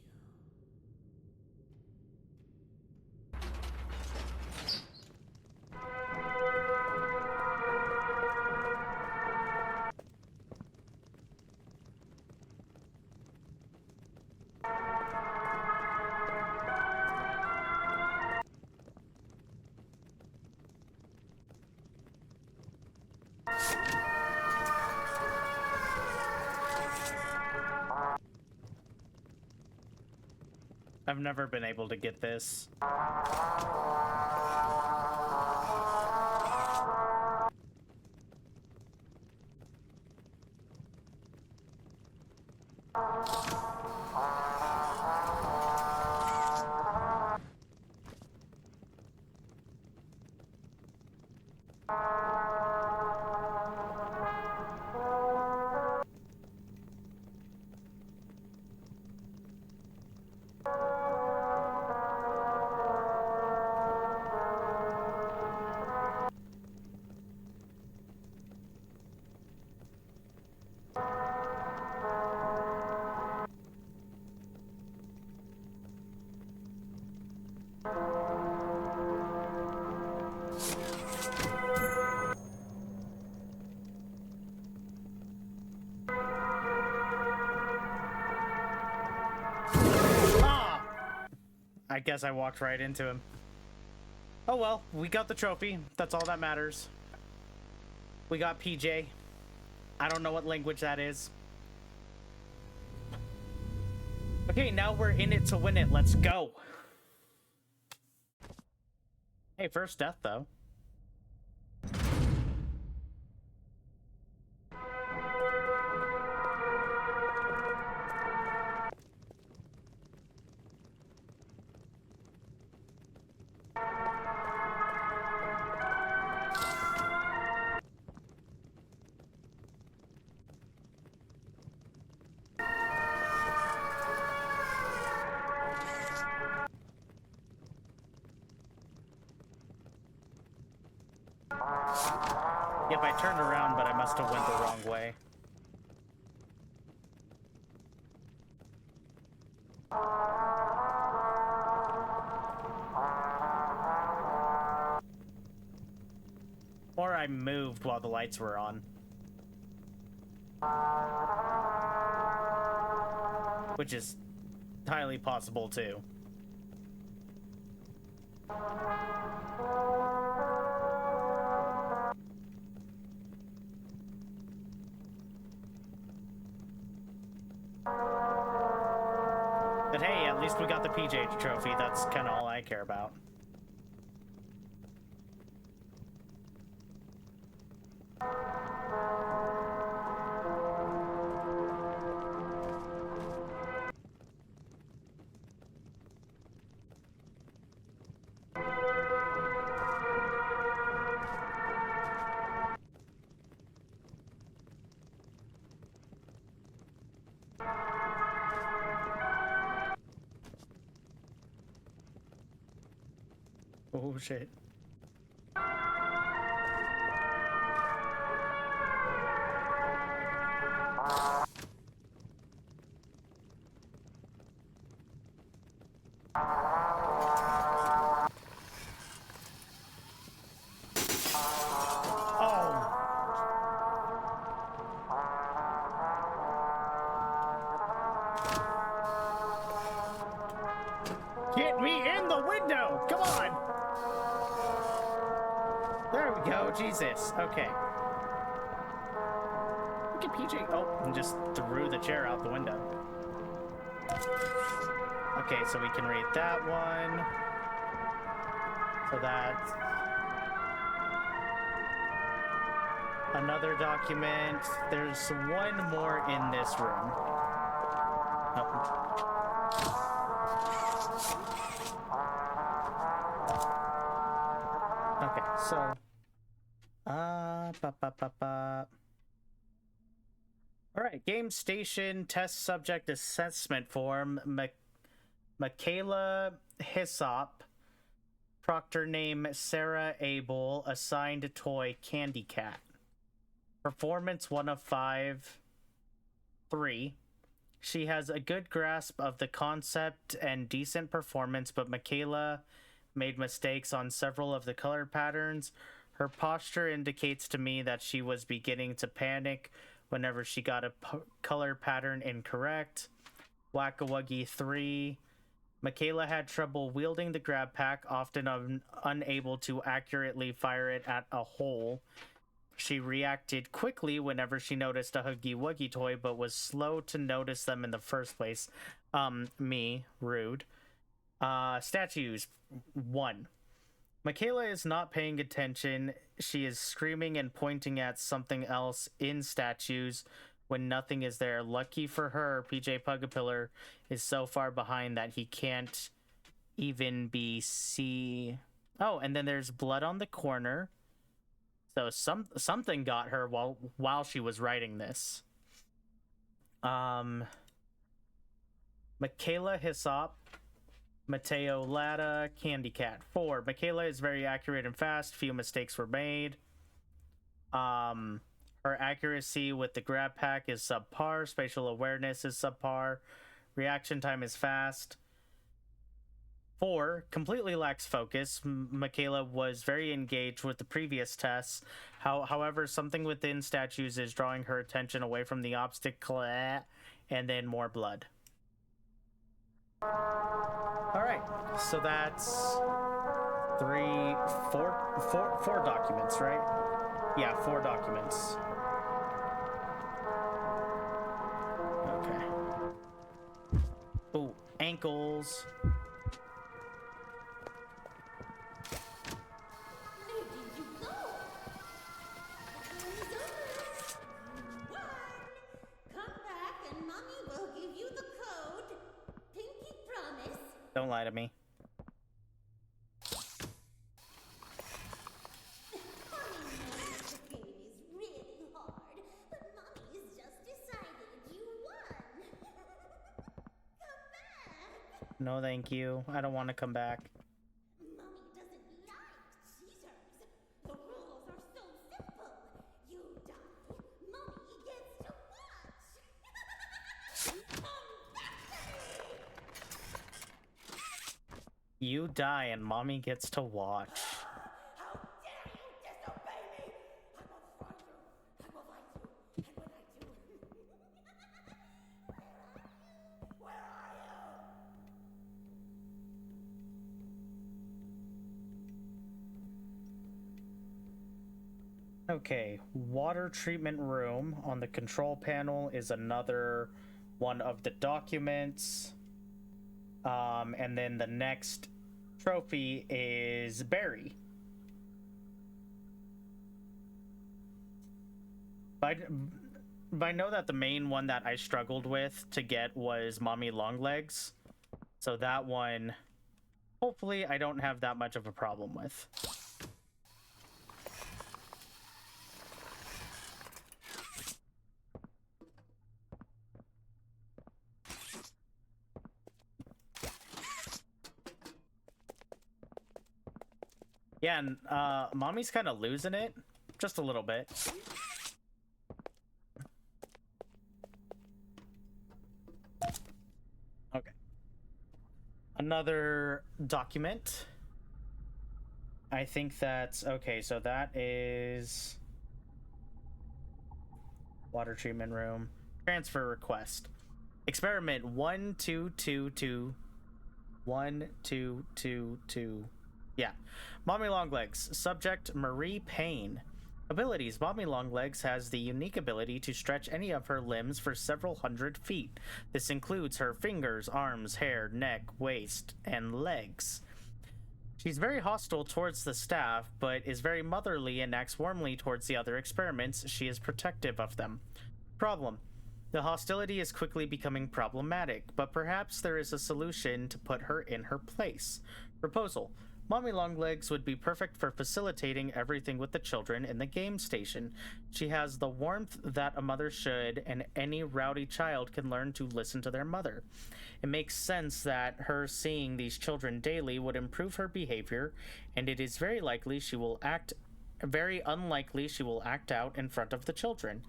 I've never been able to get this. I guess I walked right into him. Oh well, we got the trophy. That's all that matters. We got PJ. I don't know what language that is. Okay, now we're in it to win it. Let's go. Hey, first death though. Yep, I turned around, but I must have went the wrong way. Or I moved while the lights were on. Which is highly possible, too. But hey, at least we got the PJ trophy. That's kind of all I care about. Oh shit. Get me in the window! Come on! There we go, Jesus. Okay. Look at PJ. Oh, and just threw the chair out the window. Okay, so we can read that one. So that's another document. There's one more in this room. Oh. Okay, so all right, game station test subject assessment form. Michaela Hyssop, proctor name Sarah Abel, assigned toy Candy Cat. Performance 1 of 5, 3. She has a good grasp of the concept and decent performance, but Michaela made mistakes on several of the color patterns. Her posture indicates to me that she was beginning to panic whenever she got a color pattern incorrect. Whack-a-wuggy 3. Michaela had trouble wielding the grab pack, often unable to accurately fire it at a hole. She reacted quickly whenever she noticed a Huggy Wuggy toy, but was slow to notice them in the first place. Me, rude. Statues 1. Michaela is not paying attention. She is screaming and pointing at something else in statues when nothing is there. Lucky for her, PJ Pugapillar is so far behind that he can't even be see. Oh, and then there's blood on the corner. So something got her while she was writing this. Michaela Hyssop, Mateo Latta, Candy Cat 4. Michaela is very accurate and fast. Few mistakes were made. Her accuracy with the grab pack is subpar. Spatial awareness is subpar. Reaction time is fast. 4. Completely lacks focus. Michaela was very engaged with the previous tests. However, something within statues is drawing her attention away from the obstacle, and then more blood. Alright, so that's 4 documents, right? Yeah, 4 documents. Okay. Oh, ankles. Where did you go? Time's over. You won. Come back and Mommy will give you the code. Pinky promise. Don't lie to me. Mommy knows this game is really hard, but Mommy has just decided you won. Come back. No, thank you. I don't want to come back. Mommy doesn't like cheaters. The rules You die and mommy gets to watch. How dare you disobey me! I will find you. I will find you. And when I do... Where are you? Okay, water treatment room on the control panel is another one of the documents. And then the next trophy is Barry. I know that the main one that I struggled with to get was Mommy Longlegs. So that one, hopefully I don't have that much of a problem with. Yeah, and Mommy's kind of losing it, just a little bit. Okay. Another document. I think that's okay, so that is water treatment room. Transfer request. Experiment 1222 1222. Yeah. Mommy Longlegs. Subject Marie Payne. Abilities. Mommy Longlegs has the unique ability to stretch any of her limbs for several hundred feet. This includes her fingers, arms, hair, neck, waist, and legs. She's very hostile towards the staff, but is very motherly and acts warmly towards the other experiments. She is protective of them. Problem. The hostility is quickly becoming problematic, but perhaps there is a solution to put her in her place. Proposal. Mommy Longlegs would be perfect for facilitating everything with the children in the game station. She has the warmth that a mother should, and any rowdy child can learn to listen to their mother. It makes sense that her seeing these children daily would improve her behavior, and it is very unlikely she will act out in front of the children.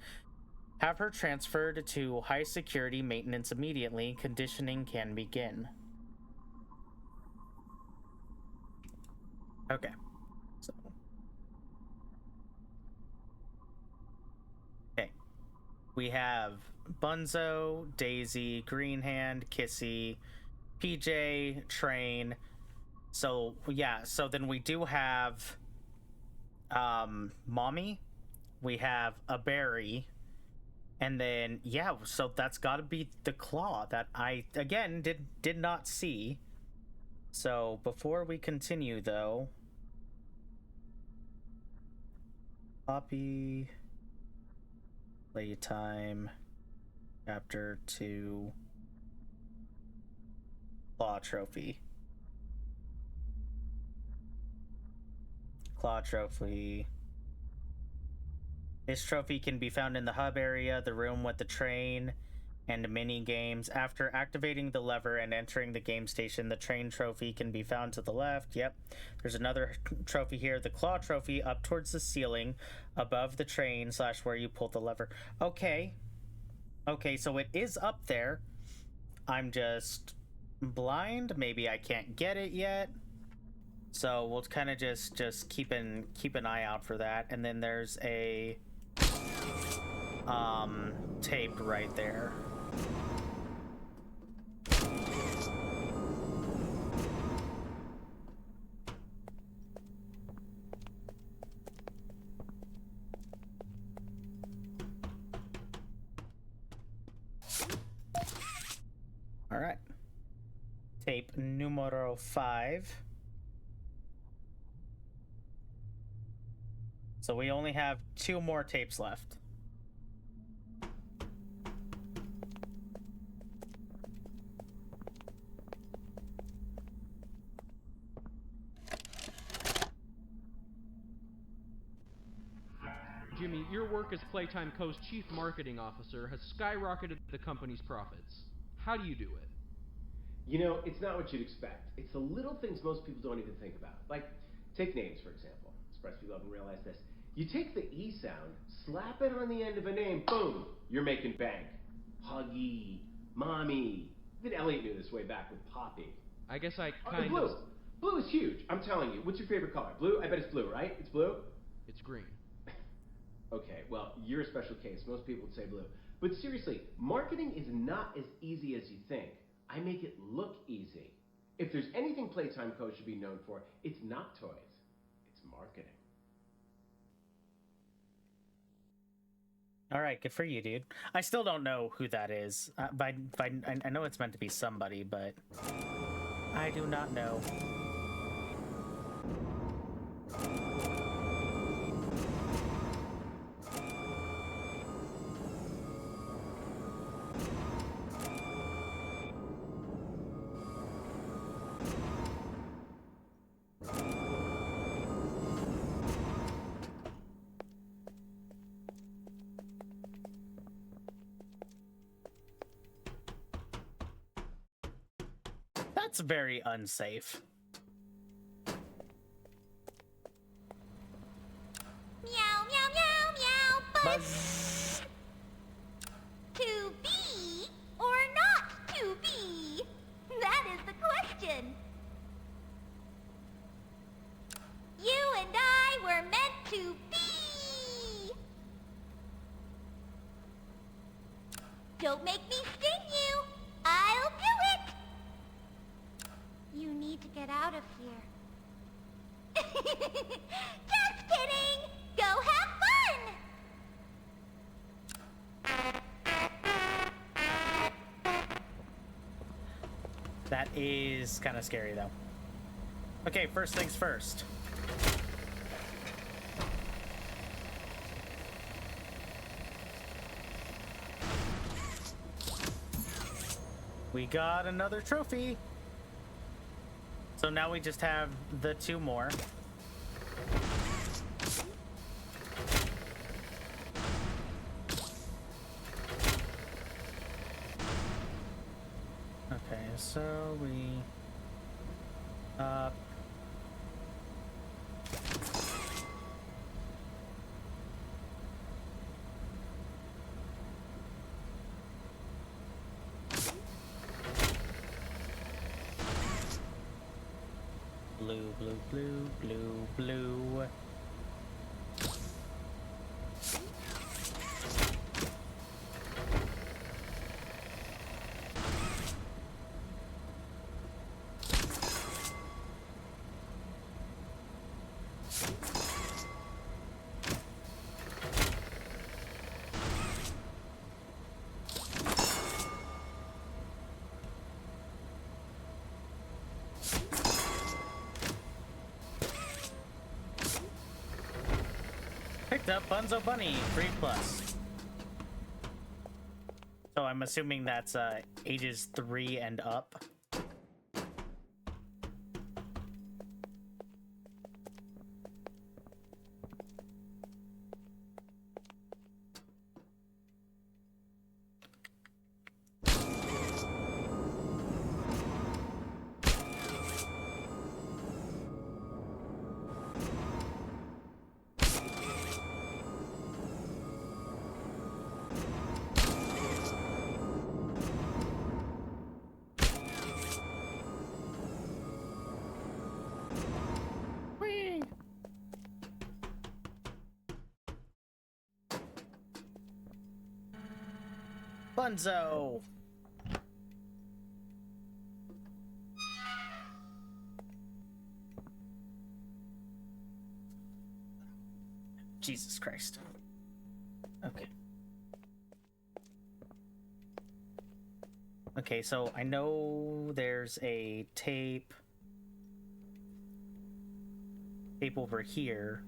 Have her transferred to high security maintenance immediately. Conditioning can begin. Okay. So. Okay. We have Bunzo, Daisy, Greenhand, Kissy, PJ, Train. So, yeah, so then we do have Mommy. We have a Barry. And then, yeah, so that's got to be the Claw that I, again, did not see. So, before we continue, though, Poppy Playtime Chapter 2 Claw Trophy. Claw Trophy. This trophy can be found in the hub area, the room with the train, and mini games. After activating the lever and entering the game station, the train trophy can be found to the left. Yep. There's another trophy here, the Claw Trophy, up towards the ceiling above the train / where you pull the lever. Okay. Okay, so it is up there. I'm just blind. Maybe I can't get it yet. So we'll kind of just keep an eye out for that. And then there's a taped right there. All right. Tape numero 5. So we only have 2 more tapes left. Jimmy, your work as Playtime Co's chief marketing officer has skyrocketed the company's profits. How do you do it? You know, it's not what you'd expect. It's the little things most people don't even think about. Like, take names, for example. Express people haven't realized this. You take the E sound, slap it on the end of a name, boom, you're making bank. Huggy, Mommy. Even Elliot knew this way back with Poppy. I guess I kind of... Blue is huge, I'm telling you. What's your favorite color? Blue? I bet it's blue, right? It's blue? It's green. Okay, well, you're a special case. Most people would say blue. But seriously, marketing is not as easy as you think. I make it look easy. If there's anything Playtime Co. should be known for, it's not toys. It's marketing. All right, good for you, dude. I still don't know who that is. I know it's meant to be somebody, but I do not know. That's very unsafe. Meow, meow, meow, meow, Buzz. To be or not to be? That is the question. You and I were meant to be. Don't make me sting you. I'll do it. You need to get out of here. Just kidding. Go have fun. That is kind of scary, though. Okay, first things first. We got another trophy. So now we just have the 2 more. Okay, so we blue, blue, blue, blue, blue. Picked up Bunzo Bunny, 3+. So I'm assuming that's ages 3 and up. Bunzo! Jesus Christ. Okay. Okay, so I know there's a tape over here.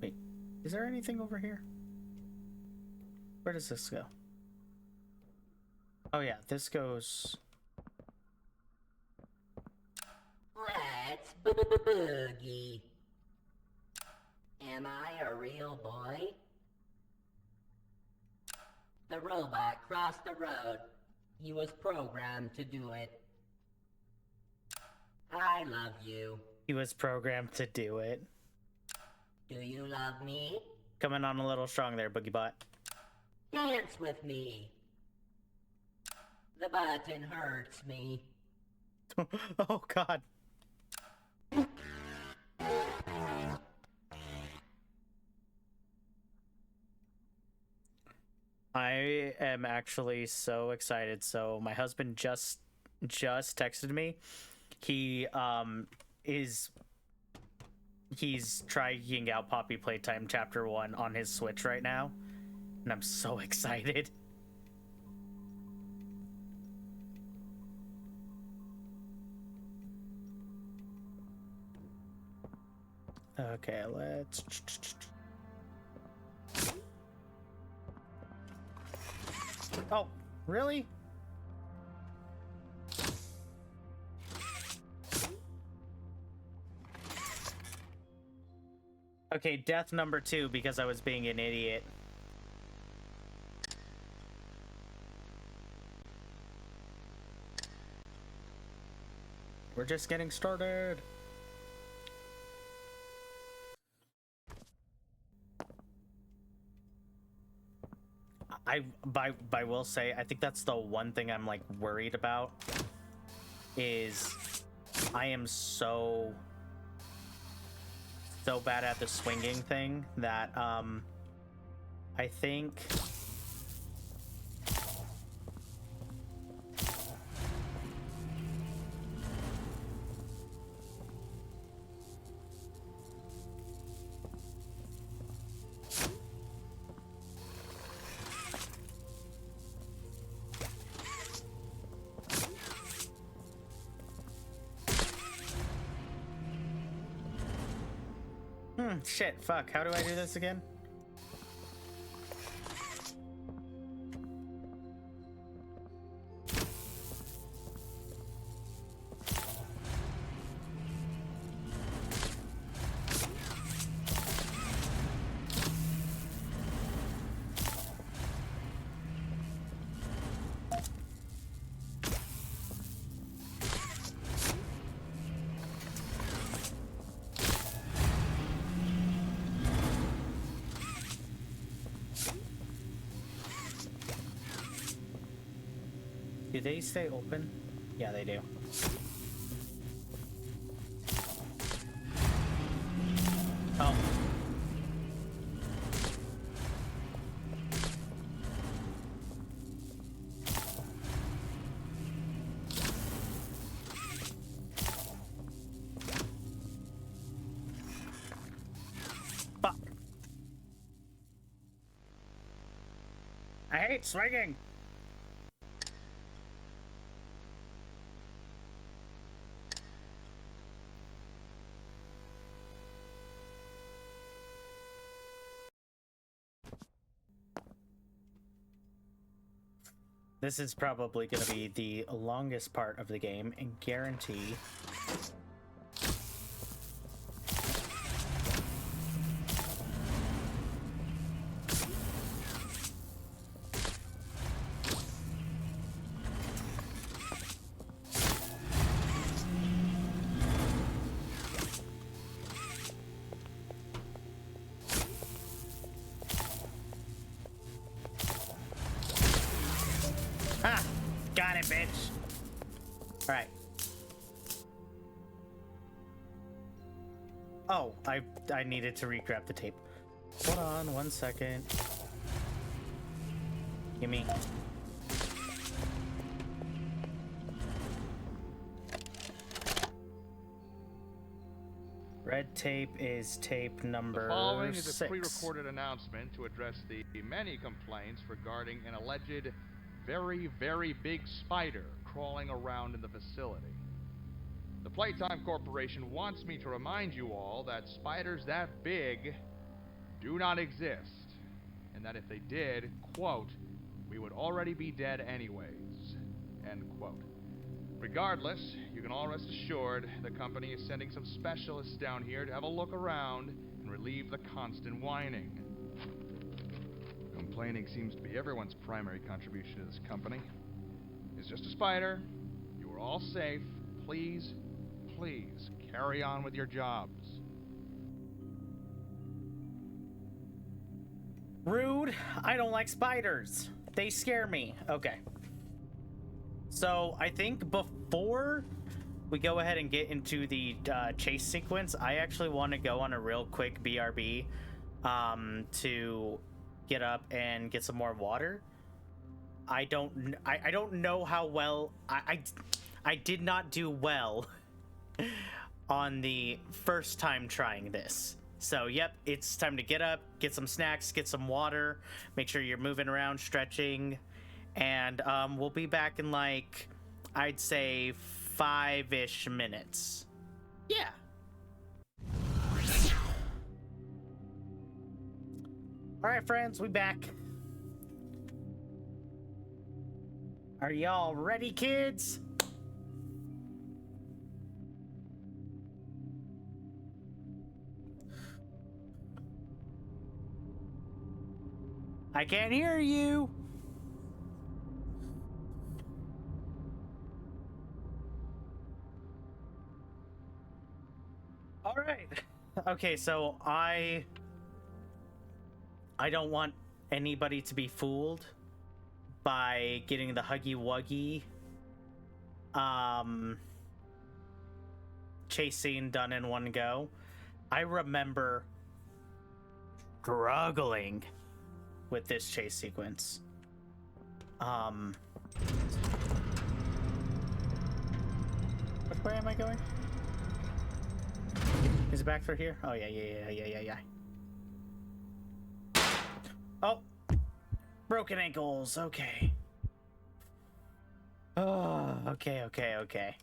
Wait, is there anything over here? Where does this go? Oh yeah, this goes... Let's boogie. Am I a real boy? The robot crossed the road. He was programmed to do it. I love you. He was programmed to do it. Do you love me? Coming on a little strong there, Boogie Bot. Dance with me. The button hurts me. Oh god. I am actually so excited. So my husband just texted me. He he's trying out Poppy Playtime Chapter 1 on his Switch right now, and I'm so excited. Okay, let's... Oh, really? Okay, death number 2 because I was being an idiot. We're just getting started. I will say, I think that's the one thing I'm like worried about is I am so bad at the swinging thing that I think shit, fuck, how do I do this again? Do they stay open? Yeah, they do. Oh. Fuck. I hate swinging. This is probably going to be the longest part of the game, and guarantee. Ha! Got it, bitch! Alright. Oh, I needed to re-grab the tape. Hold on 1 second. Gimme. Red tape is tape number 6. The following is a pre-recorded announcement to address the many complaints regarding an alleged very, very big spider crawling around in the facility. The Playtime Corporation wants me to remind you all that spiders that big do not exist, and that if they did, quote, we would already be dead anyways, end quote. Regardless, you can all rest assured the company is sending some specialists down here to have a look around and relieve the constant whining. Complaining seems to be everyone's primary contribution to this company. It's just a spider. You are all safe. Please, please, carry on with your jobs. Rude. I don't like spiders. They scare me. Okay. So I think before we go ahead and get into the chase sequence, I actually want to go on a real quick BRB to get up and get some more water. I don't know how well I did not do well on the first time trying this. So yep, it's time to get up, get some snacks, get some water, make sure you're moving around, stretching, and we'll be back in like, I'd say 5-ish minutes. Yeah. All right, friends, we back. Are y'all ready, kids? I can't hear you. All right. Okay, so I don't want anybody to be fooled by getting the Huggy Wuggy chase scene done in one go. I remember struggling with this chase sequence. Which way am I going? Is it back through here? Oh yeah. Oh, broken ankles. Okay. Oh, okay. Okay.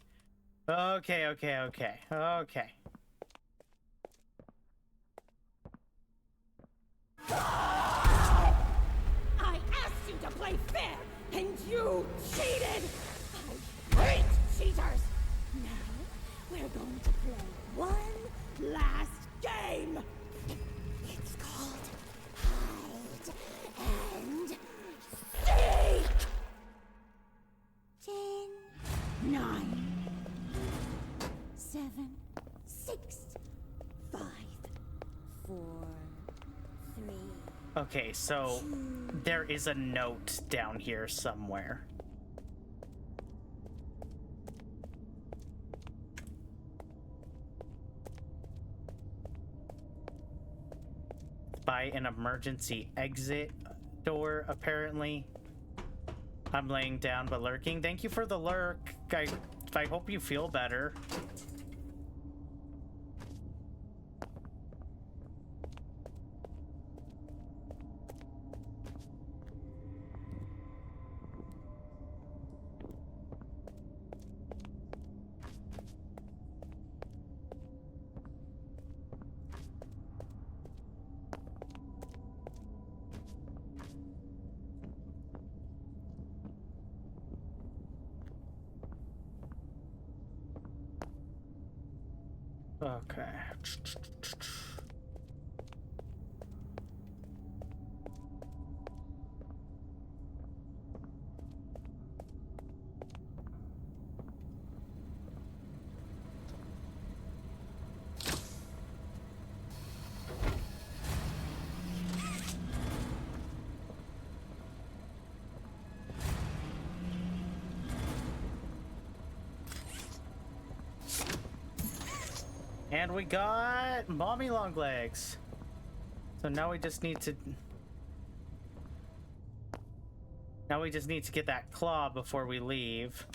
I asked you to play fair, and you cheated! I hate cheaters! Now, we're going to play one last game! It's called Hide and Seek! 10, 9, 7, 6, 5, 4, 3... Okay, so there is a note down here somewhere. By an emergency exit door, apparently. I'm laying down but lurking. Thank you for the lurk. I hope you feel better. Okay. And we got Mommy Longlegs. So now we just need to... Now we just need to get that claw before we leave.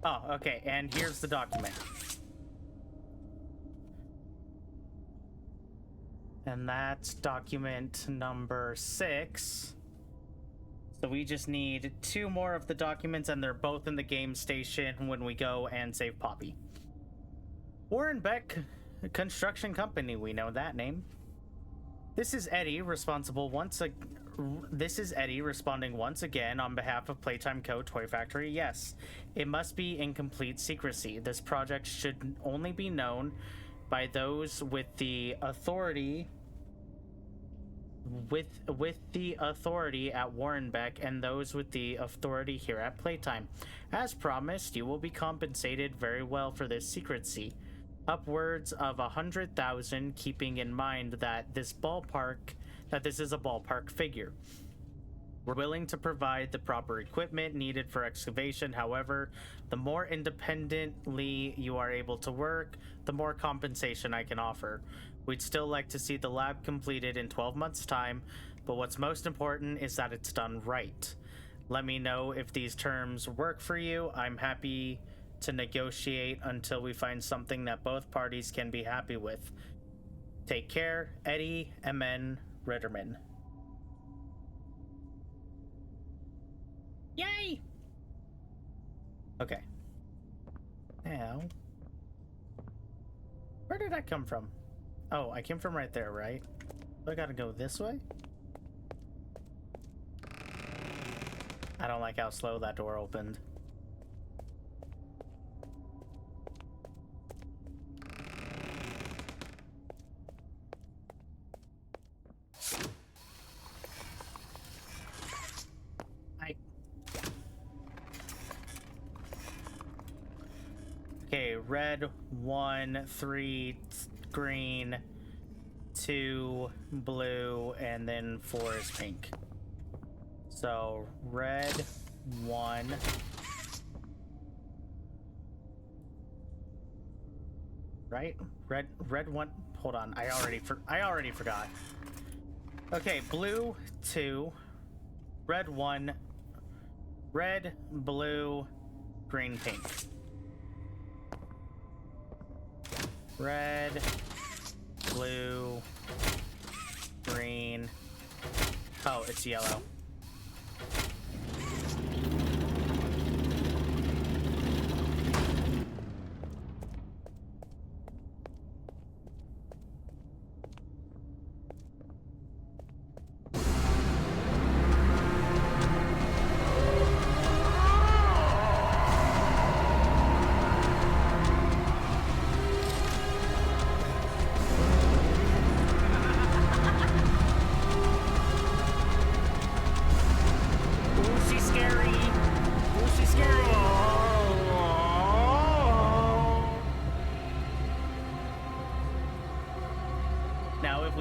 Oh, okay, and here's the document. And that's document number 6. So we just need 2 more of the documents, and they're both in the game station when we go and save Poppy. Warren Beck Construction Company, we know that name. This is Eddie responding once again on behalf of Playtime Co. Toy Factory. Yes, it must be in complete secrecy. This project should only be known by those with the authority at Warren Beck and those with the authority here at Playtime. As promised, you will be compensated very well for this secrecy. Upwards of 100,000, keeping in mind that this is a ballpark figure. We're willing to provide the proper equipment needed for excavation. However, the more independently you are able to work, the more compensation I can offer. We'd still like to see the lab completed in 12 months' time, but what's most important is that it's done right. Let me know if these terms work for you. I'm happy to negotiate until we find something that both parties can be happy with. Take care, Eddie M.N. Ritterman. Yay! Okay. Now, where did I come from? Oh, I came from right there, right? So I gotta go this way? I don't like how slow that door opened. Okay, red 1, 3 green, 2 blue, and then 4 is pink. So red 1. Right? Red 1. Hold on. I already forgot. Okay, blue 2, red 1, red, blue, green, pink. Red, blue, green. Oh, it's yellow.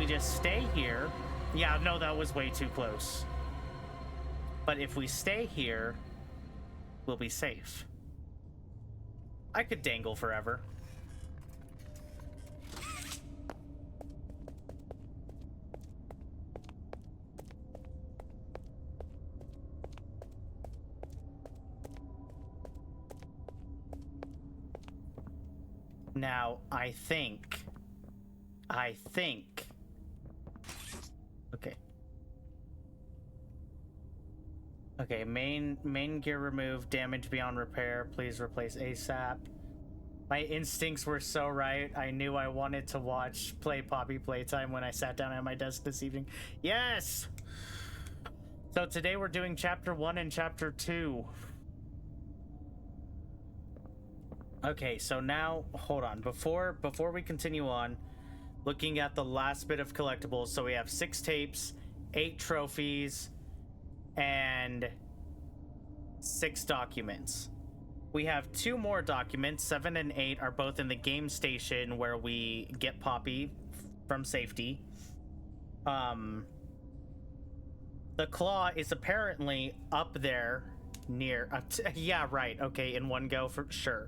Just stay here. Yeah, no, that was way too close. But if we stay here, we'll be safe. I could dangle forever. Now, I think Okay, main gear removed, damage beyond repair. Please replace ASAP. My instincts were so right. I knew I wanted to play Poppy Playtime when I sat down at my desk this evening. Yes! So today we're doing chapter 1 and chapter 2. Okay, so now, hold on. Before we continue on, looking at the last bit of collectibles, so we have 6 tapes, 8 trophies, and 6 documents. We have 2 more documents. 7 and 8 are both in the game station where we get Poppy from safety. The claw is apparently up there near yeah, right. Okay, in one go for sure,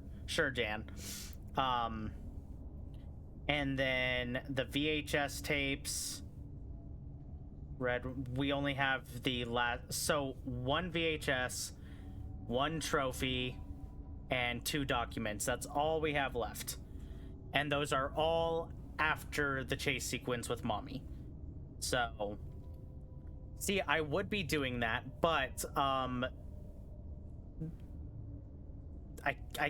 Jan. And then the VHS tapes. Red, we only have the last, so 1 VHS, 1 trophy, and 2 documents. That's all we have left. And those are all after the chase sequence with Mommy. So, see, I would be doing that, but I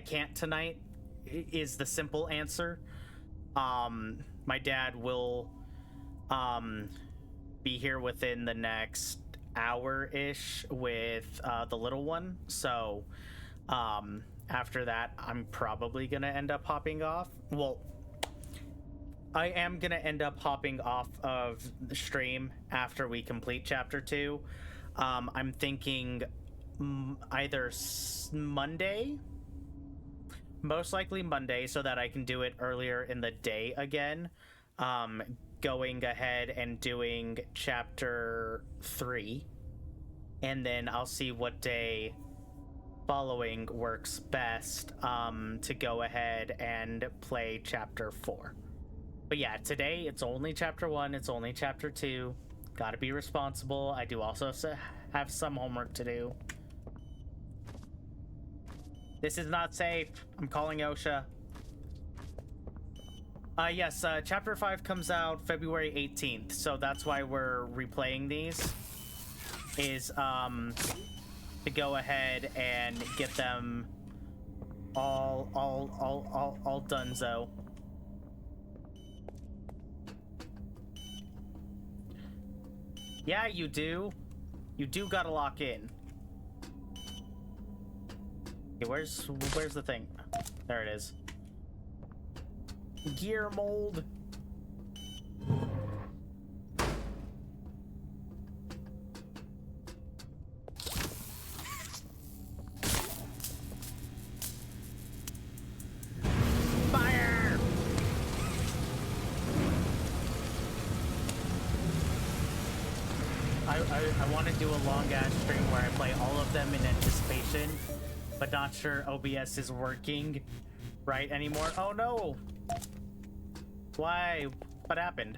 can't tonight is the simple answer. My dad will be here within the next hour-ish with the little one, so after that I'm probably gonna end up hopping off. Well, I am gonna end up hopping off of the stream after we complete chapter 2. I'm thinking either Monday, most likely Monday, so that I can do it earlier in the day again, going ahead and doing chapter 3 and then I'll see what day following works best to go ahead and play chapter 4. But yeah, today it's only chapter 1, it's only chapter 2. Gotta be responsible. I do also have some homework to do. This is not safe. I'm calling OSHA. Yes, chapter 5 comes out February 18th, so that's why we're replaying these. Is to go ahead and get them all donezo. Yeah, you do. You do gotta lock in. Okay, where's the thing? There it is. Gear mold. Fire! I want to do a long ass stream where I play all of them in anticipation, but not sure OBS is working right anymore. Oh no! Why? What happened?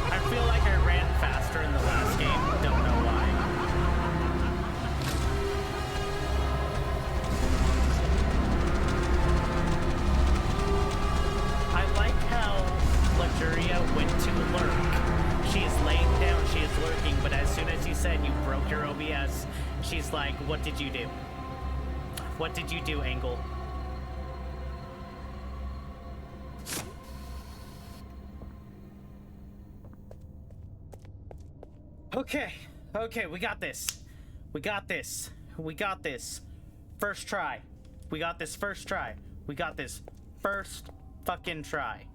I feel like I ran faster in the last game. Don't know why. I like how Luxuria went to lurk. She is laying down, she is lurking, but as soon as you said you broke your OBS, she's like, what did you do? What did you do, Angle? Okay, we got this. We got this. We got this. First try. We got this first try. We got this first fucking try.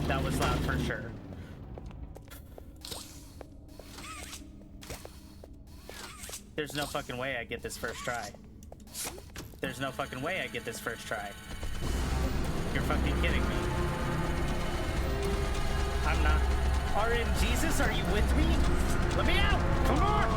That was loud for sure. There's no fucking way I get this first try. There's no fucking way I get this first try. You're fucking kidding me. I'm not. RN Jesus, are you with me? Let me out! Come on!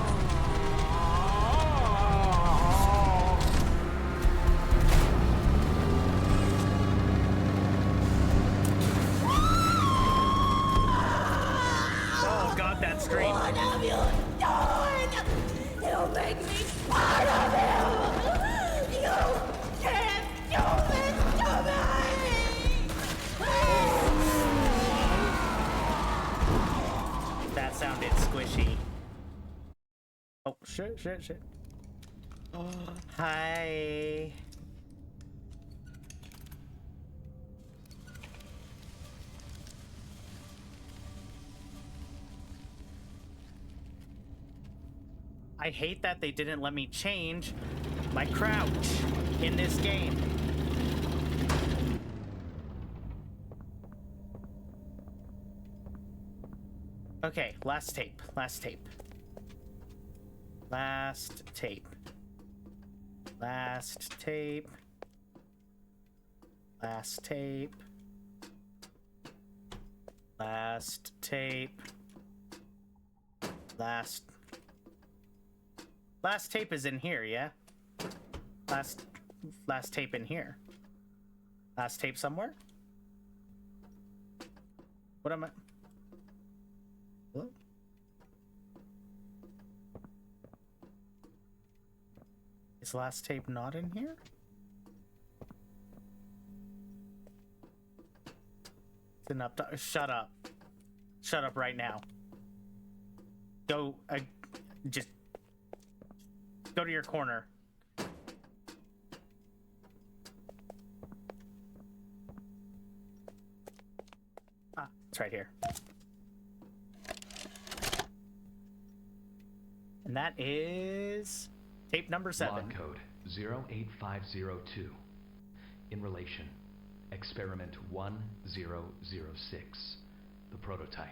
That scream. What have you done? You make me part of you! You can't do this to me! That sounded squishy. Oh, shit. Oh, hi. I hate that they didn't let me change my crouch in this game. Okay, last tape. Last tape. Last tape. Last tape. Last tape. Last tape. Last tape is in here, yeah? Last tape in here. Last tape somewhere? What am I? Hello? Is last tape not in here? It's an up. Shut up. Shut up right now. Go. Just go to your corner. Ah, it's right here. And that is tape number 7. Log code 08502. In relation, experiment 1006. The prototype.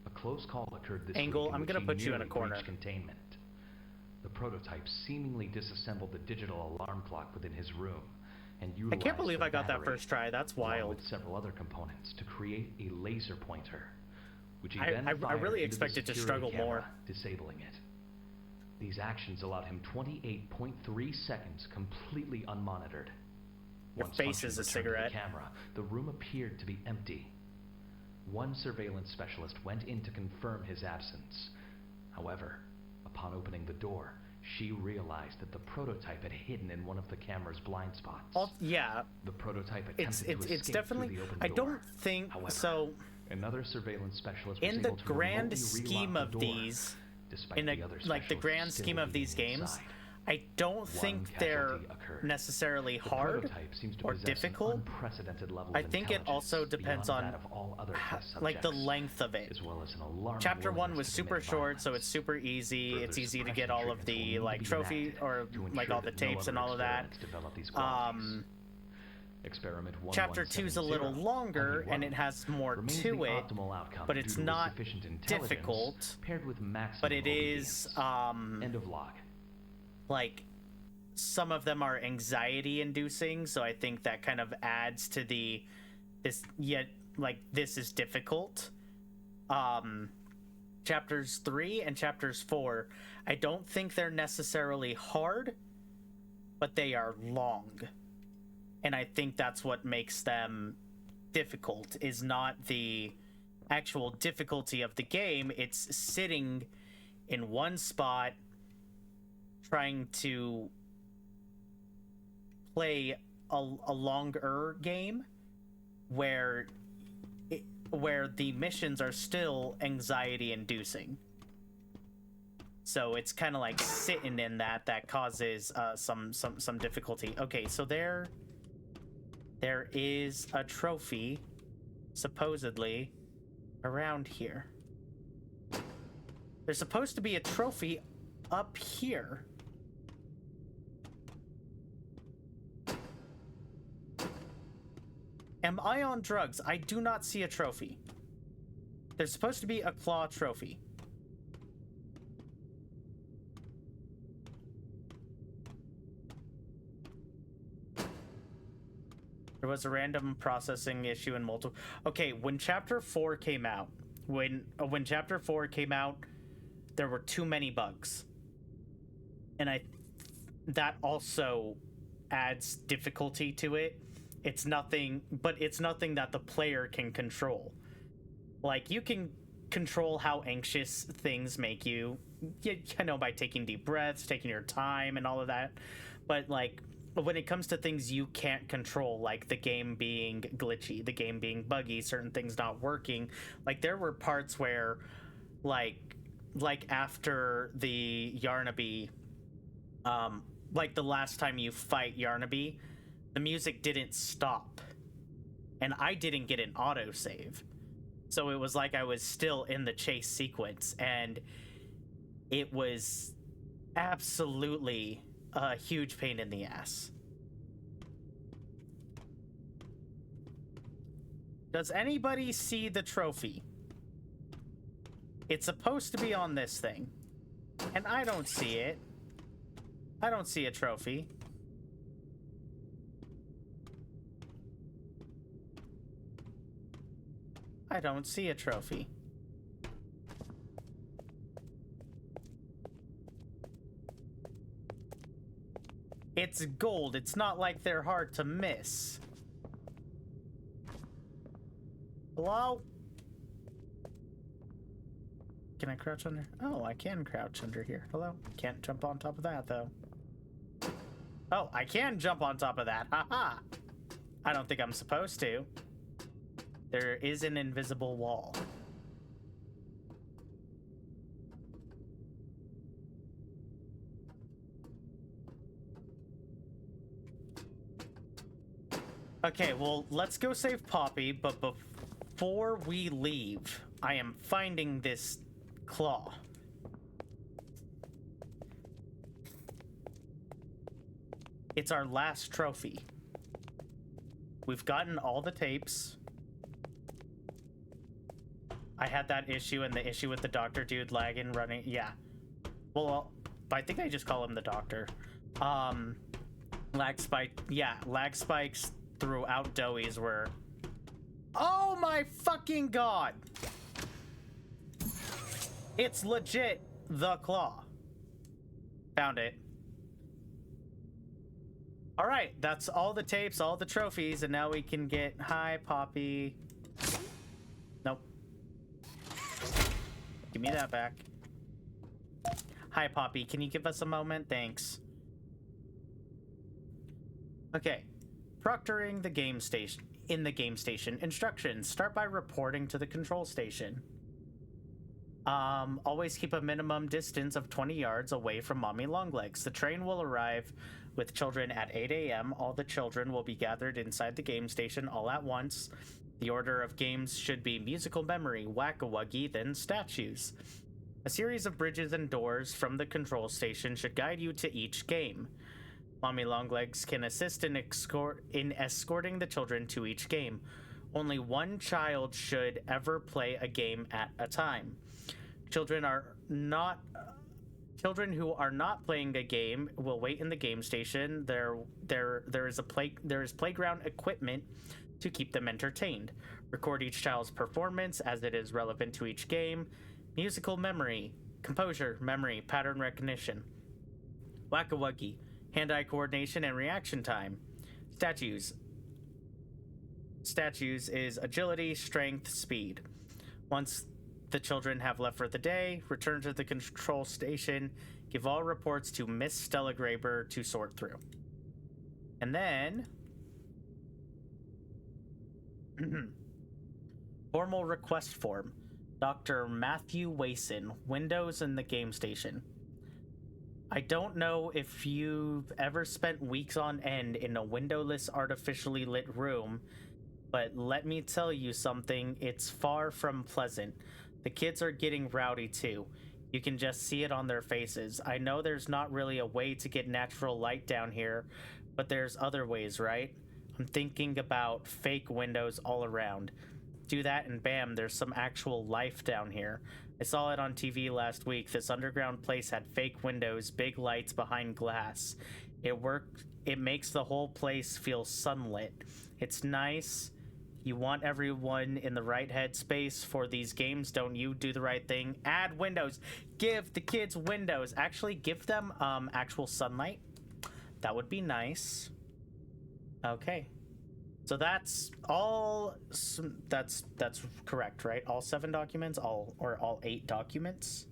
A close call occurred this Angle, week in I'm which gonna he put you in a nearly corner. breached containment. The prototype seemingly disassembled the digital alarm clock within his room and I utilized can't believe the I got that battery, first try. That's along wild. with several other components to create a laser pointer, which he I then fired really into the expected to security struggle camera, more. disabling it. These actions allowed him 28.3 seconds completely unmonitored. Your Once face function is a returned to cigarette. The camera, the room appeared to be empty. One surveillance specialist went in to confirm his absence. However, upon opening the door, she realized that the prototype had hidden in one of the camera's blind spots. Yeah. The prototype attempted to It's escape definitely. through the open I door. don't think However, so. Another surveillance specialist was In the able to grand remotely scheme relock of the door, these, despite in the other the like the specialists grand still scheme of being these games, inside. I don't think they're casualty occurred. necessarily The hard prototype seems to or possess an difficult. unprecedented level I of think it also intelligence depends beyond on that of all other test like the subjects, length of it. as well as an alarming Chapter 1 willingness was to super commit short, so violence. it's super easy. Further It's easy to suppression get all of treatments will the need to like be trophy enacted or to like ensure all the that no tapes and other all of that. experiments develop these qualities. Experiment Chapter 2 is a little 1170, longer only and one, it has more remains to the it, optimal outcome but due it's to not sufficient intelligence difficult. paired with maximum But it obedience. is End of log. like some of them are anxiety inducing, so I think that kind of adds to this is difficult. Chapters 3 and chapters 4, I don't think they're necessarily hard, but they are long. And I think that's what makes them difficult, is not the actual difficulty of the game. It's sitting in one spot trying to play a longer game where the missions are still anxiety inducing. So it's kind of like sitting in that causes some difficulty. Okay, so there is a trophy supposedly around here. There's supposed to be a trophy up here. Am I on drugs? I do not see a trophy. There's supposed to be a claw trophy. There was a random processing issue in multiple. Okay, when chapter 4 came out, when chapter 4 came out, there were too many bugs. And that also adds difficulty to it. It's nothing that the player can control. Like, you can control how anxious things make you, by taking deep breaths, taking your time and all of that. But like, when it comes to things you can't control, like the game being glitchy, the game being buggy, certain things not working, like there were parts where like after the Yarnaby, like the last time you fight Yarnaby, the music didn't stop and I didn't get an autosave. So it was like I was still in the chase sequence, and it was absolutely a huge pain in the ass. Does anybody see the trophy? It's supposed to be on this thing, and I don't see it. I don't see a trophy. I don't see a trophy. It's gold. It's not like they're hard to miss. Hello? Can I crouch under? Oh, I can crouch under here. Hello? Can't jump on top of that, though. Oh, I can jump on top of that. Haha! I don't think I'm supposed to. There is an invisible wall. Okay, well, let's go save Poppy, but before we leave, I am finding this claw. It's our last trophy. We've gotten all the tapes. I had that issue and the issue with the doctor dude lagging, running. Yeah. Well, I think I just call him the doctor. Lag spike. Yeah, lag spikes throughout Doughy's were... Oh my fucking god! It's legit the claw. Found it. Alright, that's all the tapes, all the trophies, and now we can get... Hi, Poppy. Nope. Give me that back. Hi, Poppy. Can you give us a moment? Thanks. Okay. Proctoring the game station. In the game station. Instructions. Start by reporting to the control station. Always keep a minimum distance of 20 yards away from Mommy Longlegs. The train will arrive with children at 8 a.m. All the children will be gathered inside the game station all at once. The order of games should be musical memory, whack-a-wuggy, then statues. A series of bridges and doors from the control station should guide you to each game. Mommy Longlegs can assist in escorting the children to each game. Only one child should ever play a game at a time. Children who are not playing a game will wait in the game station. There is playground equipment to keep them entertained. Record each child's performance as it is relevant to each game. Musical memory, composure, memory, pattern recognition. Whack-a-wuggy, hand-eye coordination and reaction time. Statues. Statues is agility, strength, speed. Once the children have left for the day, return to the control station, give all reports to Miss Stella Graber to sort through. And then... Formal request form. Dr. Matthew Wason, Windows in the game station. I don't know if you've ever spent weeks on end in a windowless, artificially lit room, but let me tell you something, it's far from pleasant. The kids are getting rowdy too. You can just see it on their faces. I know there's not really a way to get natural light down here, but there's other ways, right? I'm thinking about fake windows all around. Do that and bam, there's some actual life down here. I saw it on TV last week. This underground place had fake windows, big lights behind glass. It makes the whole place feel sunlit. It's nice. You want everyone in the right headspace for these games, don't you? Do the right thing. Add windows. Give the kids windows. Actually, give them actual sunlight. That would be nice. Okay. So that's all. That's correct, right? All 7 documents, all 8 documents.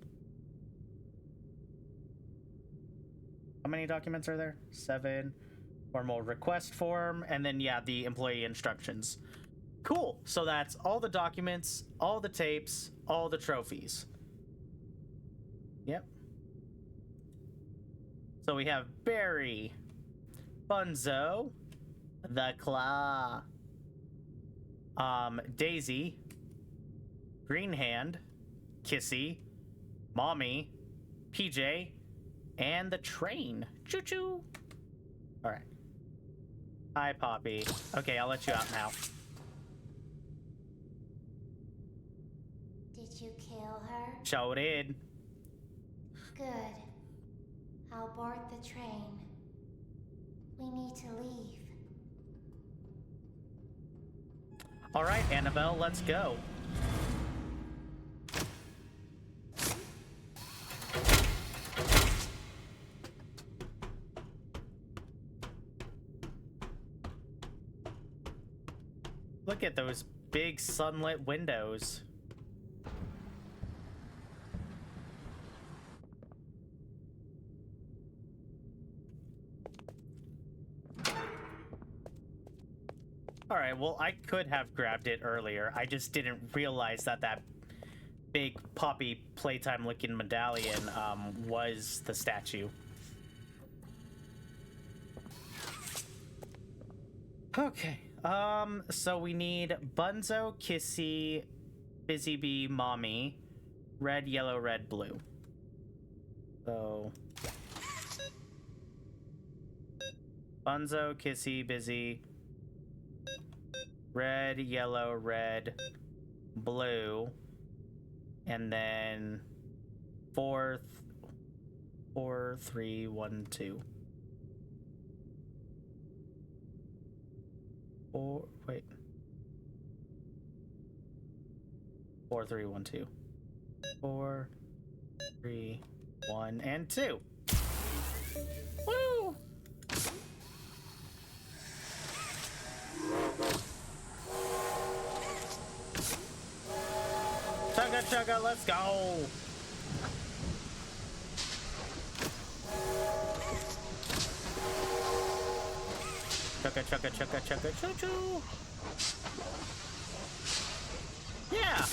How many documents are there? 7. Formal request form, and then yeah, the employee instructions. Cool. So that's all the documents, all the tapes, all the trophies. Yep. So we have Barry, Bunzo, the Claw, Daisy, Green Hand, Kissy, Mommy, PJ, and the train. Choo choo. All right. Hi, Poppy. Okay, I'll let you out now. Did you kill her? Sure did. Good. I'll board the train. We need to leave. All right, Annabelle, let's go. Look at those big sunlit windows. Alright, well, I could have grabbed it earlier. I just didn't realize that that big Poppy Playtime looking medallion was the statue. Okay, so we need Bunzo, Kissy, Busy Bee, Mommy, red, yellow, red, blue. So Bunzo, Kissy, Busy, red, yellow, red, blue, and then 4, 3, 1, 2. Or wait. 4, 3, 1, 2. 4, 3, 1, and 2. Woo! Chugga chugga, let's go! Chugga chugga chugga chugga choo choo! Yeah!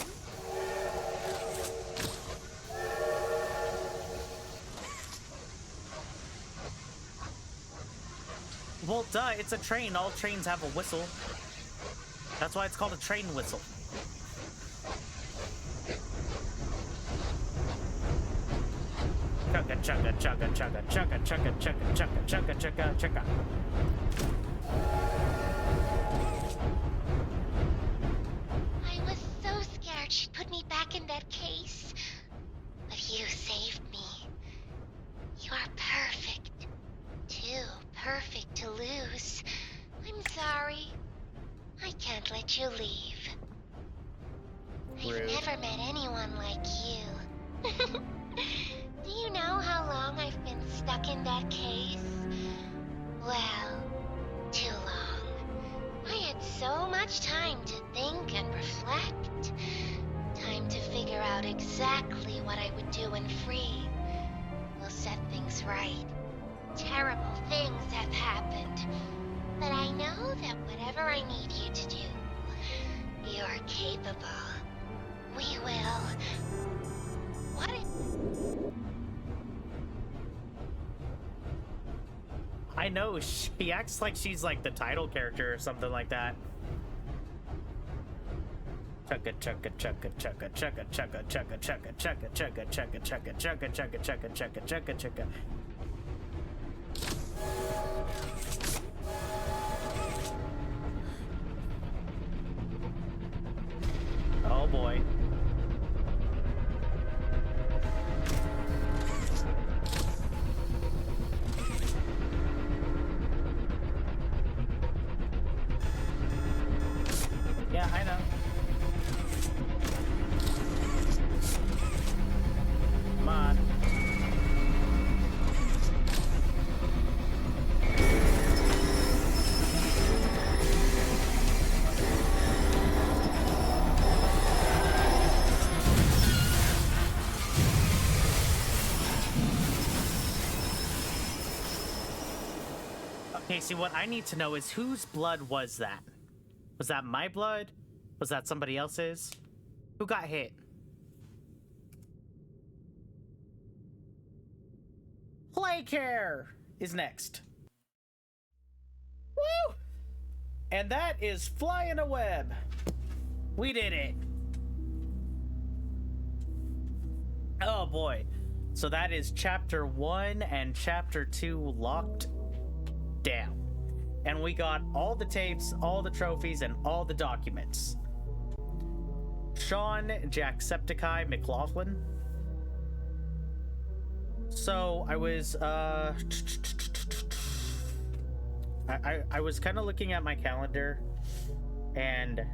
Well, duh, it's a train. All trains have a whistle. That's why it's called a train whistle. Chugga chugga chugga chugga chugga chugga chugga chugga chugga chugga chugga. I was so scared she'd put me back in that case. But you saved me. You are perfect. Too perfect to lose. I'm sorry. I can't let you leave. I've never met anyone like you. Do you know how long I've been stuck in that case? Well, too long. I had so much time to think and reflect. Time to figure out exactly what I would do when free. We'll set things right. Terrible things have happened. But I know that whatever I need you to do, you're capable. We will. What if... I know, she acts like she's like the title character or something like that. Chugga chugga chugga chugga chugga chugga chugga chugga chugga chugga chugga chugga chugga chugga chugga chugga chugga chugga. Oh boy. Yeah, I know. Come on. Okay, see, what I need to know is whose blood was that? Was that my blood? Was that somebody else's? Who got hit? Play Care is next. Woo! And that is Flying a Web. We did it. Oh boy. So that is chapter 1 and chapter 2 locked down. And we got all the tapes, all the trophies, and all the documents. Sean Jacksepticeye McLaughlin. So I was I was kind of looking at my calendar, and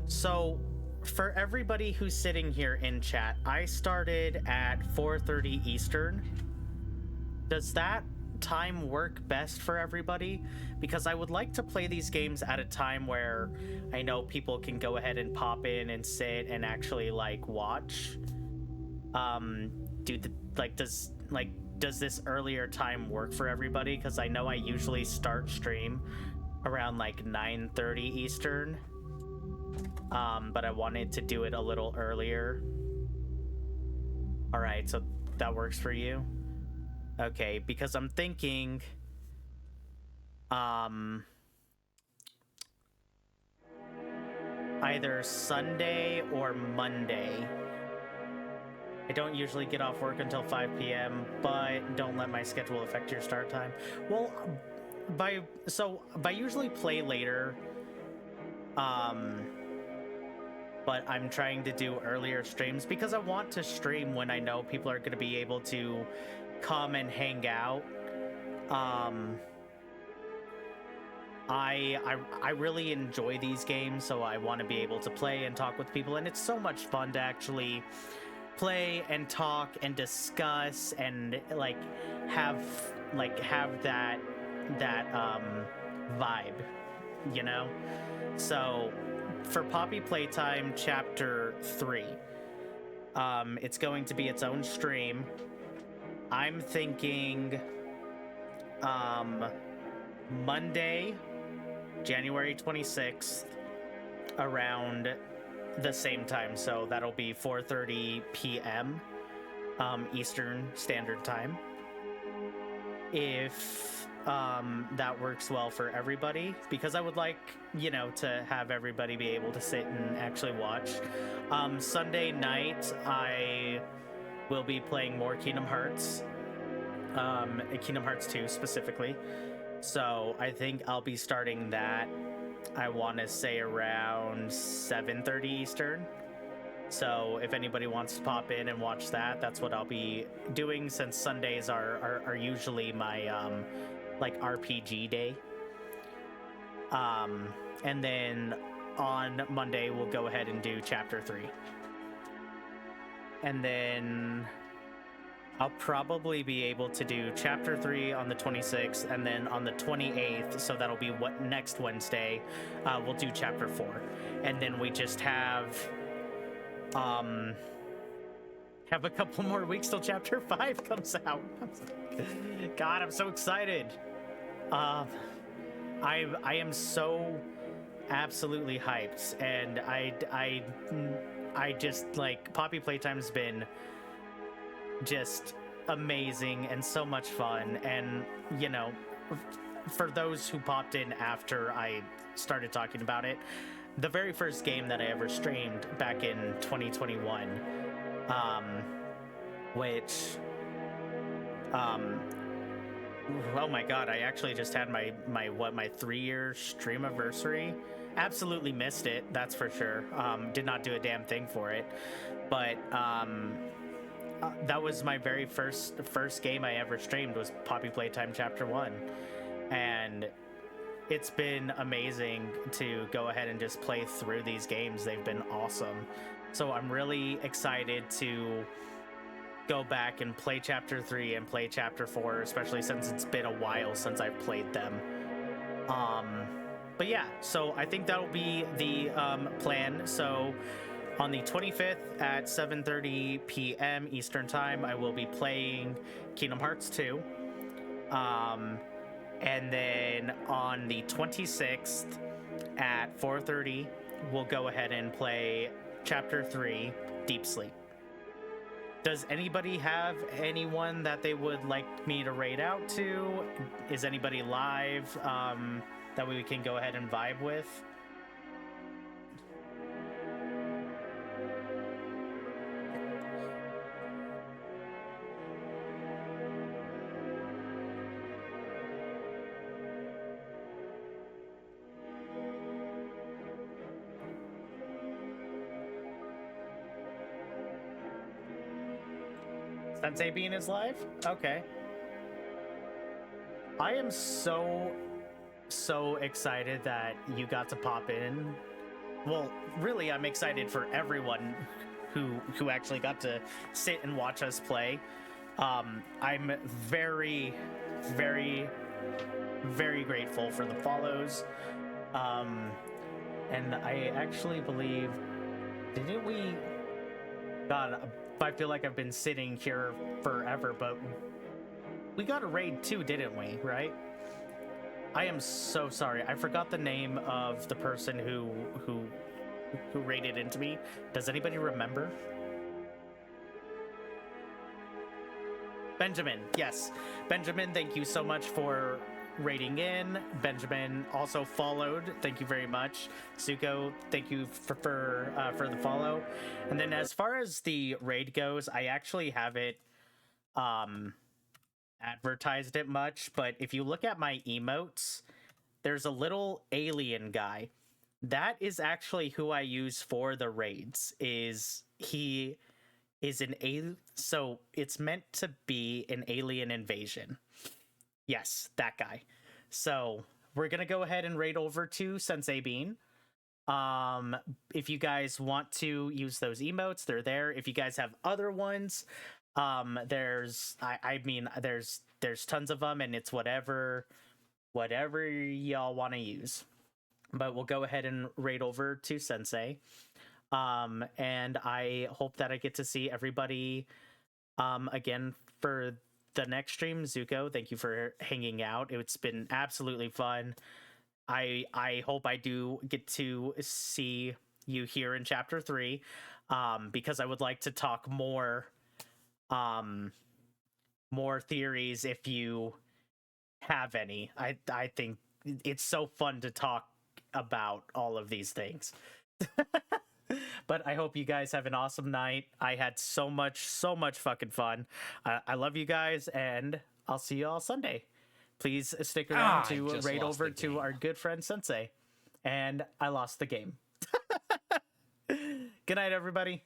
so for everybody who's sitting here in chat, I started at 4:30 Eastern. Does that time work best for everybody? Because I would like to play these games at a time where I know people can go ahead and pop in and sit and actually like watch. Does this earlier time work for everybody? Because I know I usually start stream around like 9:30 Eastern. But I wanted to do it a little earlier. All right, so that works for you? Okay, because I'm thinking either Sunday or Monday. I don't usually get off work until 5 p.m., but don't let my schedule affect your start time. Well, by usually play later, but I'm trying to do earlier streams because I want to stream when I know people are going to be able to come and hang out. I really enjoy these games, so I want to be able to play and talk with people, and it's so much fun to actually play and talk and discuss and have that vibe, you know? So for Poppy Playtime Chapter 3, it's going to be its own stream. I'm thinking Monday, January 26th, around the same time, so that'll be 4:30 p.m. Eastern Standard Time. If that works well for everybody, because I would like, to have everybody be able to sit and actually watch. Sunday night, I will be playing more Kingdom Hearts, Kingdom Hearts 2 specifically. So I think I'll be starting that, I want to say around 7:30 Eastern. So if anybody wants to pop in and watch that, that's what I'll be doing, since Sundays are usually my RPG day. And then on Monday we'll go ahead and do Chapter 3. And then I'll probably be able to do Chapter 3 on the 26th, and then on the 28th, so that'll be next Wednesday, we'll do Chapter 4. And then we just have a couple more weeks till Chapter 5 comes out. God, I'm so excited. I am so absolutely hyped, and I just, Poppy Playtime's been just amazing and so much fun. And for those who popped in after I started talking about it, the very first game that I ever streamed back in 2021, which oh my god, I actually just had my 3-year stream anniversary. Absolutely missed it, that's for sure. Did not do a damn thing for it, but that was my very first game I ever streamed, was Poppy Playtime Chapter 1. And it's been amazing to go ahead and just play through these games. They've been awesome. So I'm really excited to go back and play Chapter 3 and play Chapter 4, especially since it's been a while since I've played them. But yeah, so I think that'll be the plan. So on the 25th at 7:30 p.m. Eastern Time, I will be playing Kingdom Hearts 2. And then on the 26th at 4:30, we'll go ahead and play Chapter 3, Deep Sleep. Does anybody have anyone that they would like me to raid out to? Is anybody live that we can go ahead and vibe with? Sensei Bean is live? Okay. I am so excited that you got to pop in. Well, really, I'm excited for everyone who actually got to sit and watch us play. I'm very, very, very grateful for the follows. And I actually believe, didn't we? God, I feel like I've been sitting here forever, but we got a raid too, didn't we? Right? I am so sorry. I forgot the name of the person who raided into me. Does anybody remember? Benjamin. Yes, Benjamin. Thank you so much for raiding in. Benjamin also followed. Thank you very much. Zuko, thank you for the follow. And then as far as the raid goes, I actually haven't advertised it much, but if you look at my emotes, there's a little alien guy. That is actually who I use for the raids. He is an alien, so it's meant to be an alien invasion. Yes, that guy. So we're gonna go ahead and raid over to Sensei Bean. If you guys want to use those emotes, they're there. If you guys have other ones, there's tons of them, and it's whatever y'all want to use. But we'll go ahead and raid over to Sensei. And I hope that I get to see everybody again for the next stream. Zuko, thank you for hanging out. It's been absolutely fun. I hope I do get to see you here in chapter 3, because I would like to talk more theories if you have any. I think it's so fun to talk about all of these things. But I hope you guys have an awesome night. I had so much fucking fun. I love you guys, and I'll see you all Sunday. Please stick around to raid over to our good friend Sensei. And I lost the game. Good night, everybody.